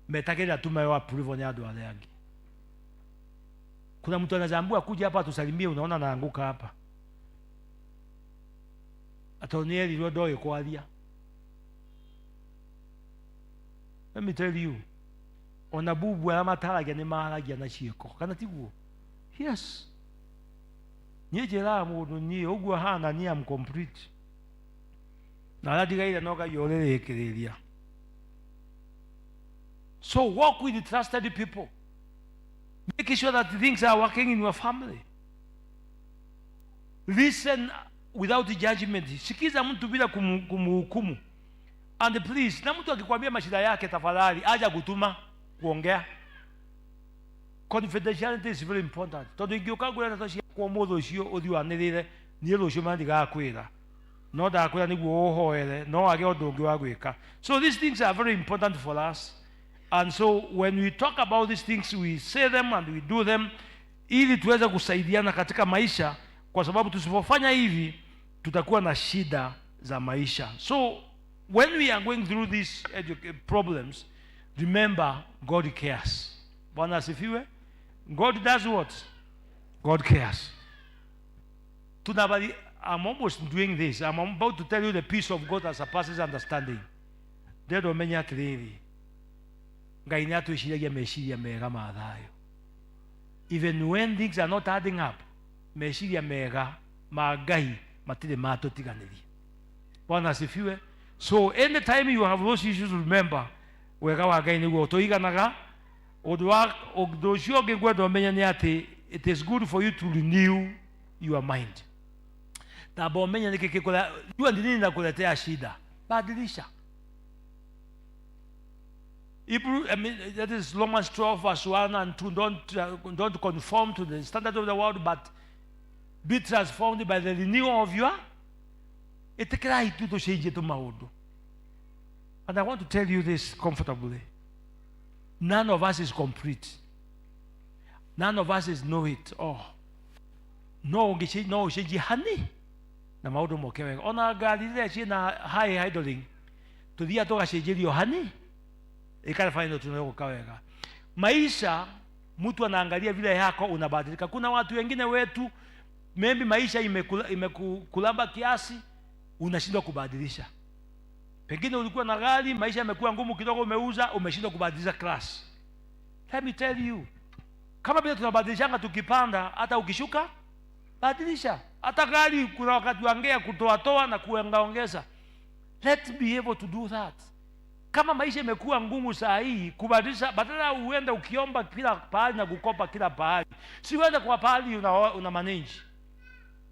Metakela tumewa prove on yado alangi. Kuna mtu anazambua kuja hapa tusalimie, unaona anaanguka hapa. Atonieli rodo ikwalia. Let me tell you, ona bubu ya mataragia ni maharagia na chieko. Kana tiguo? Yes. Nyejera mundu ni ogwo hana ni am complete. Na radigaira noga yorerekereria. So walk with the trusted people. Make sure that things are working in your family. Listen without judgment. Sikiza mtu bila kumhukumu. And please, na mtu akikwambia mashida yake tafadhali aja kutuma kuongea. Confidentiality is very important. Todo ingioka gura natoshia kwa modo ucio uthi wanirire ni rucio mandiga kwira. No da kwira niguo uhoere, no age undu ungi wa gwika. So these things are very important for us. And so when we talk about these things, we say them and we do them ili tuweze kusaidiana katika maisha, kwa sababu tusipofanya hivi tutakuwa na shida za maisha. So when we are going through these problems, remember God cares. Bwana asifiwe. God does what? God cares. I'm almost doing this. I'm about to tell you the peace of God that surpasses understanding. They don't mean it really. Even when things are not adding up, so anytime you have those issues, remember it is good for you to renew your mind. That is Romans 12 verse 1 and 2. Don't conform to the standard of the world, but be transformed by the renewal of your. And I want to tell you this comfortably. None of us is complete. None of us is know it all. No ushenji hani na maudo mokewe. Ona galile china high idling. Tudia toka shejerio hani. Ikafanya tunao kaweka. Maisha mtu anaangalia vile yako unabadilika. Kuna watu wengine wetu maybe maisha imekulamba kiasi unashindwa kubadilisha. Pengine ulikuwa na gari, maisha yamekuwa ngumu kidogo, umeuza, umeshindwa kubadilisha class. Let me tell you, kama vile tunabadilishanga tukipanda, hata ukishuka badilisha. Hata gari kuna wakati wangea kutoa na kuongeza. Let's be able to do that. Kama maisha imekuwa ngumu saa hii, kubadilisha, badala uende ukiomba kila pahali na kukopa kila pahali. Si uende kwa pahali una manage.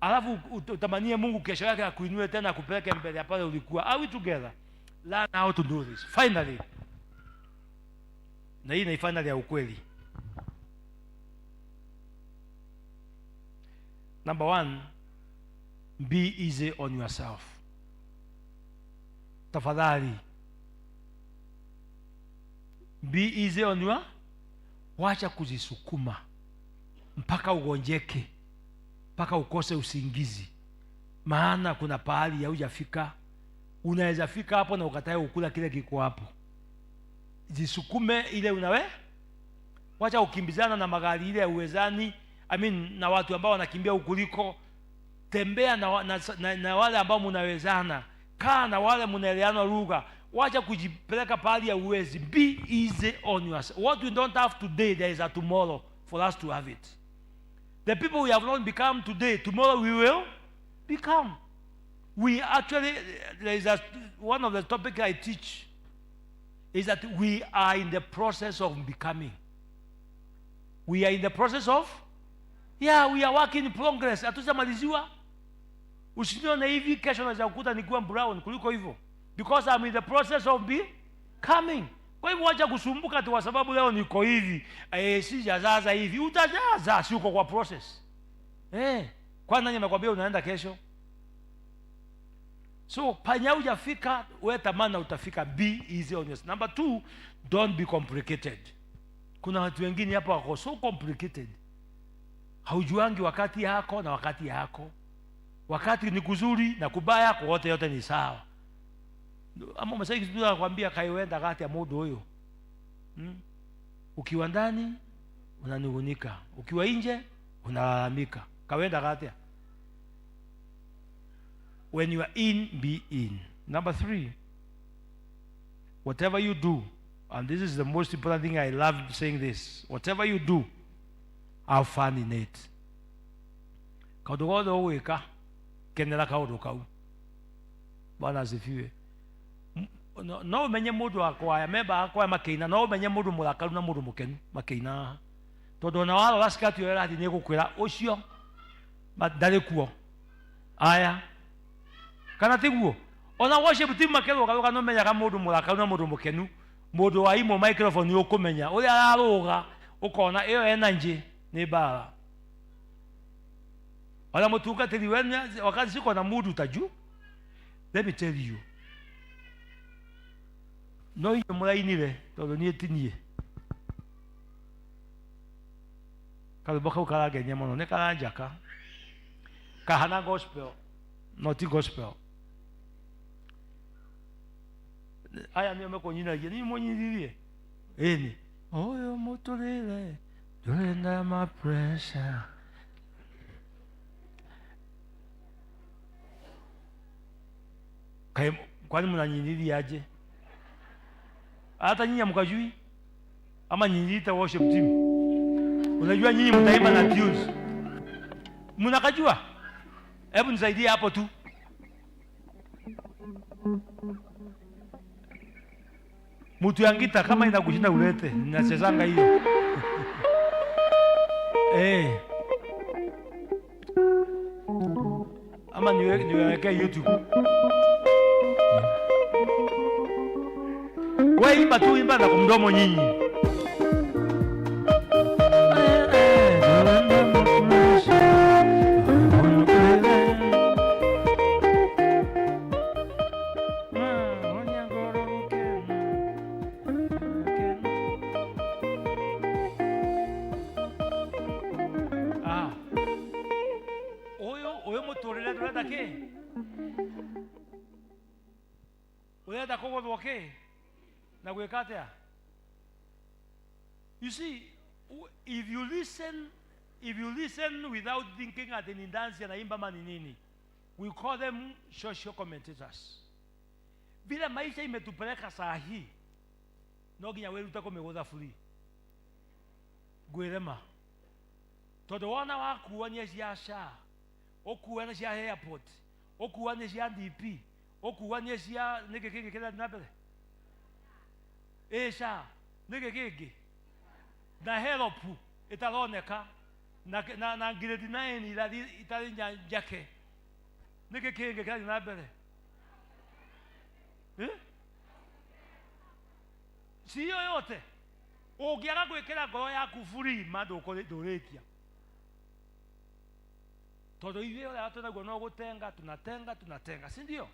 alafu utamanie Mungu kesho yake akuinue tena kupeleke mbele pale ulikuwa. Are we together? Learn how to do this. Finally. Na hii ni finally ya ukweli. Number 1, be easy on yourself. Tafadhali. Be easy on your. Wacha kujisukuma mpaka ugonjeke, mpaka ukose usingizi. Maana kuna pahali ya hujafika. Unaweza fika hapo na ukatae ukula kile kiko hapo. Jisukume ile unawe. Wacha ukimbizana na magari ile uwezani. Na watu ambao wanakimbia ukuliko. Tembea na wale ambao mnawezana. Kaa na wale mnaelewana lugha. Wacha kujipeleka pahali ya uwezi. Be easy on yourself. What we don't have today, there is a tomorrow for us to have it. The people we have not become today, tomorrow we will become. We actually, there is one of the topics I teach is that we are in the process of becoming. We are in the process of, we are working in progress. Hatushamaliziwa. Usinione hivi kesho naweza kukuta nikiwa brown kuliko hivyo. Because I'm in the process of becoming. Kwa hivyo wacha kusumbuka tu kwa sababu leo niko hivi. Sijazaza hivi. Utajaza, si uko kwa process. Kwa nani amekwambia unaenda kesho? So, panya hujafika, wewe tamana utafika. Be easy on yourself. Number 2, don't be complicated. Kuna watu wengine hapa wako so complicated. Haujuangi wakati yako na wakati yako. Wakati ni kuzuri na kubaya kwa wote yote ni sawa. Ama msaidizi kitu anakuambia kaiwenda kati ya modo huyo. Ukiwa ndani unanungunika, ukiwa nje unalalamika. Kawenda kati ya. When you are in, be in. Number 3, whatever you do, and this is the most important thing, I love saying this, whatever you do, have fun in it. Kaudogo weka kenela kaudo kau. Bwana asifiwe. No menye mudu akwa meba akwa makeina, no menye mudu mulakaru na mudu mukenu makeina. Todo na wala laskatu yera ati nekukwira ocio madale kuo. Aya. Kana tiguo. Ona worship team makelo kaluka no menya ka mudu mulakaru na mudu mukenu. Mudu wa imo microphone yokumenya. Uri araruga ukona iyo energy ni bara. Wala mutuka teliwenya wakati siko na mudu taju. Let me tell you. No iyo mulainire todo ni etinie. Kaluboka ukaraga nyamono ne karanjaka. Kahana gospel, not gospel. Aya mi amekonyina ye ni monyiririe. Eni. Oyo motolele. Doenda my pressure. Kai kwani mnanyiriria aje? Hata nyinyi mkajui ama nyinyi worship team. Unajua nyinyi mtaimba na tunes. Mnakajua? Hebu nisaidie hapo tu. Mtu yangita kama inakushinda ulete, ninachezanga hiyo. Ama niweke YouTube. Wewe imba tu, imba na kumdomo nyinyi. Oyo motorele durada ke? Oyo da kogo doke? Na gwekatea. You see, if you listen without thinking at an dance na imba mani nini, we call them social commentators. Bila maisha imetupeleka saa hii, noginya wewe utako megoza free. Gwelema. Todo wana wakuwania siasa, okuwania sia airport, okuwania sia DP, okuwania sia nigekege kila napele. Esha nigekege na help italoneka na grade 9 ila itali njake nike kenge kali na mbere si yoyote ũngĩaga gwĩkĩra ngoro yaku free ndũrĩkia tondũ ithuĩ ũrĩa tũnaguo no gũtenga tunatenga si ndio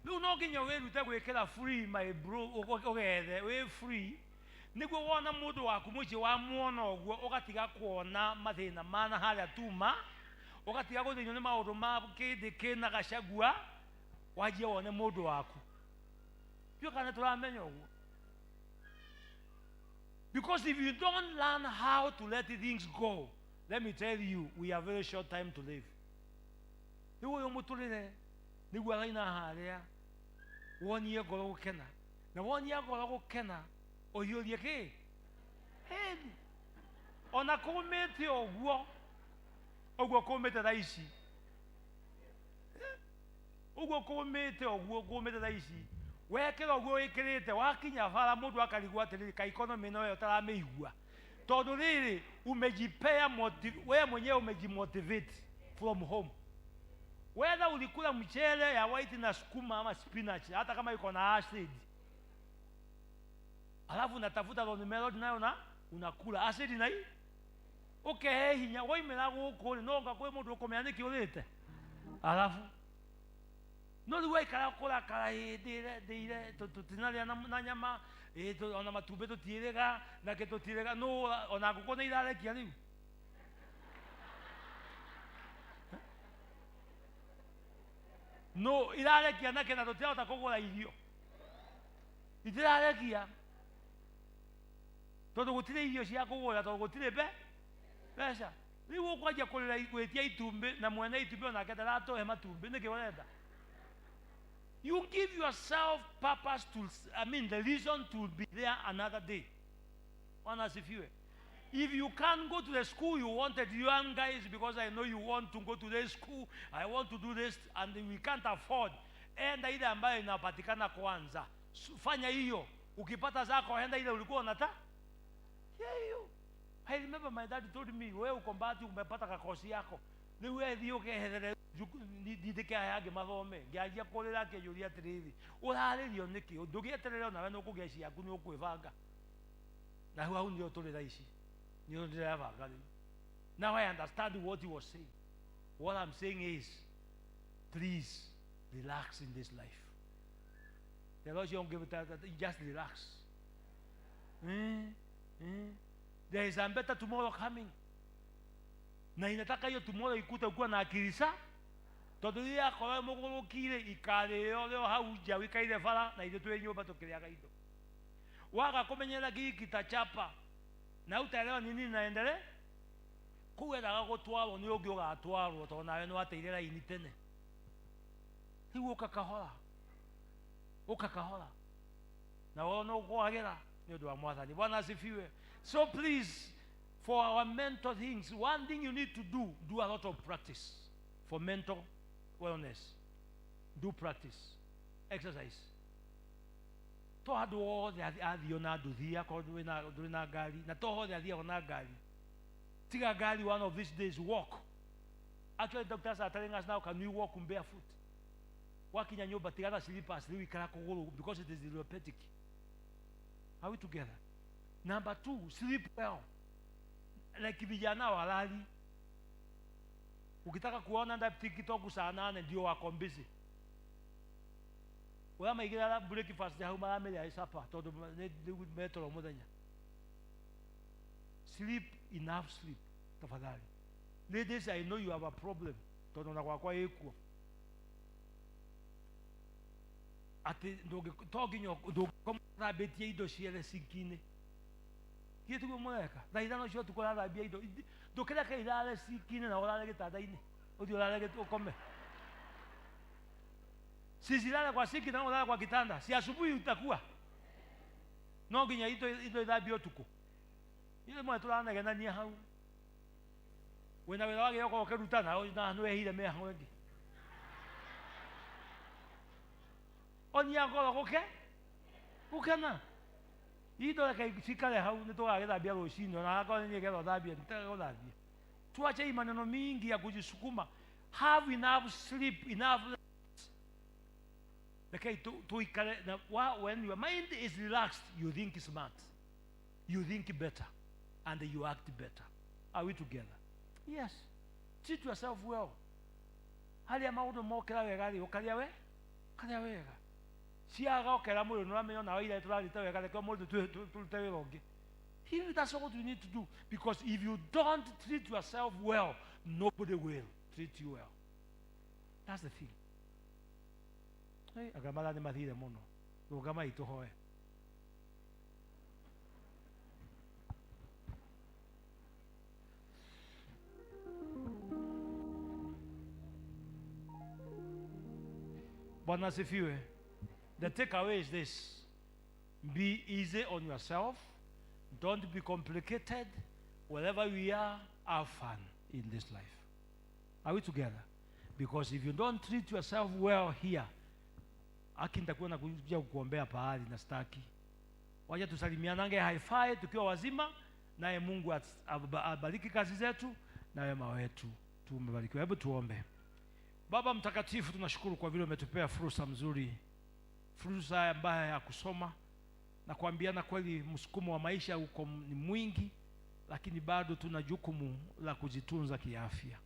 rĩu no nginya wĩrute gwĩkĩra free my bro ũgethe wĩ free nĩguo wona mũndũ waku mũciĩ wa muona ũguo ũgatiga kuona mathĩna mana harĩa tuma ũgatiga gũthĩnio nĩ maũndũ ma kĩndĩ kĩna gacagua wanjie wone mũndũ waku ndiũ kana tũramenya ũguo. Because if you don't learn how to let things go, let me tell you, we have very short time to live. Niwe yomutulire niguo araina haria wonie ngoro gukena na wonie ngoro gukena oyurie ki ona kumete oguo kumete raici kumete raici wekera oguo wikirite wakinya bara mundu akarigwa atiriri ka economy no yo tarameigua tondu riri umejipea wewe mwenyewe umejimotivate from home. Whether ulikula mchele ya white na sukuma ama spinach hata kama iko na acid, alafu unatafuta loni melody nayo unakula acid na hii okay hinya wewe melago uko nonga kwa mundu ukomea nikiurite alafu no liwe kala kola kala dire tutinalia na nyama ona matumbe tutirega na ke tutirega no ona gukona irare kia riu no irare kia na ke na tutia takogora irio itirare kia todo gutire irio cia kugora todo gutire pesa riu kwaje kolera ikwetia itumbe na mwene itumbe ona ke tarato he matumbe nike wenda. You give yourself purpose the reason to be there another day. If you can't go to the school you wanted, young guys, because I know you want to go to the school, I want to do this, and we can't afford. Enda ile ambayo inapatikana kwanza. Fanya hiyo. Ukipata zako enda ile ulikuwa unataka. Yeah. I remember my dad told me, wewe ukombati umepata kakosi yako. Ni wewe ndio kehere ndike ayage mathome ngiagia kurira ke yuria tiriri uraririo niki ndugieterere nawe no kugecia yaku ni ukwivanga na hau ndio turira ici ni ndira vanga. Now I understand what he was saying. What I'm saying is, please relax in this life. The Lord don't give it that, just relax. There is a better tomorrow coming. Na inataka hiyo tomorrow ikute ukiwa na akilisa tondu ria akora mugurukire ikareo leo hau ja wikaire bara na ithu twe nyumba tukiriaga indo waga kumenyera giki tachapa na utaelewa nini naendelea kuweraga gutwarwo ni ungi ugatwarwo tondu nawe no ateirera ini tene riu ukakahora na wono kwagera ni undu wa mwathani. Bwana asifiwe. So please, for our mental things, one thing you need to do a lot of practice for mental wellness. Do practice, exercise. To hadu all the adiona do dia ko do na gari na to all the adia na gari. Tiga gari one of these days walk. Actually, doctors are telling us now, can we walk barefoot? Walking in your batigada slippers, because it is therapeutic. Are we together? Number 2, sleep well. Like vijana walali. Ukitaka kuona nda TikTok saa 8 ndio wako busy. Wala maigila breakfast ya huma ameli ya isapa todo metro mudanya. Sleep enough sleep tafadhali. Ladies, I know you have a problem. Todo na kwa eko. Ati ndoge toginyo do komra betie ido shiele sikine. Kitu kumweka. Daida no shot kwa la bia ido. Do kila ka ilale sikine na wala leta daine. Odio la leta ukome. Sisi lala kwa siki na wala kwa kitanda. Si asubuhi utakuwa. No ginya ido da bio tuko. Ile mwa tulana gena ni hau. Wena wela wage yoko kerutana o na no ehire me hau ndi. Oni agora goke? Ukana. Ido ka sikale hau ni to age da bia ro sino na ko ni ke ro da bia nta ro da bia. Tuache hii maneno mingi ya kujisukuma. Have enough sleep, enough rest. Okay, when your mind is relaxed, you think smart, you think better, and you act better. Are we together? Yes. Treat yourself well. Hali ya maundu mokera wega ri ukaria wega. Siaga okera mundu no amenyo na waira turarita wega reke mundu turute wega ungi. That's what you need to do, because if you don't treat yourself well, nobody will treat you well. That's the thing. Hey, agamala ni mathire muno. Rugama ituhoe. Bwana asifiwe. The takeaway is this: be easy on yourself. Don't be complicated. Wherever we are, have fun in this life. Are we together? Because if you don't treat yourself well here, akintakuwa na kuja kukuombea pahali na staki. Wacha tusalimianange high-five tukiwa wazima, naye Mungu abariki kazi zetu na wema wetu. Tumebarikiwa. Hebu tuombe. Baba mtakatifu, tunashukuru kwa vile umetupea fursa mzuri, fursa ambayo ya kusoma na kuambiana kweli. Msukumo wa maisha uko ni mwingi, lakini bado tuna jukumu la kujitunza kiafya.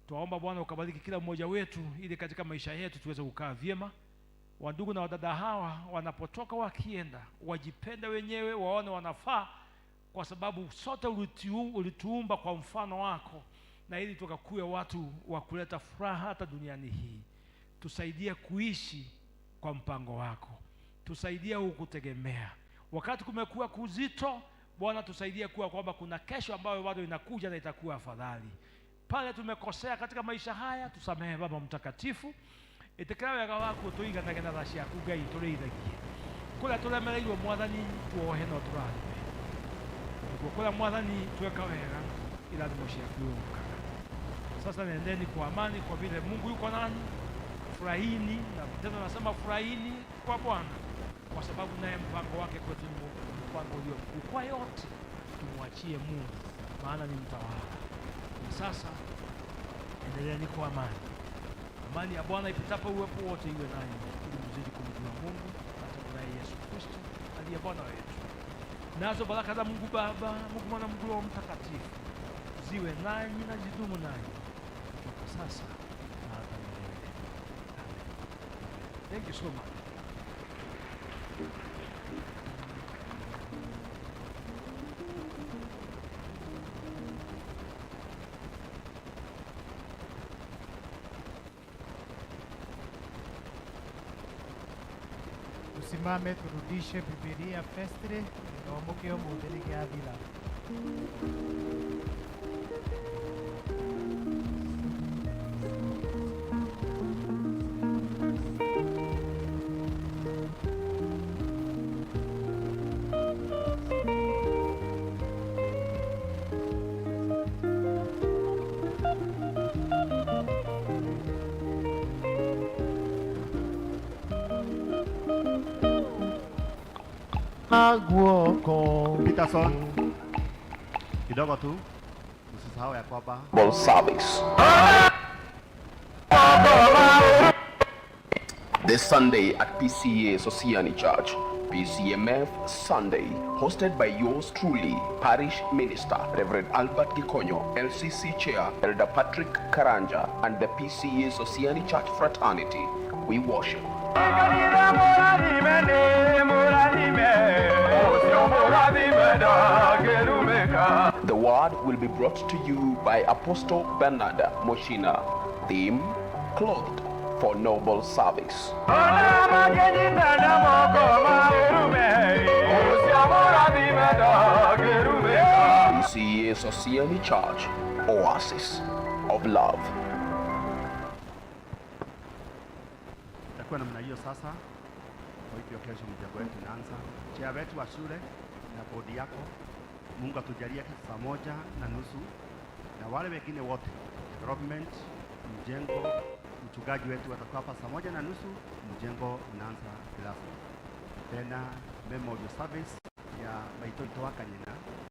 Tuomba Bwana ukabariki kila mmoja wetu, ili katika maisha yetu tuweze kukaa vyema. Wandugu na wadada hawa wanapotoka wakienda, wajipende wenyewe, waone wanafaa, kwa sababu sote ulituumba kwa mfano wako, na ili tukakuwe watu wa kuleta furaha hata duniani hii. Tusaidie kuishi kwa mpango wako. Tusaidie kukutegemea. Wakati kumekuwa kuzito, Bwana tusaidie kuwa kwamba kuna kesho ambayo bado inakuja na itakuwa afadhali. Pale tumekosea katika maisha haya, tusamehe Baba mtakatifu. Itekera wega wako tuiganaga na tha ciaku Ngai tureithagie. Kula tulemereirwo Mwathani tuohe no turathime. Kula Mwathani tweka wega irathimo ciaku irokaga. Sasa nendeni kwa amani, kwa vile Mungu yuko nani. Furahini, na tena nasema furahini kwa Bwana, kwa sababu naye mpango wake kwetu ni mpango ulio mkuu. Kwa yote tumwachie Mungu, maana ni mtawala. Sasa endeleeni kwa amani. Amani ya Bwana ipitapo uwepo wote iwe nanyi, ili mzidi kumjua Mungu hata naye Yesu Kristo aliye Bwana wetu. Nazo baraka za Mungu Baba, Mungu Mwana, Mungu Roho Mtakatifu ziwe nanyi na zidumu nanyi kutoka sasa na hata milele. Amen. Thank you so much. Tusimame turudishe Biblia Festri, tuombe muthiri gĩathira. Peterson, kidogo tu, usisahau ya kwamba Service. This Sunday at P.C.E.A. Society Church, PCMF Sunday, hosted by yours truly, Parish Minister Reverend Albert Gikonyo, LCC Chair Elder Patrick Karanja, and the P.C.E.A. Society Church Fraternity. We worship. The word will be brought to you by Apostle Bernard Moshina. Theme: Clothed for Noble Service. P.C.E.A. Society Church, Oasis of Love. itakuwa namna hiyo sasa. Kwa hivyo kesho mjengo wetu inaanza. Chia wetu wa shule na bodi yako, Mungu atujalie saa 1:30, na wale wengine wote development, mjengo, mchungaji wetu atakuwa hapa saa 1:30, mjengo unaanza class. Tena memorial service ya Maito Itoa Kanyina